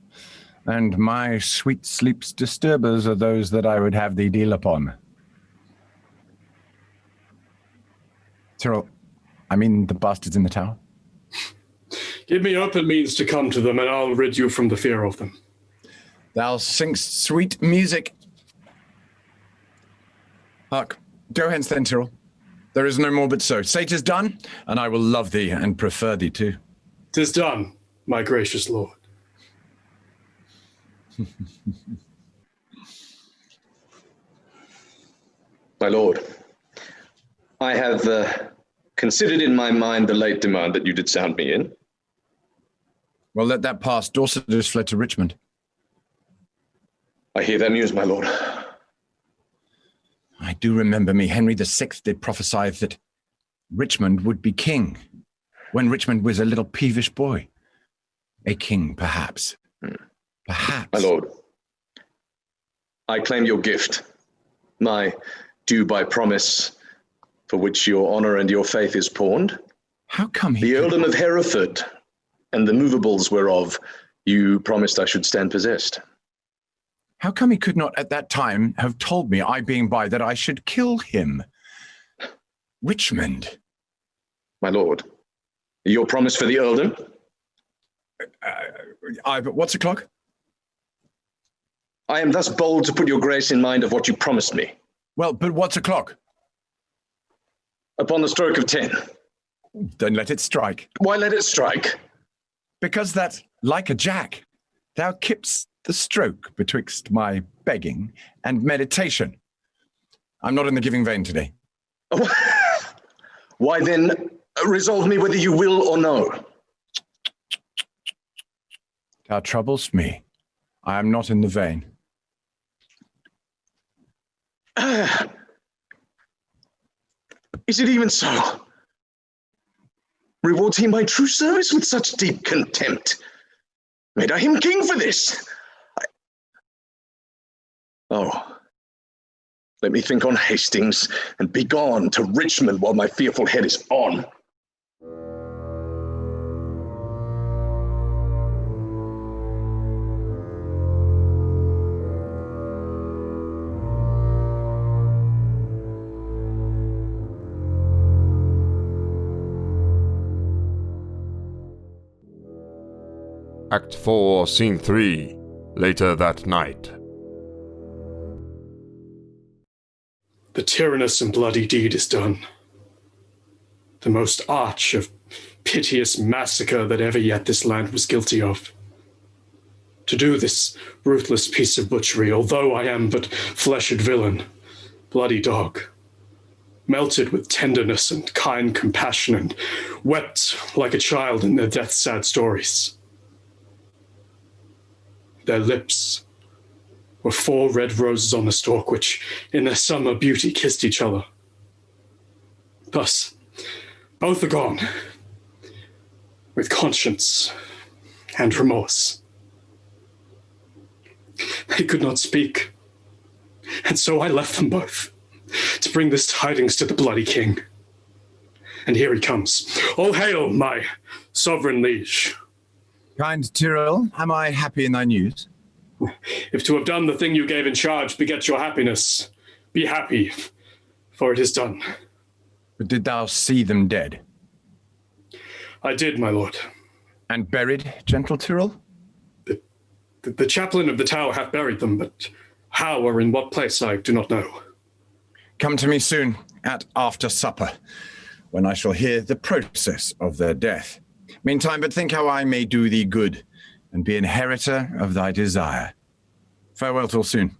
and my sweet sleep's disturbers are those that I would have thee deal upon. Tyrrell, I mean the bastards in the tower? Give me open means to come to them, and I'll rid you from the fear of them. Thou sing'st sweet music. Hark, go hence then, Tyrrell. There is no more but so. Say 'tis done, and I will love thee and prefer thee too. 'Tis done, my gracious lord. My lord, I have considered in my mind the late demand that you did sound me in. Well, let that pass. Dorset has fled to Richmond. I hear that news, my lord. I do remember me. Henry VI did prophesy that Richmond would be king when Richmond was a little peevish boy. A king, perhaps. Perhaps. My lord, I claim your gift, my due by promise, for which your honour and your faith is pawned. How come the earldom of Hereford and the movables whereof you promised I should stand possessed? How come he could not at that time have told me, I being by, that I should kill him? Richmond. My lord, your promise for the earldom? But what's o'clock? I am thus bold to put your grace in mind of what you promised me. Well, but what's o'clock? Upon the stroke of 10. Then let it strike. Why let it strike? Because that, like a jack, thou keepst the stroke betwixt my begging and meditation. I'm not in the giving vein today. Why then, resolve me whether you will or no. Thou troublest me. I am not in the vein. Is it even so? Rewards he my true service with such deep contempt? Made I him king for this? Oh, let me think on Hastings and be gone to Richmond while my fearful head is on. Act 4, Scene 3, later that night. The tyrannous and bloody deed is done. The most arch of piteous massacre that ever yet this land was guilty of. To do this ruthless piece of butchery, although I am but fleshed villain, bloody dog, melted with tenderness and kind compassion and wept like a child in their death's sad stories. Their lips were 4 red roses on the stalk, which in their summer beauty kissed each other. Thus, both are gone, with conscience and remorse. They could not speak, and so I left them both, to bring this tidings to the bloody king. And here he comes. All hail, my sovereign liege. Kind Tyrrell, am I happy in thy news? If to have done the thing you gave in charge begets your happiness, be happy, for it is done. But did thou see them dead? I did, my lord. And buried, gentle Tyrrell? The chaplain of the tower hath buried them, but how or in what place I do not know. Come to me soon, at after supper, when I shall hear the process of their death. Meantime, but think how I may do thee good, and be inheritor of thy desire. Farewell till soon.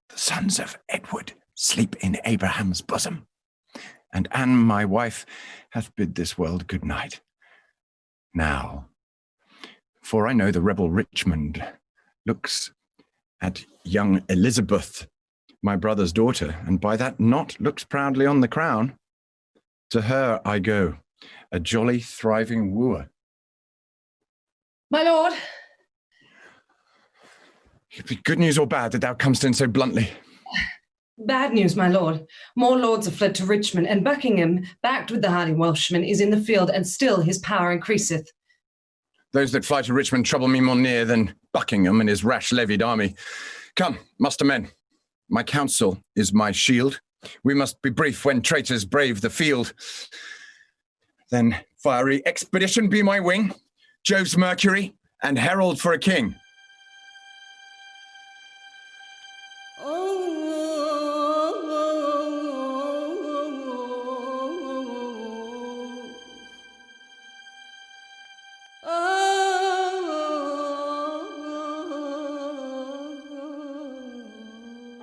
The sons of Edward sleep in Abraham's bosom, and Anne, my wife, hath bid this world good night. Now, for I know the rebel Richmond looks at young Elizabeth, my brother's daughter, and by that not looks proudly on the crown. To her I go, a jolly, thriving wooer. My lord. It be good news or bad that thou comest in so bluntly? Bad news, my lord. More lords have fled to Richmond, and Buckingham, backed with the hardy Welshmen, is in the field, and still his power increaseth. Those that fly to Richmond trouble me more near than Buckingham and his rash levied army. Come, muster men. My counsel is my shield. We must be brief when traitors brave the field. Then fiery expedition be my wing, Jove's Mercury, and herald for a king.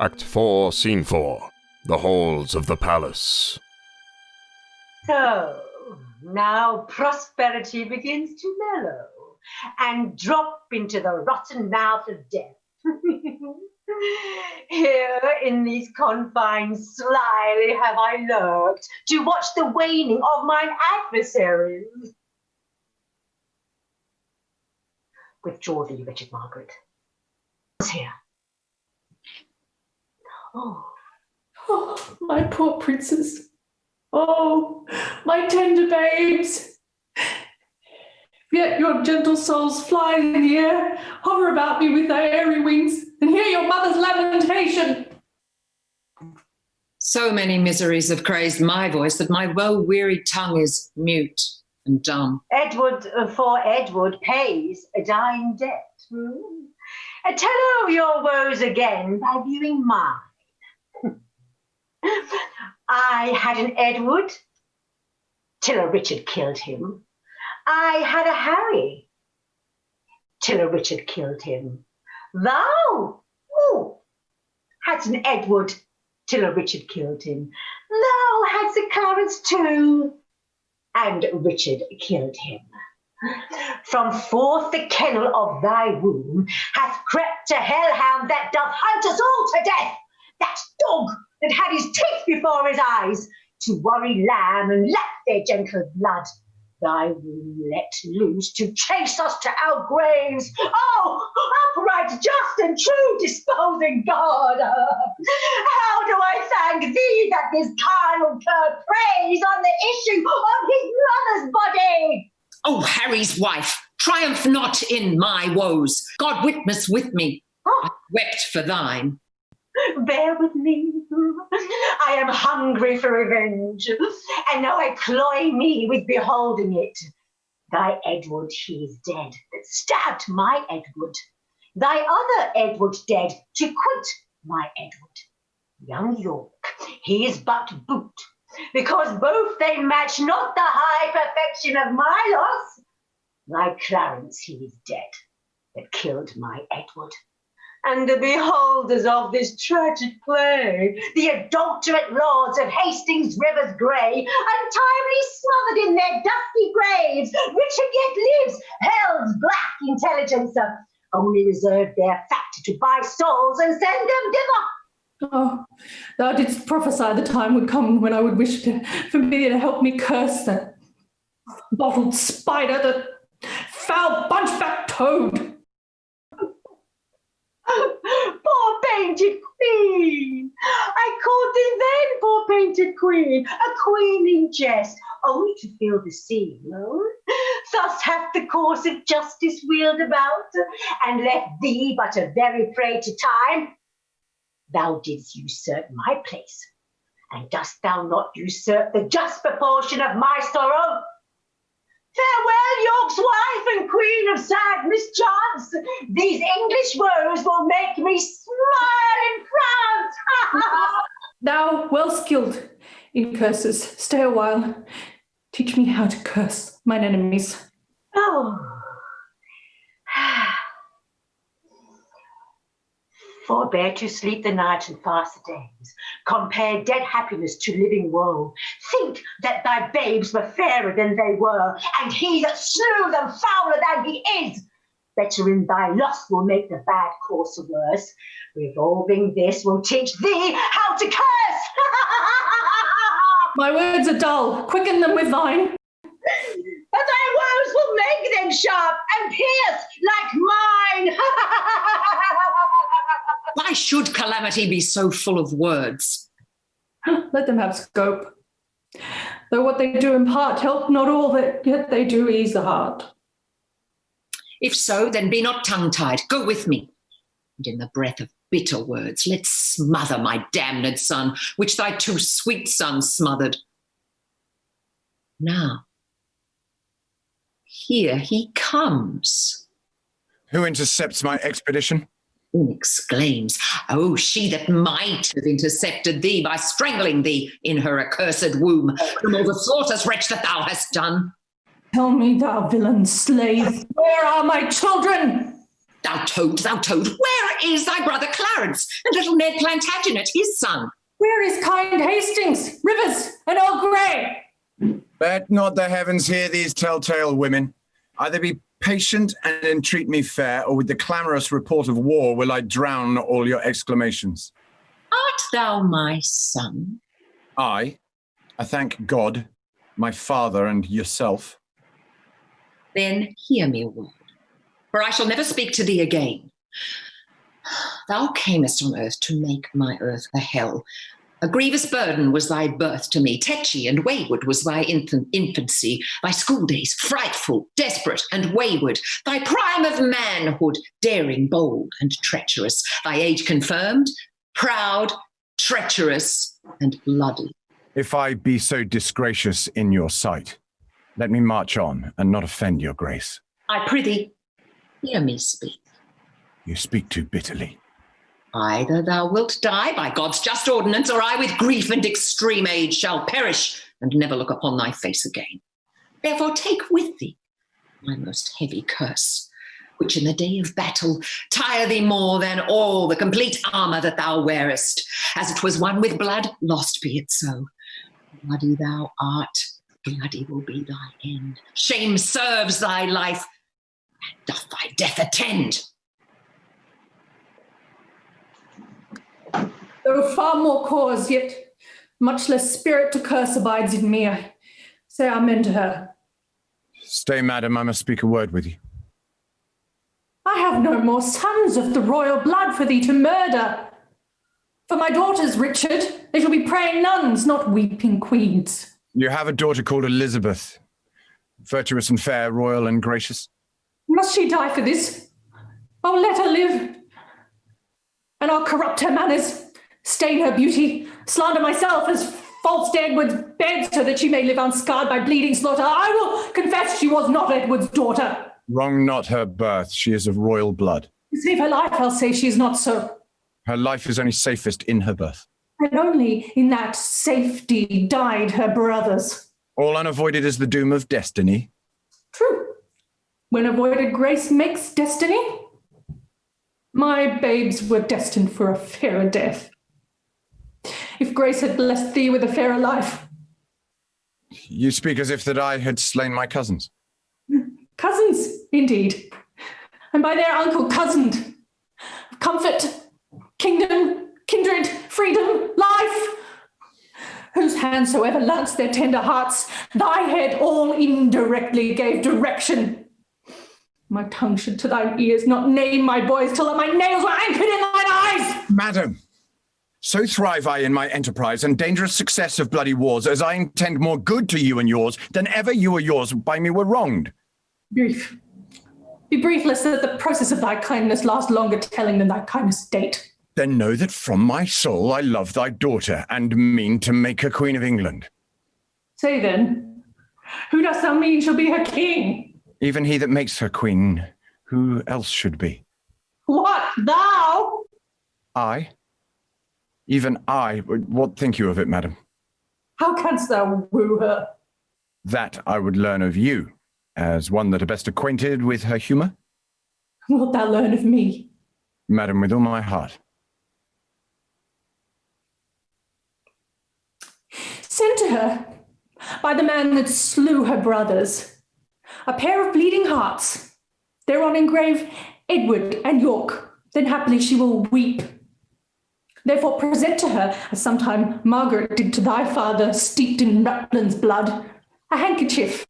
Act 4, Scene 4. The halls of the palace. So, now prosperity begins to mellow and drop into the rotten mouth of death. Here in these confines slyly have I lurked to watch the waning of mine adversaries. Withdraw thee, wretched Margaret. What's here? Oh, my poor princes. Oh, my tender babes. Yet your gentle souls fly in the air, hover about me with their airy wings, and hear your mother's lamentation. So many miseries have crazed my voice that my woe-wearied tongue is mute and dumb. Edward for Edward pays a dying debt. Tell her your woes again by viewing mine. I had an Edward till a Richard killed him. I had a Harry till a Richard killed him. Thou hadst an Edward till a Richard killed him. Thou hadst a Clarence too, and Richard killed him. From forth the kennel of thy womb hath crept a hellhound that doth hunt us all to death. That dog that had his teeth before his eyes to worry lamb and lap their gentle blood. Thy womb let loose to chase us to our graves. Oh, upright, just and true disposing God. How do I thank thee that this carnal cur preys on the issue of his brother's body? Oh, Harry's wife, triumph not in my woes. God witness with me. I wept for thine. Bear with me. I am hungry for revenge, and now I cloy me with beholding it. Thy Edward, he is dead, that stabbed my Edward. Thy other Edward dead, to quit my Edward. Young York, he is but boot, because both they match not the high perfection of my loss. Thy Clarence, he is dead, that killed my Edward. And the beholders of this tragic play, the adulterate lords of Hastings rivers grey, untimely smothered in their dusty graves, Richard yet lives, hell's black intelligencer, only reserve their fat to buy souls and send them thither. Oh, thou didst prophesy the time would come when I would wish for me to help me curse that bottled spider, the foul bunchback toad. Poor painted queen! I called thee then, poor painted queen, a queen in jest, only to fill the scene. Thus hath the course of justice wheeled about, and left thee but a very prey to time. Thou didst usurp my place, and dost thou not usurp the just proportion of my sorrow? Farewell, York's wife and queen of sad mischance. These English woes will make me smile in France. Thou, well skilled in curses, stay a while. Teach me how to curse mine enemies. Oh. Forbear to sleep the night and fast the days. Compare dead happiness to living woe. Think that thy babes were fairer than they were, and he that slew them fouler than he is. Better in thy loss will make the bad course worse. Revolving this will teach thee how to curse. My words are dull. Quicken them with thine. But thy woes will make them sharp and pierce like mine. Why should calamity be so full of words? Let them have scope. Though what they do impart help not all, that yet they do ease the heart. If so, then be not tongue-tied. Go with me. And in the breath of bitter words, let's smother my damned son, which thy two sweet sons smothered. Now, here he comes. Who intercepts my expedition? Exclaims, oh, she that might have intercepted thee by strangling thee in her accursed womb from all the slaughters, wretch, that thou hast done. Tell me, thou villain slave, where are my children? Thou toad, where is thy brother Clarence and little Ned Plantagenet, his son? Where is kind Hastings, Rivers, and Earl Grey? Let not the heavens hear these telltale women. Either be patient and entreat me fair, or with the clamorous report of war will I drown all your exclamations. Art thou my son? I thank God, my father, and yourself. Then hear me a word, for I shall never speak to thee again. Thou camest on earth to make my earth a hell. A grievous burden was thy birth to me. Tetchy and wayward was thy infancy. Thy school days frightful, desperate, and wayward. Thy prime of manhood, daring, bold, and treacherous. Thy age confirmed, proud, treacherous, and bloody. If I be so disgracious in your sight, let me march on and not offend your grace. I prithee, hear me speak. You speak too bitterly. Either thou wilt die by God's just ordinance, or I with grief and extreme age shall perish and never look upon thy face again. Therefore take with thee my most heavy curse, which in the day of battle tire thee more than all the complete armour that thou wearest. As it was won with blood, lost be it so. Bloody thou art, bloody will be thy end. Shame serves thy life, and doth thy death attend. Though far more cause, yet much less spirit to curse abides in me. I say amen to her. Stay, madam, I must speak a word with you. I have no more sons of the royal blood for thee to murder. For my daughters, Richard, they shall be praying nuns, not weeping queens. You have a daughter called Elizabeth, virtuous and fair, royal and gracious. Must she die for this? Oh, let her live. And I'll corrupt her manners, stain her beauty, slander myself as false to Edward's bed, so that she may live unscarred by bleeding slaughter. I will confess she was not Edward's daughter. Wrong not her birth. She is of royal blood. To save her life, I'll say she is not so. Her life is only safest in her birth. And only in that safety died her brothers. All unavoided is the doom of destiny. True. When avoided grace makes destiny. My babes were destined for a fairer death. If grace had blessed thee with a fairer life. You speak as if that I had slain my cousins. Cousins, indeed. And by their uncle cozened. Comfort, kingdom, kindred, freedom, life. Whose hand soever lanced their tender hearts, thy head all indirectly gave direction. My tongue should to thine ears not name my boys till my nails were anchored in thine eyes. Madam, so thrive I in my enterprise and dangerous success of bloody wars, as I intend more good to you and yours than ever you or yours by me were wronged. Brief. Be brief, lest that the process of thy kindness last longer telling than thy kindness date. Then know that from my soul I love thy daughter, and mean to make her Queen of England. Say then, who dost thou mean shall be her king? Even he that makes her queen, who else should be? What, thou? I? Even I? What think you of it, madam? How canst thou woo her? That I would learn of you, as one that are best acquainted with her humour. Wilt thou learn of me? Madam, with all my heart. Send to her, by the man that slew her brothers, a pair of bleeding hearts, thereon engrave Edward and York, then happily she will weep. Therefore present to her, as sometime Margaret did to thy father, steeped in Rutland's blood, a handkerchief,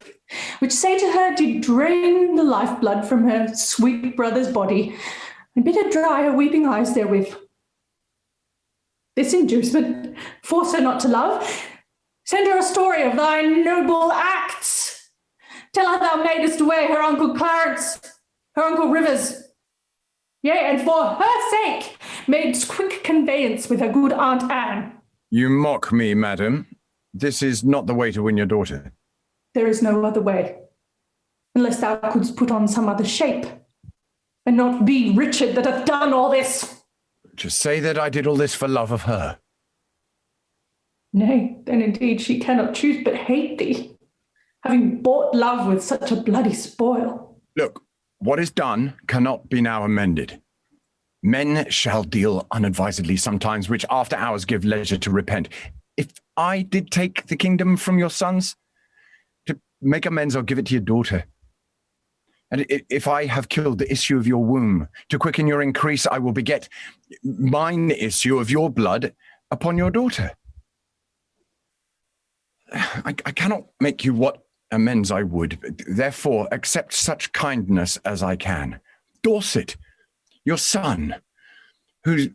which say to her did drain the lifeblood from her sweet brother's body, and bid her dry her weeping eyes therewith. this inducement, force her not to love. Send her a story of thy noble acts. Tell her thou madest away her uncle Clarence, her uncle Rivers. Yea, and for her sake, made quick conveyance with her good Aunt Anne. You mock me, madam. This is not the way to win your daughter. There is no other way, unless thou couldst put on some other shape, and not be Richard that hath done all this. Just say that I did all this for love of her. Nay, then indeed she cannot choose but hate thee, having bought love with such a bloody spoil. Look, what is done cannot be now amended. Men shall deal unadvisedly sometimes, which after hours give leisure to repent. If I did take the kingdom from your sons, to make amends, I'll give it to your daughter. And if I have killed the issue of your womb, to quicken your increase, I will beget mine issue of your blood upon your daughter. I cannot make you what amends I would, therefore accept such kindness as I can. Dorset, your son, who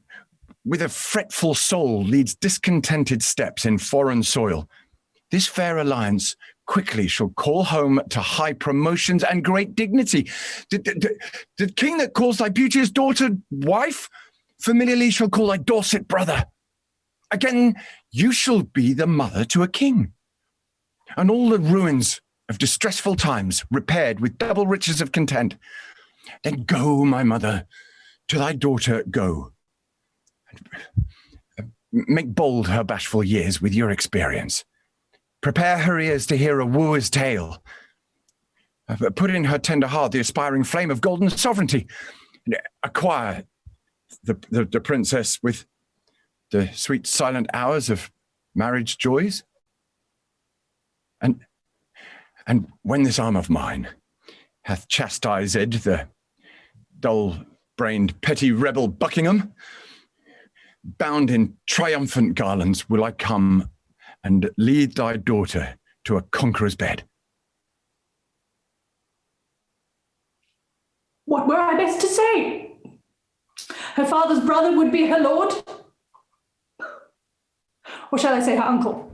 with a fretful soul leads discontented steps in foreign soil, this fair alliance quickly shall call home to high promotions and great dignity. The king that calls thy beauteous daughter wife, familiarly shall call thy Dorset brother. Again, you shall be the mother to a king, and all the ruins of distressful times repaired with double riches of content. Then go, my mother, to thy daughter go. Make bold her bashful years with your experience. Prepare her ears to hear a wooer's tale. Put in her tender heart the aspiring flame of golden sovereignty. Acquire the princess with the sweet silent hours of marriage joys. And when this arm of mine hath chastised the dull-brained petty rebel Buckingham, bound in triumphant garlands will I come and lead thy daughter to a conqueror's bed. What were I best to say? Her father's brother would be her lord? Or shall I say her uncle?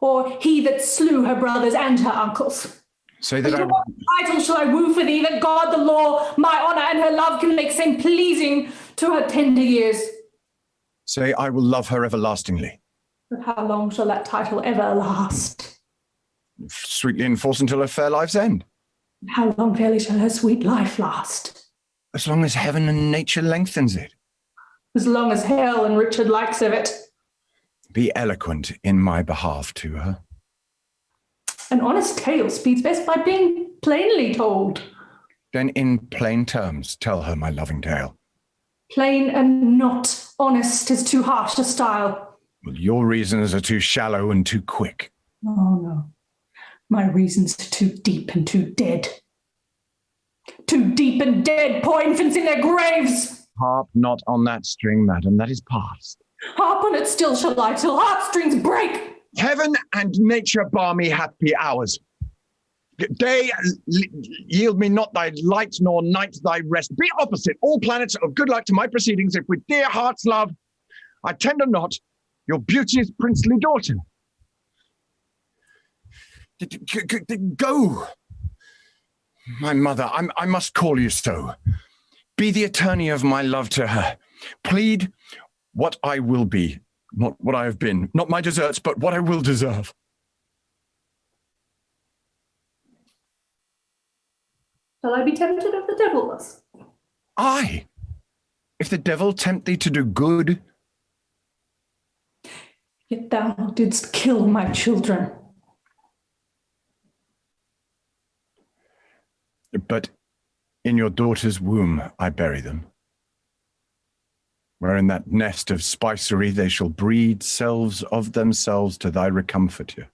Or he that slew her brothers and her uncles? Say that what title shall I woo for thee, that God, the law, my honour, and her love can make same pleasing to her tender years? Say I will love her everlastingly. But how long shall that title ever last? Sweetly enforced until her fair life's end. How long fairly shall her sweet life last? As long as heaven and nature lengthens it. As long as hell and Richard likes of it. Be eloquent in my behalf to her. An honest tale speeds best by being plainly told. Then in plain terms tell her my loving tale. Plain and not honest is too harsh a style. Well, your reasons are too shallow and too quick. Oh, no. My reasons are too deep and too dead. Too deep and dead, poor infants in their graves. Harp not on that string, madam, that is past. Harp on it still shall I, till heartstrings break. Heaven and nature bar me happy hours. Day, yield me not thy light, nor night thy rest. Be opposite all planets of good luck to my proceedings, if with dear heart's love I tender not your beauteous princely daughter. Go, my mother, I must call you so. Be the attorney of my love to her. Plead what I will be, not what I have been, not my deserts, but what I will deserve. Shall I be tempted of the devil thus? Aye, if the devil tempt thee to do good. Yet thou didst kill my children. But in your daughter's womb I bury them, where in that nest of spicery they shall breed selves of themselves to thy recomforture.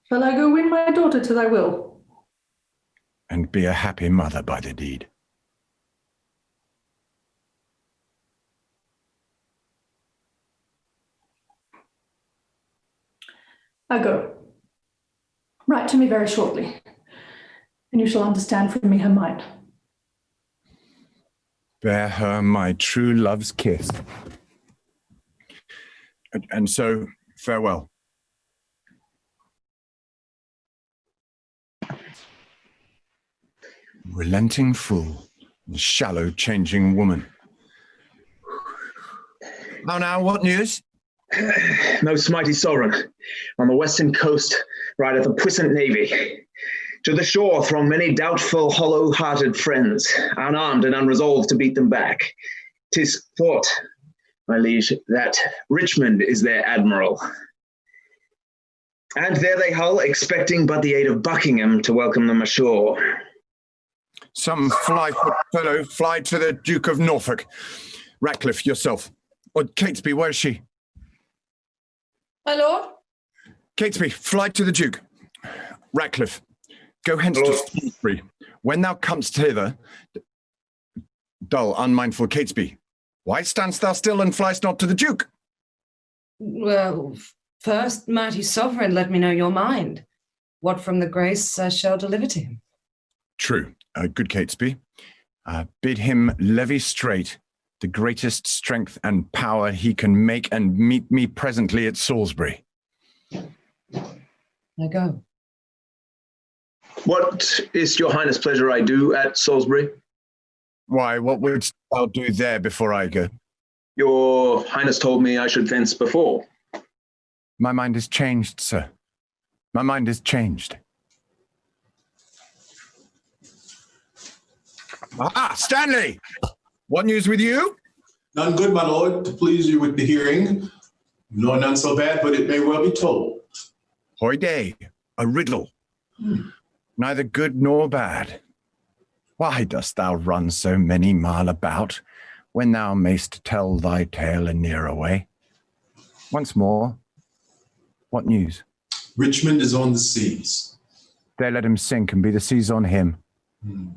Shall I go win my daughter to thy will? And be a happy mother by the deed. I go. Write to me very shortly, and you shall understand from me her mind. bear her my true love's kiss. And so, farewell. Relenting fool, shallow changing woman. Now, what news? Most mighty sovereign, on the western coast rideth a puissant navy. To the shore throng many doubtful, hollow-hearted friends, unarmed and unresolved to beat them back. 'Tis thought, my liege, that Richmond is their admiral. And there they hull, expecting but the aid of Buckingham to welcome them ashore. Some fly-foot fellow fly to the Duke of Norfolk. Ratcliffe, yourself. Or Catesby, where is she? My lord? Catesby, fly to the Duke. Ratcliffe, go hence to Salisbury. When thou comest hither, dull, unmindful Catesby, why standst thou still and fliest not to the Duke? Well, first, mighty sovereign, let me know your mind. What from the grace I shall deliver to him. True, good Catesby. Bid him levy straight the greatest strength and power he can make, and meet me presently at Salisbury. I go. What is your highness pleasure I do at Salisbury? Why, what wouldst thou do there before I go? Your highness told me I should thence before. My mind is changed, sir. My mind is changed. Ah, Stanley! What news with you? None good, my lord, to please you with the hearing. Nor none so bad, but it may well be told. Hoy day, a riddle. Neither good nor bad. Why dost thou run so many mile about, when thou mayst tell thy tale a nearer way? Once more, what news? Richmond is on the seas. There let him sink, and be the seas on him.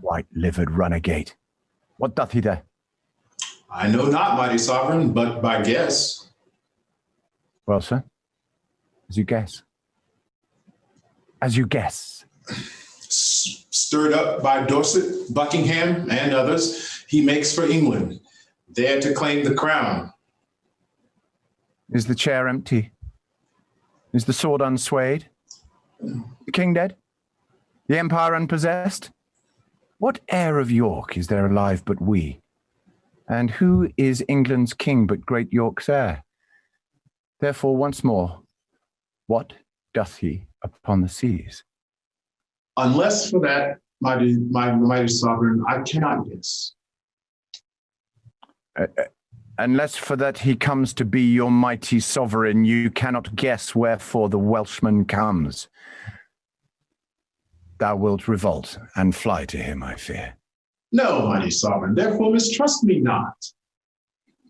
White-livered runagate. What doth he there? I know not, mighty sovereign, but by guess. Well, sir, as you guess. As you guess. Stirred up by Dorset, Buckingham, and others, he makes for England, there to claim the crown. Is the chair empty? Is the sword unswayed? The king dead? The empire unpossessed? What heir of York is there alive but we? And who is England's king but great York's heir? Therefore, once more, what doth he upon the seas? Unless for that, mighty sovereign, I cannot guess. Unless for that he comes to be your mighty sovereign, you cannot guess wherefore the Welshman comes. Thou wilt revolt and fly to him, I fear. No, mighty sovereign, therefore mistrust me not.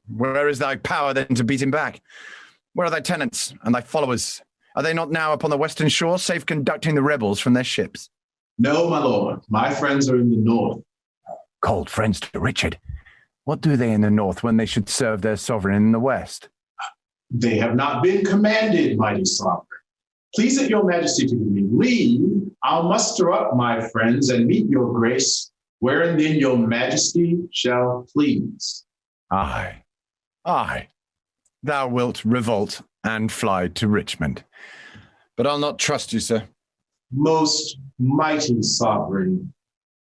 Where is thy power then to beat him back? Where are thy tenants and thy followers? Are they not now upon the western shore, safe conducting the rebels from their ships? No, my lord, my friends are in the north. Cold friends to Richard. What do they in the north when they should serve their sovereign in the west? They have not been commanded, mighty sovereign. Please it your majesty to give me leave, I'll muster up my friends and meet your grace, wherein then your majesty shall please. Aye, aye. Thou wilt revolt and fly to Richmond. But I'll not trust you, sir. Most mighty sovereign,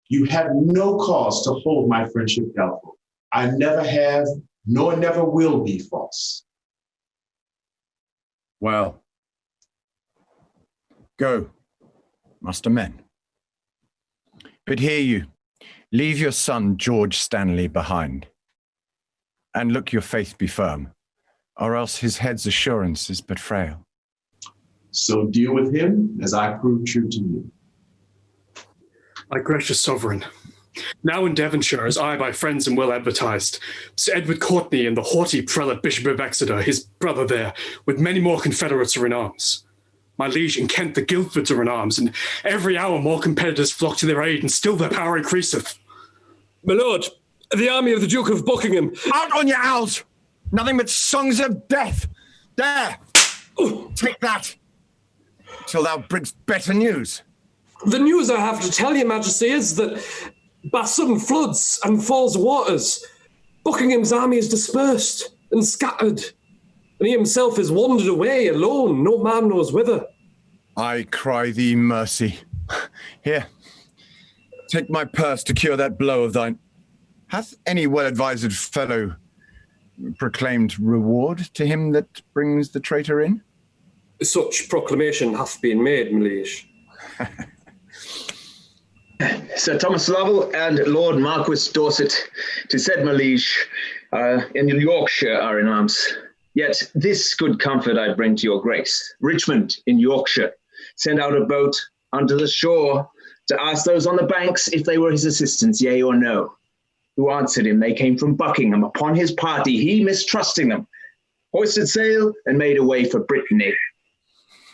you have no cause to hold my friendship doubtful. I never have, nor never will be false. Well, go, muster men. But hear you, leave your son George Stanley behind, and look your faith be firm, or else his head's assurance is but frail. So deal with him as I prove true to you. My gracious sovereign, now in Devonshire, as I by friends am well advertised, Sir Edward Courtenay and the haughty prelate Bishop of Exeter, his brother there, with many more confederates are in arms. My liege in Kent, the Guildfords are in arms, and every hour more competitors flock to their aid, and still their power increaseth. My lord, the army of the Duke of Buckingham. Out on your owls! Nothing but songs of death! There! Take that! Till thou bringst better news. The news I have to tell you, Majesty, is that by sudden floods and falls of waters, Buckingham's army is dispersed and scattered, and he himself has wandered away alone, no man knows whither. I cry thee mercy. Here, take my purse to cure that blow of thine. Hath any well-advised fellow proclaimed reward to him that brings the traitor in? Such proclamation hath been made, my liege. Sir Thomas Lovell and Lord Marquis Dorset, 'tis said, my liege, in Yorkshire are in arms. Yet this good comfort I bring to your grace. Richmond in Yorkshire sent out a boat unto the shore to ask those on the banks if they were his assistants, yea or no. Who answered him, they came from Buckingham. Upon his party, he mistrusting them, hoisted sail and made away for Brittany.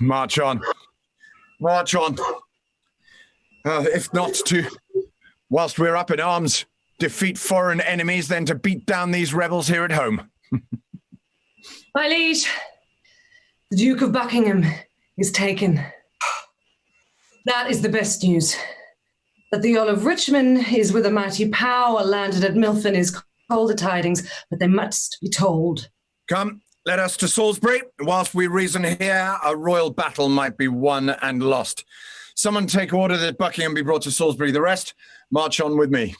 March on. March on. If not to, whilst we're up in arms, defeat foreign enemies, then to beat down these rebels here at home. My liege, the Duke of Buckingham is taken. That is the best news. That the Earl of Richmond is with a mighty power landed at Milford is colder tidings, but they must be told. Come, let us to Salisbury. Whilst we reason here, a royal battle might be won and lost. Someone take order that Buckingham be brought to Salisbury. The rest, march on with me.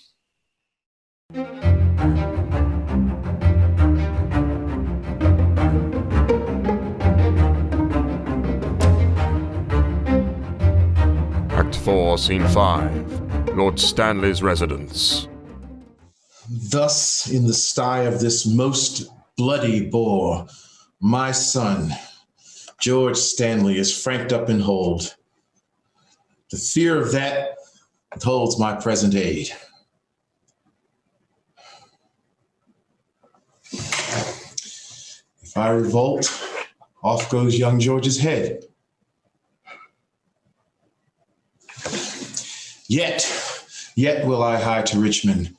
Act 4, Scene 5. Lord Stanley's residence. Thus, in the sty of this most bloody boar, my son, George Stanley, is franked up in hold. The fear of that withholds my present aid. If I revolt, off goes young George's head. Yet will I hie to Richmond,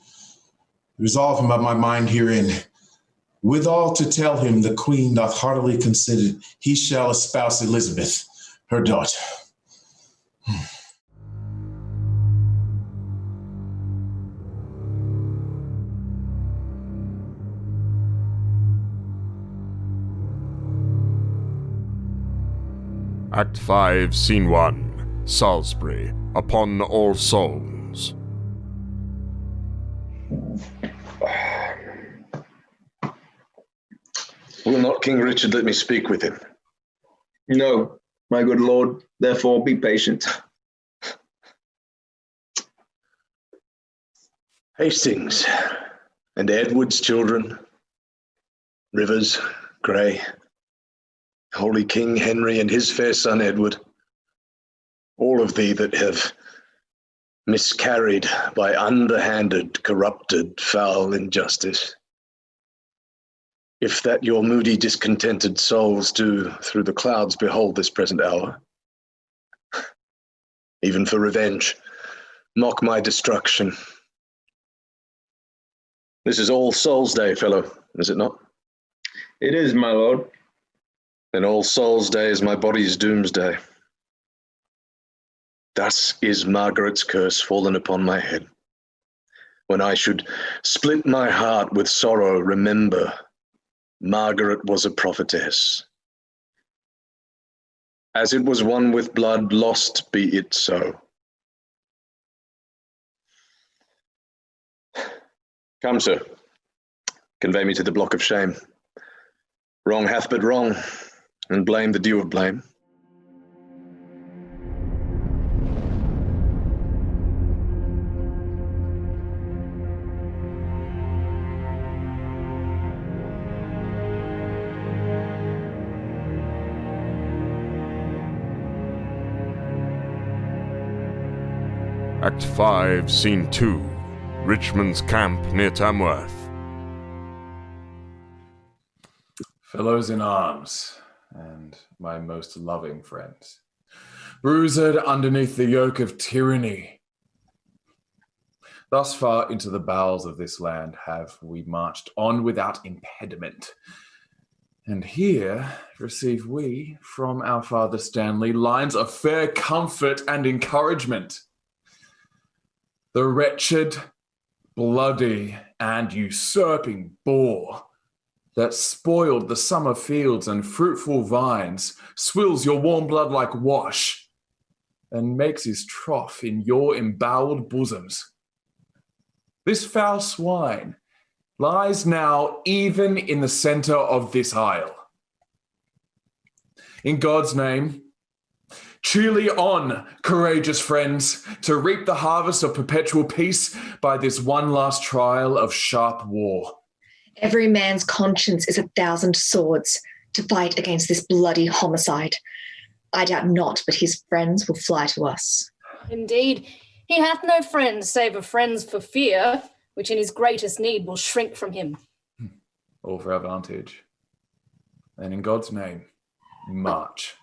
resolve him of my mind herein, withal to tell him the Queen doth heartily consider he shall espouse Elizabeth, her daughter. Act 5, Scene 1. Salisbury, upon All Souls. Will not King Richard let me speak with him? No, my good lord, therefore be patient. Hastings and Edward's children, Rivers, Grey, holy King Henry and his fair son Edward, all of thee that have miscarried by underhanded, corrupted, foul injustice. If that your moody, discontented souls do through the clouds behold this present hour, even for revenge, mock my destruction. This is All Souls' Day, fellow, is it not? It is, my lord. Then All Souls' Day is my body's doomsday. Thus is Margaret's curse fallen upon my head. When I should split my heart with sorrow, remember, Margaret was a prophetess. As it was won with blood, lost be it so. Come, sir, convey me to the block of shame. Wrong hath but wrong, and blame the due of blame. Act 5, Scene 2. Richmond's camp near Tamworth. Fellows in arms, and my most loving friends, bruised underneath the yoke of tyranny. Thus far into the bowels of this land have we marched on without impediment. And here receive we from our father Stanley lines of fair comfort and encouragement. The wretched bloody and usurping boar that spoiled the summer fields and fruitful vines, swills your warm blood like wash, and makes his trough in your emboweled bosoms. This foul swine lies now even in the center of this isle. In God's name, truly on, courageous friends, to reap the harvest of perpetual peace by this one last trial of sharp war. Every man's conscience is 1,000 swords to fight against this bloody homicide. I doubt not, but his friends will fly to us. Indeed, he hath no friends save of friends for fear, which in his greatest need will shrink from him. All for our vantage. And in God's name, march.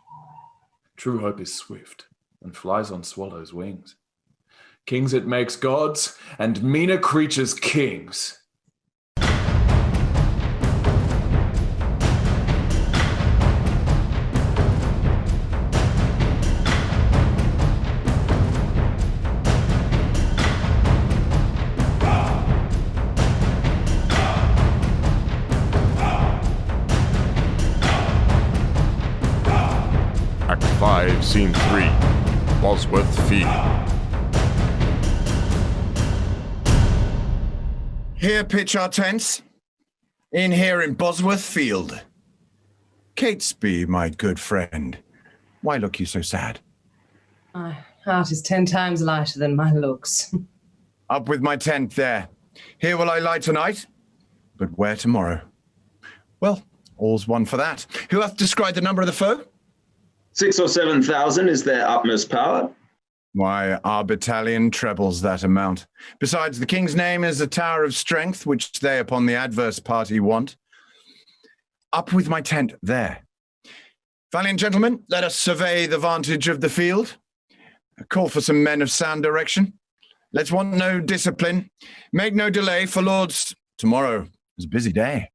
True hope is swift and flies on swallows' wings. Kings it makes gods, and meaner creatures kings. Act 5, Scene 3, Bosworth Field. Here pitch our tents. In here in Bosworth Field. Catesby, my good friend, why look you so sad? My heart is 10 times lighter than my looks. Up with my tent there. Here will I lie tonight, but where tomorrow? Well, all's one for that. Who hath described the number of the foe? 6,000 or 7,000 is their utmost power. Why, our battalion trebles that amount. Besides, the king's name is a tower of strength, which they upon the adverse party want. Up with my tent there. Valiant gentlemen, let us survey the vantage of the field. Call for some men of sound direction. Let's want no discipline. Make no delay, for lords, tomorrow is a busy day.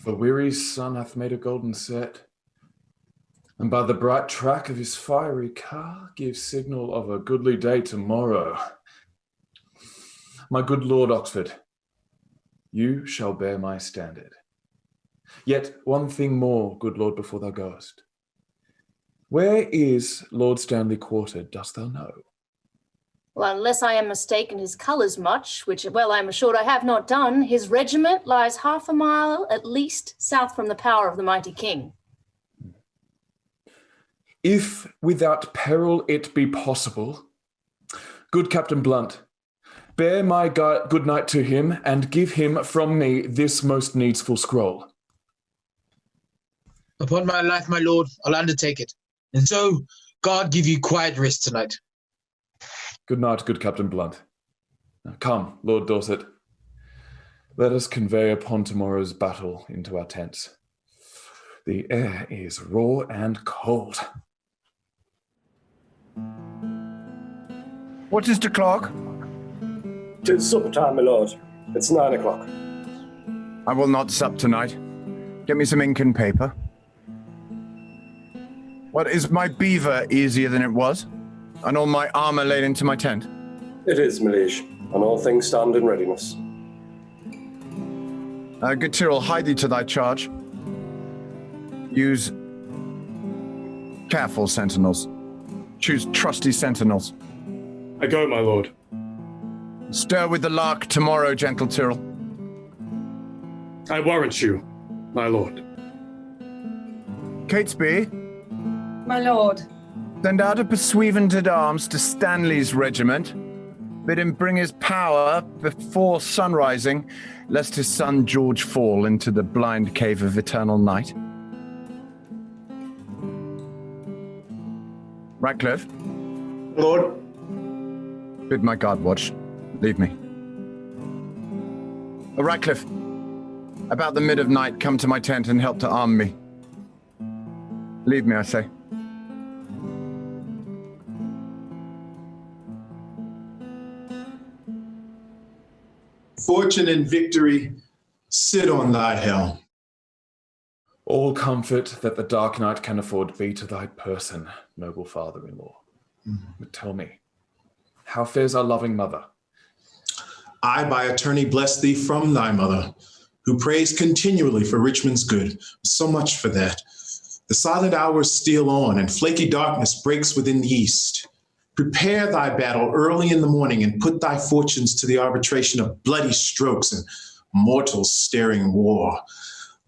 The weary sun hath made a golden set, and by the bright track of his fiery car gives signal of a goodly day tomorrow. My good Lord Oxford, you shall bear my standard. Yet one thing more, good Lord, before thou goest. Where is Lord Stanley quartered, dost thou know? Well, unless I am mistaken his colours much, which, well, I am assured I have not done, his regiment lies 1/2 mile at least south from the power of the mighty king. If without peril it be possible, good Captain Blunt, bear my good night to him, and give him from me this most needful scroll. Upon my life, my lord, I'll undertake it. And so, God give you quiet rest tonight. Good night, good Captain Blunt. Now come, Lord Dorset. Let us convey upon tomorrow's battle into our tents. The air is raw and cold. What is the clock? 'Tis supper time, my lord. It's 9 o'clock. I will not sup tonight. Get me some ink and paper. What, is my beaver easier than it was? And all my armour laid into my tent? It is, my liege, and all things stand in readiness. Good Tyrrell, hie thee to thy charge. Use careful sentinels. Choose trusty sentinels. I go, my lord. Stir with the lark tomorrow, gentle Tyrrell. I warrant you, my lord. Catesby, My lord. send out a pursuivant at arms to Stanley's regiment. Bid him bring his power before sunrising, lest his son George fall into the blind cave of eternal night. Ratcliffe, Lord. bid my guard watch. Leave me. Ratcliffe, about the mid of night, come to my tent and help to arm me. Leave me, I say. Fortune and victory, sit on thy helm. All comfort that the dark night can afford be to thy person, noble father-in-law. But tell me, how fares our loving mother? I by attorney bless thee from thy mother, who prays continually for Richmond's good. So much for that. The silent hours steal on, and flaky darkness breaks within the east. Prepare thy battle early in the morning, and put thy fortunes to the arbitration of bloody strokes and mortals staring war.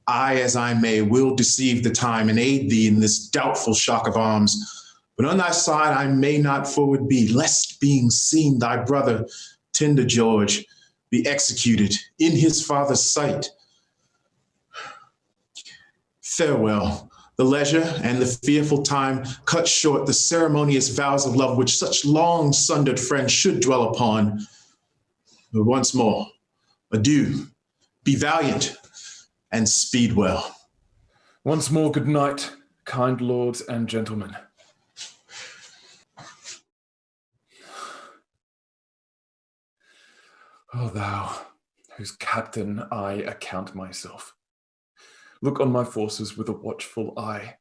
I, as I may, will deceive the time and aid thee in this doubtful shock of arms. But on thy side I may not forward be, lest being seen thy brother, tender George, be executed in his father's sight. Farewell. The leisure and the fearful time cut short the ceremonious vows of love which such long sundered friends should dwell upon. But once more, adieu, be valiant, and speed well. Once more, good night, kind lords and gentlemen. O thou, whose captain I account myself, look on my forces with a watchful eye.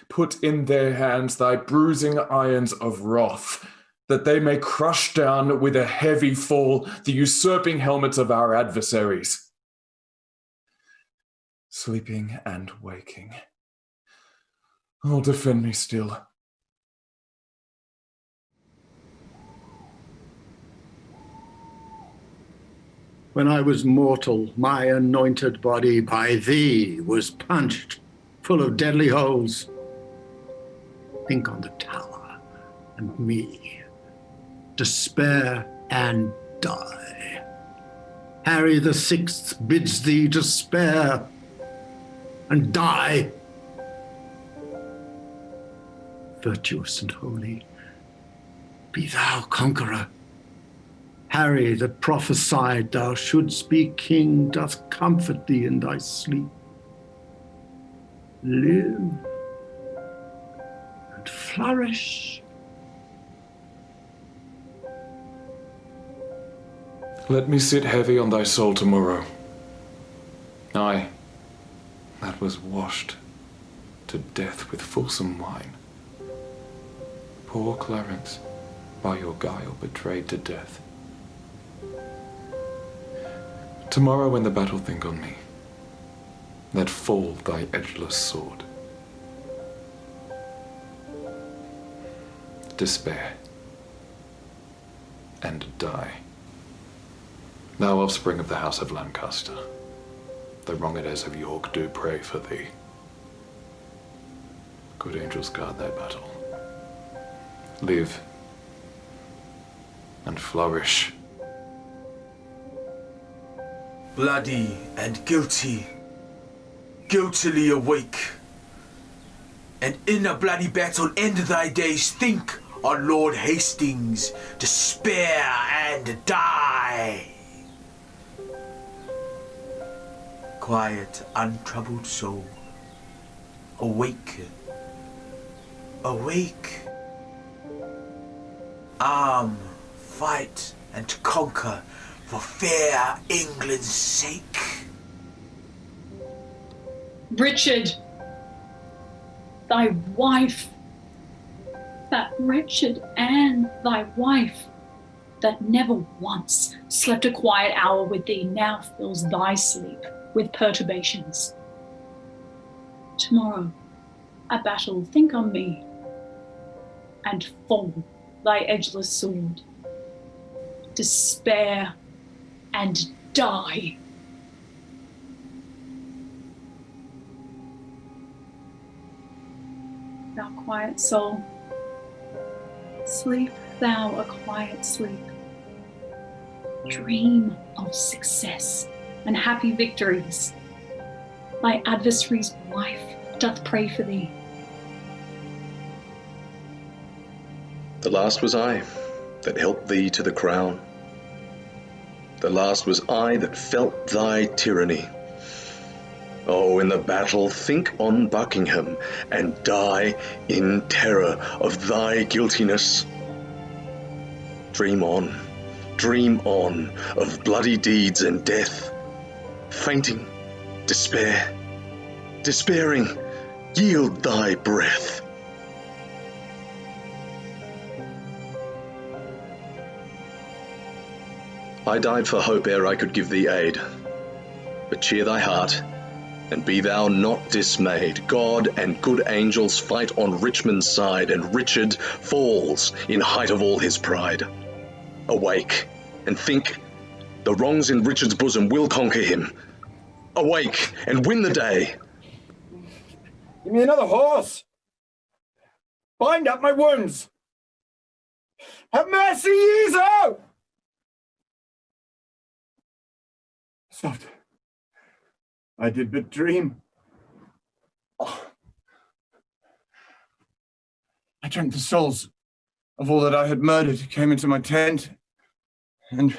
Put in their hands thy bruising irons of wrath, that they may crush down with a heavy fall the usurping helmets of our adversaries. Sleeping and waking, oh, defend me still. When I was mortal, my anointed body by thee was punched, full of deadly holes. Think on the tower and me. Despair and die. Harry the Sixth bids thee despair and die. Virtuous and holy, be thou conqueror. Harry that prophesied thou shouldst be king doth comfort thee in thy sleep. Live and flourish. Let me sit heavy on thy soul tomorrow. Aye, that was washed to death with fulsome wine. Poor Clarence, by your guile betrayed to death. Tomorrow when the battle think on me, let fall thy edgeless sword. Despair and die. Thou offspring of the house of Lancaster, the wronged heirs of York do pray for thee. Good angels guard thy battle. Live and flourish. Bloody and guilty, guiltily awake, and in a bloody battle end thy days. Think on Lord Hastings, despair and die. Quiet, untroubled soul, awake, awake. Arm, fight, and conquer for fair England's sake. Richard, thy wife, that wretched Anne, thy wife, that never once slept a quiet hour with thee, now fills thy sleep with perturbations. Tomorrow, at battle, think on me, and fall thy edgeless sword. Despair and die. Thou quiet soul, sleep thou a quiet sleep. Dream of success and happy victories. Thy adversary's wife doth pray for thee. The last was I that helped thee to the crown. The last was I that felt thy tyranny. Oh, in the battle think on Buckingham, and die in terror of thy guiltiness. Dream on of bloody deeds and death. Fainting, despair, despairing, yield thy breath. I died for hope ere I could give thee aid. But cheer thy heart, and be thou not dismayed. God and good angels fight on Richmond's side, and Richard falls in height of all his pride. Awake, and think, the wrongs in Richard's bosom will conquer him. Awake, and win the day. Give me another horse! Bind up my wounds! Have mercy, Yezo! Soft. I did but dream. Oh. I dreamt the souls of all that I had murdered came into my tent and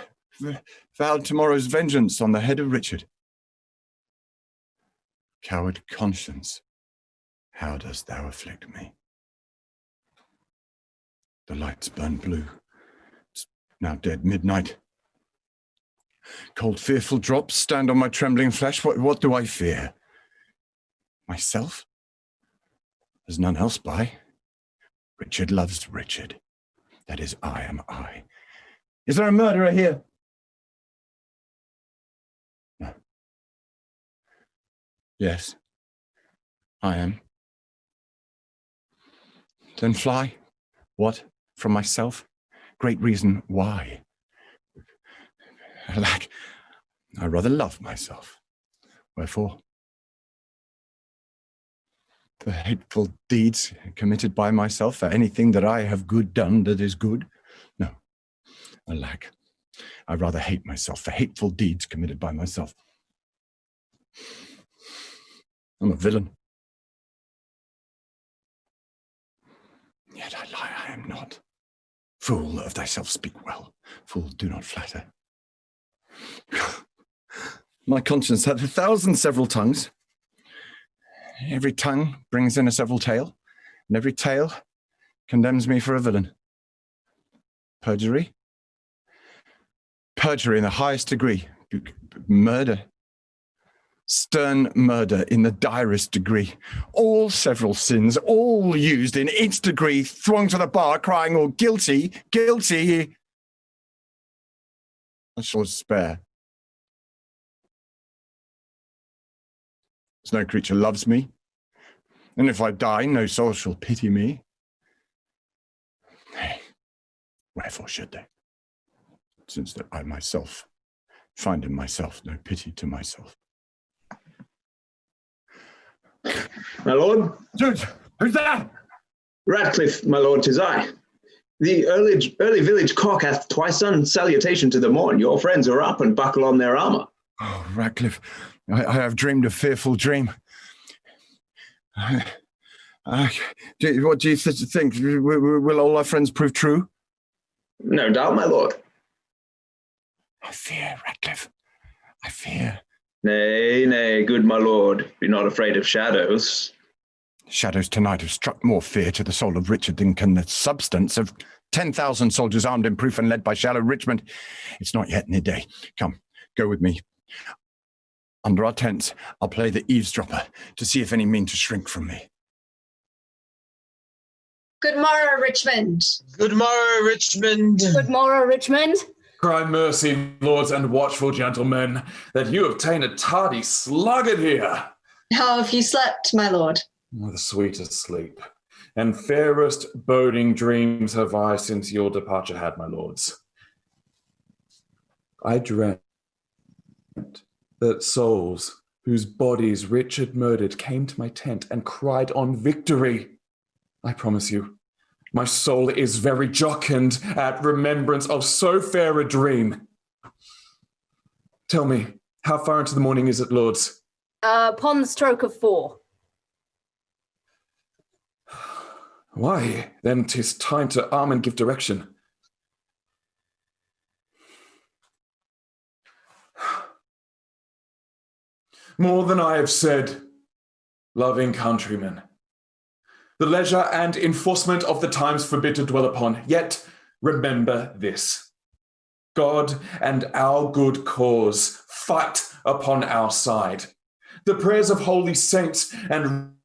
vowed tomorrow's vengeance on the head of Richard. Coward conscience, how dost thou afflict me? The lights burn blue. It's now dead midnight. Cold, fearful drops stand on my trembling flesh. What do I fear? Myself? There's none else by. Richard loves Richard. That is, I am I. Is there a murderer here? No. Yes, I am. Then fly. What? From myself? Great reason why. Alack, I rather love myself. Wherefore? For hateful deeds committed by myself, for anything that I have good done that is good? No, alack, I rather hate myself for hateful deeds committed by myself. I'm a villain. Yet I lie, I am not. Fool, of thyself speak well. Fool, do not flatter. My conscience hath 1,000 several tongues. Every tongue brings in a several tale, and every tale condemns me for a villain. Perjury? Perjury in the highest degree. Murder. Stern murder in the direst degree. All several sins, all used in each degree, thronged to the bar, crying all guilty, guilty. I shall spare. No creature loves me, and if I die, no soul shall pity me. Nay, wherefore should they? Since that I myself find in myself no pity to myself. My lord? Dude, who's that? Ratcliffe, my lord, 'tis I. The early village cock hath twice done salutation to the morn. Your friends are up and buckle on their armour. Oh, Ratcliffe, I have dreamed a fearful dream. What do you think? Will all our friends prove true? No doubt, my lord. I fear, Ratcliffe. I fear. Nay, nay, good my lord. Be not afraid of shadows. Shadows tonight have struck more fear to the soul of Richard than can the substance of 10,000 soldiers armed in proof and led by shallow Richmond. It's not yet near day. Come, go with me. Under our tents, I'll play the eavesdropper to see if any mean to shrink from me. Good morrow, Richmond. Good morrow, Richmond. Good morrow, Richmond. Cry mercy, lords and watchful gentlemen, that you obtain a tardy sluggard here. How have you slept, my lord? The sweetest sleep, and fairest boding dreams have I since your departure had, my lords. I dreamt that souls whose bodies Richard murdered came to my tent and cried on victory. I promise you, my soul is very jocund at remembrance of so fair a dream. Tell me, how far into the morning is it, lords? Upon the stroke of 4. Why, then 'tis time to arm and give direction. More than I have said, loving countrymen. The leisure and enforcement of the times forbid to dwell upon, yet remember this. God and our good cause fight upon our side. The prayers of holy saints and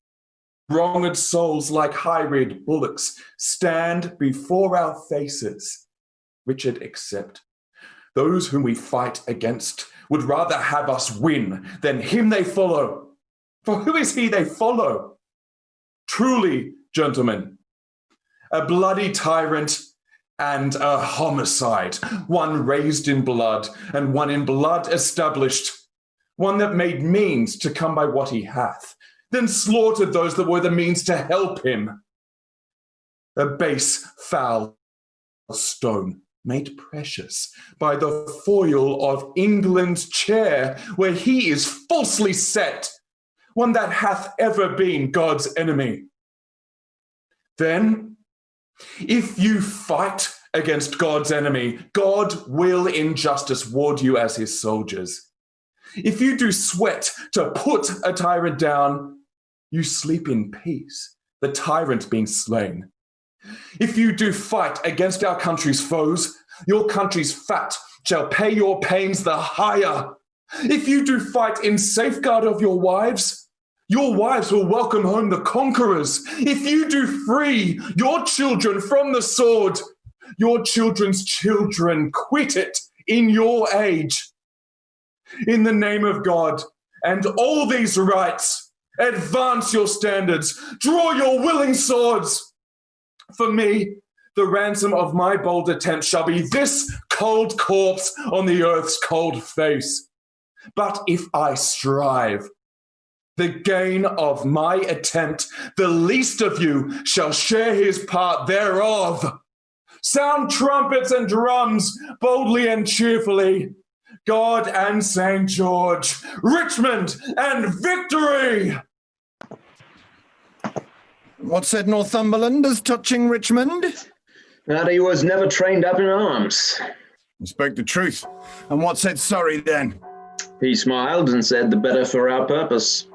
wronged souls like high-reared bullocks stand before our faces, Richard except, Those whom we fight against would rather have us win than him they follow. For who is he they follow? Truly, gentlemen, a bloody tyrant and a homicide, one raised in blood and one in blood established, one that made means to come by what he hath, then slaughtered those that were the means to help him. A base, foul stone, made precious by the foil of England's chair, where he is falsely set, one that hath ever been God's enemy. Then, if you fight against God's enemy, God will in justice ward you as his soldiers. If you do sweat to put a tyrant down, you sleep in peace, the tyrant being slain. If you do fight against our country's foes, your country's fat shall pay your pains the higher. If you do fight in safeguard of your wives will welcome home the conquerors. If you do free your children from the sword, your children's children quit it in your age. In the name of God and all these rights, advance your standards, draw your willing swords. For me, the ransom of my bold attempt shall be this cold corpse on the earth's cold face. But if I strive, the gain of my attempt, the least of you shall share his part thereof. Sound trumpets and drums boldly and cheerfully. God and St. George, Richmond and victory! What said Northumberland as touching Richmond? That he was never trained up in arms. He spoke the truth. And what said Surrey then? He smiled and said the better for our purpose.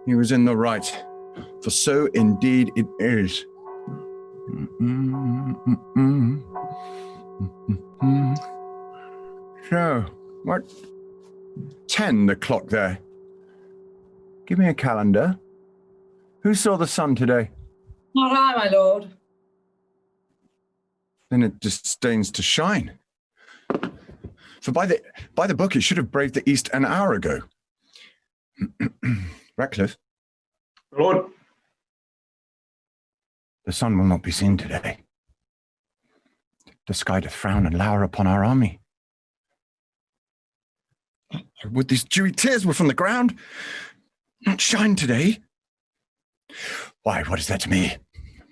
He was in the right, for so indeed it is. So, what? 10 the clock there. Give me a calendar. Who saw the sun today? Not I, my lord. Then it disdains to shine. For by the book, it should have braved the east an hour ago. Ratcliffe? Lord? The sun will not be seen today. The sky doth frown and lower upon our army. Would these dewy tears were from the ground not shine today? Why, what is that to me?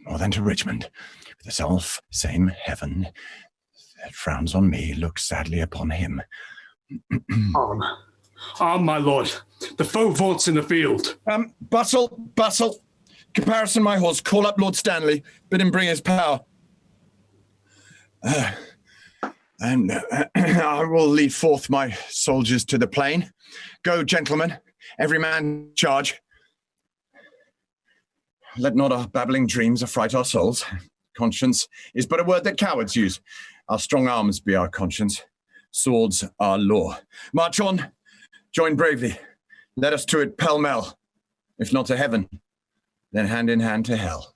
More than to Richmond, with the self same heaven that frowns on me, looks sadly upon him. Arm, my lord. The foe vaunts in the field. Bustle. Comparison, my horse. Call up Lord Stanley. Bid him bring his power. And I will lead forth my soldiers to the plain. Go, gentlemen. Every man charge. Let not our babbling dreams affright our souls. Conscience is but a word that cowards use. Our strong arms be our conscience. Swords our law. March on. Join bravely. Let us to it pell-mell. If not to heaven, then hand in hand to hell.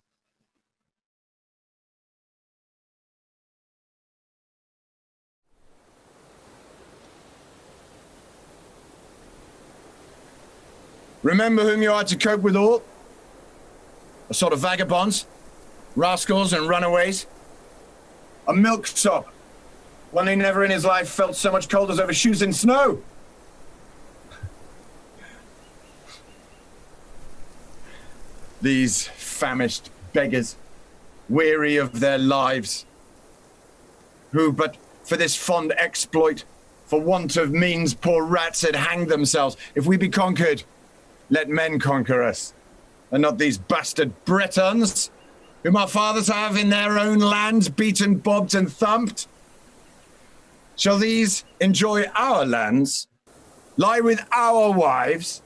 Remember whom you are to cope withal. A sort of vagabonds, rascals and runaways. A milksop, one who never in his life felt so much cold as over shoes in snow. These famished beggars, weary of their lives, who but for this fond exploit, for want of means, poor rats had hanged themselves. If we be conquered, let men conquer us, and not these bastard Bretons, whom our fathers have in their own lands beaten, bobbed, and thumped. Shall these enjoy our lands, lie with our wives,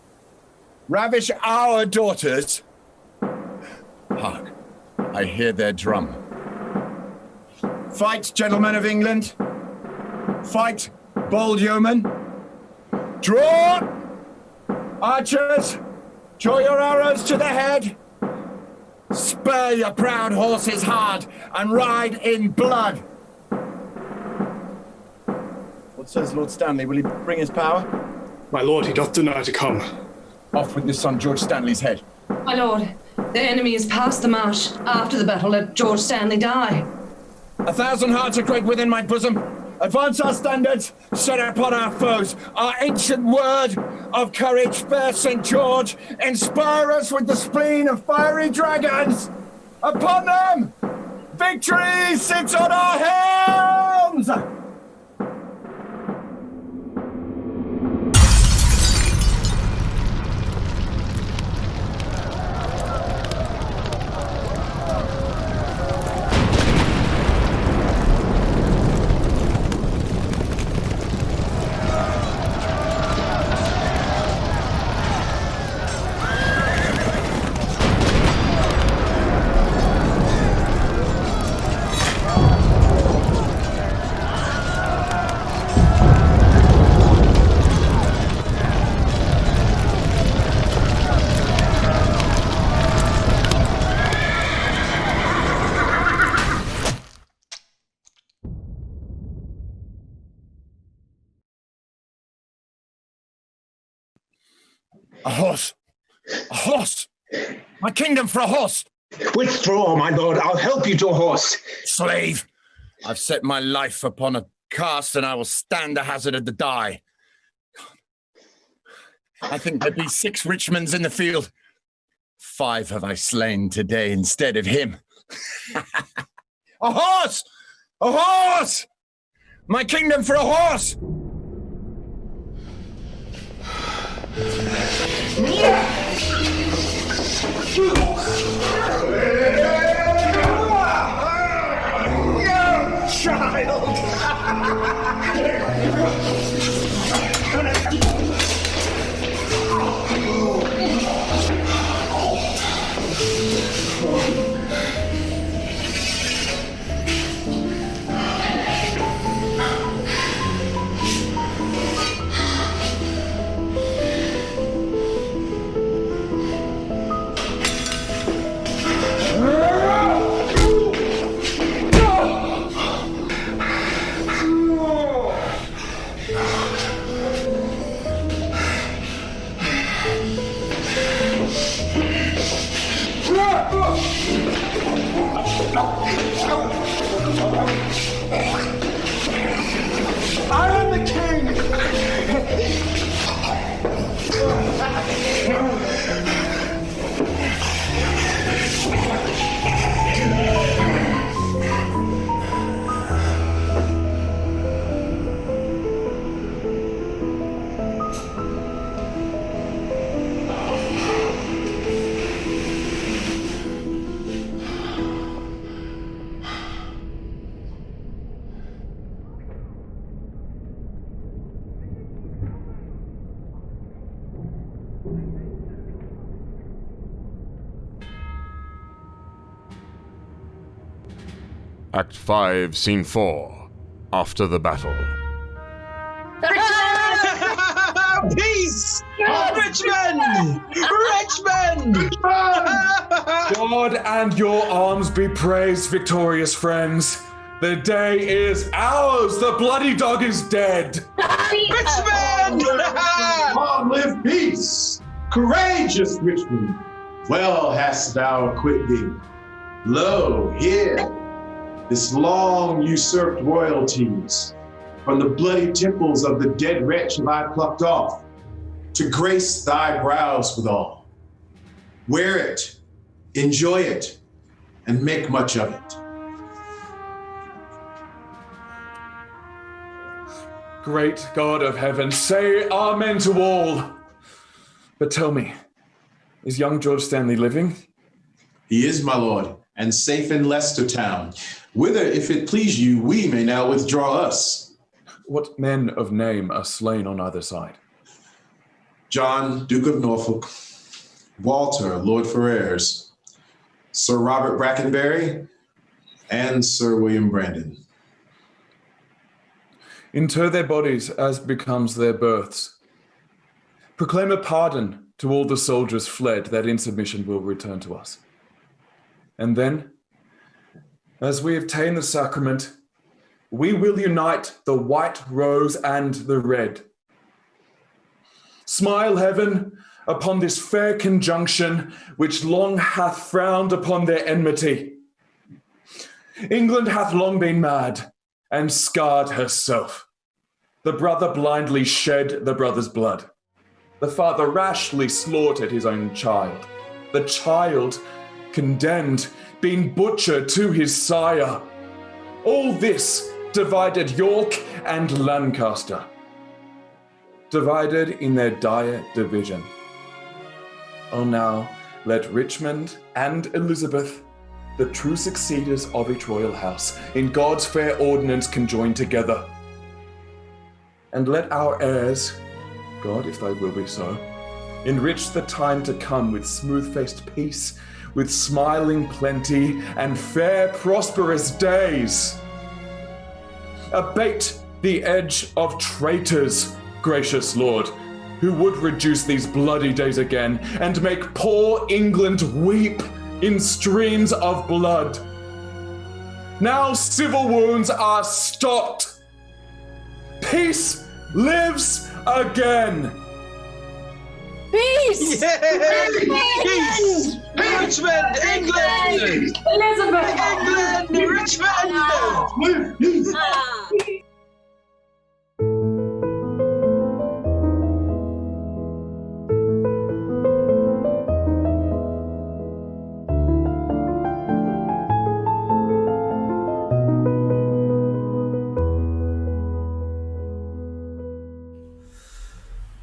ravish our daughters? Hark, I hear their drum. Fight, gentlemen of England. Fight, bold yeomen. Draw! Archers, draw your arrows to the head. Spur your proud horses hard and ride in blood. What says Lord Stanley? Will he bring his power? My lord, he doth deny to come. Off with this on George Stanley's head. My lord, the enemy is past the marsh. After the battle, let George Stanley die. 1,000 hearts are great within my bosom. Advance our standards, set upon our foes. Our ancient word of courage, fair St. George, inspire us with the spleen of fiery dragons. Upon them, victory sits on our helms! A horse! A horse! My kingdom for a horse! Withdraw, my lord. I'll help you to a horse. Slave! I've set my life upon a cast, and I will stand the hazard of the die. I think there be 6 Richmonds in the field. 5 have I slain today instead of him. A horse! A horse! My kingdom for a horse! I am the king! Act 5, Scene 4. After the battle. Peace! Richmond! Richmond! God and your arms be praised, victorious friends. The day is ours. The bloody dog is dead. Richmond! Long live peace! Courageous Richmond! Well hast thou acquit thee. Lo, here, this long usurped royalties, from the bloody temples of the dead wretch have I plucked off, to grace thy brows withal. Wear it, enjoy it, and make much of it. Great God of heaven, say amen to all. But tell me, is young George Stanley living? He is, my lord, and safe in Leicester town, whither, if it please you, we may now withdraw us. What men of name are slain on either side? John, Duke of Norfolk, Walter, Lord Ferrers, Sir Robert Brakenbury, and Sir William Brandon. Inter their bodies as becomes their births. Proclaim a pardon to all the soldiers fled, that in submission will return to us. And then, as we obtain the sacrament, we will unite the white rose and the red. Smile, heaven, upon this fair conjunction which long hath frowned upon their enmity. England hath long been mad and scarred herself. The brother blindly shed the brother's blood. The father rashly slaughtered his own child. The child, condemned, being butchered to his sire. All this divided York and Lancaster, divided in their dire division. Oh, now let Richmond and Elizabeth, the true succeeders of each royal house, in God's fair ordinance conjoin together. And let our heirs, God, if thy will be so, enrich the time to come with smooth-faced peace, with smiling plenty, and fair prosperous days. Abate the edge of traitors, gracious Lord, who would reduce these bloody days again, and make poor England weep in streams of blood. Now civil wounds are stopped. Peace lives again. Peace! Peace! Richmond, England! Elizabeth! England, Richmond!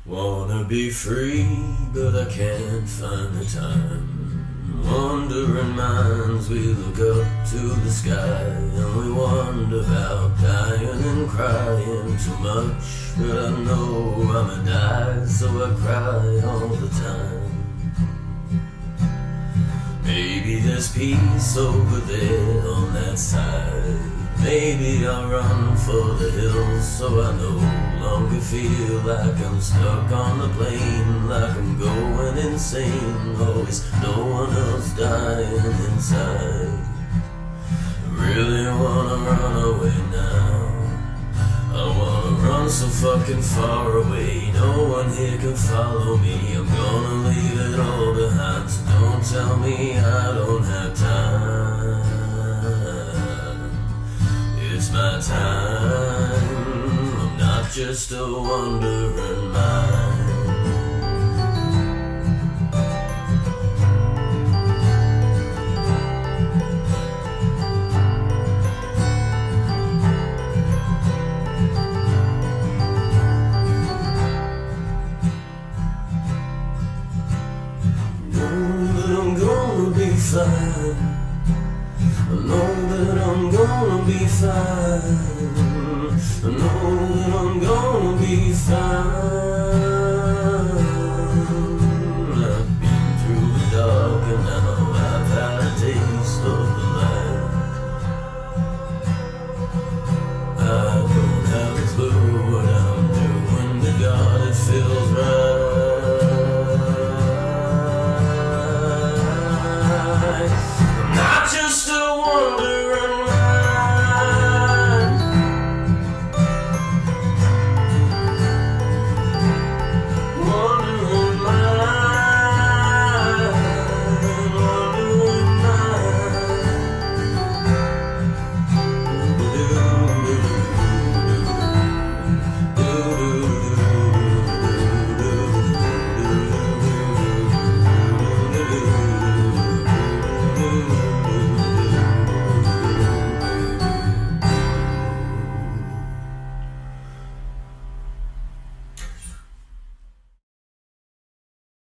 Wanna be free, but I can't find the time. Wandering minds, we look up to the sky, and we wonder about dying and crying too much. But I know I'ma die, so I cry all the time. Maybe there's peace over there on that side. Maybe I'll run for the hills so I no longer feel like I'm stuck on the plane, like I'm going insane. Oh, is no one else dying inside? I really wanna run away now. I wanna run so fucking far away, no one here can follow me. I'm gonna leave it all behind, so don't tell me I don't have time. It's my time, I'm not just a wandering mind. Fine. I know that I'm gonna be fine. I know that I'm gonna be fine.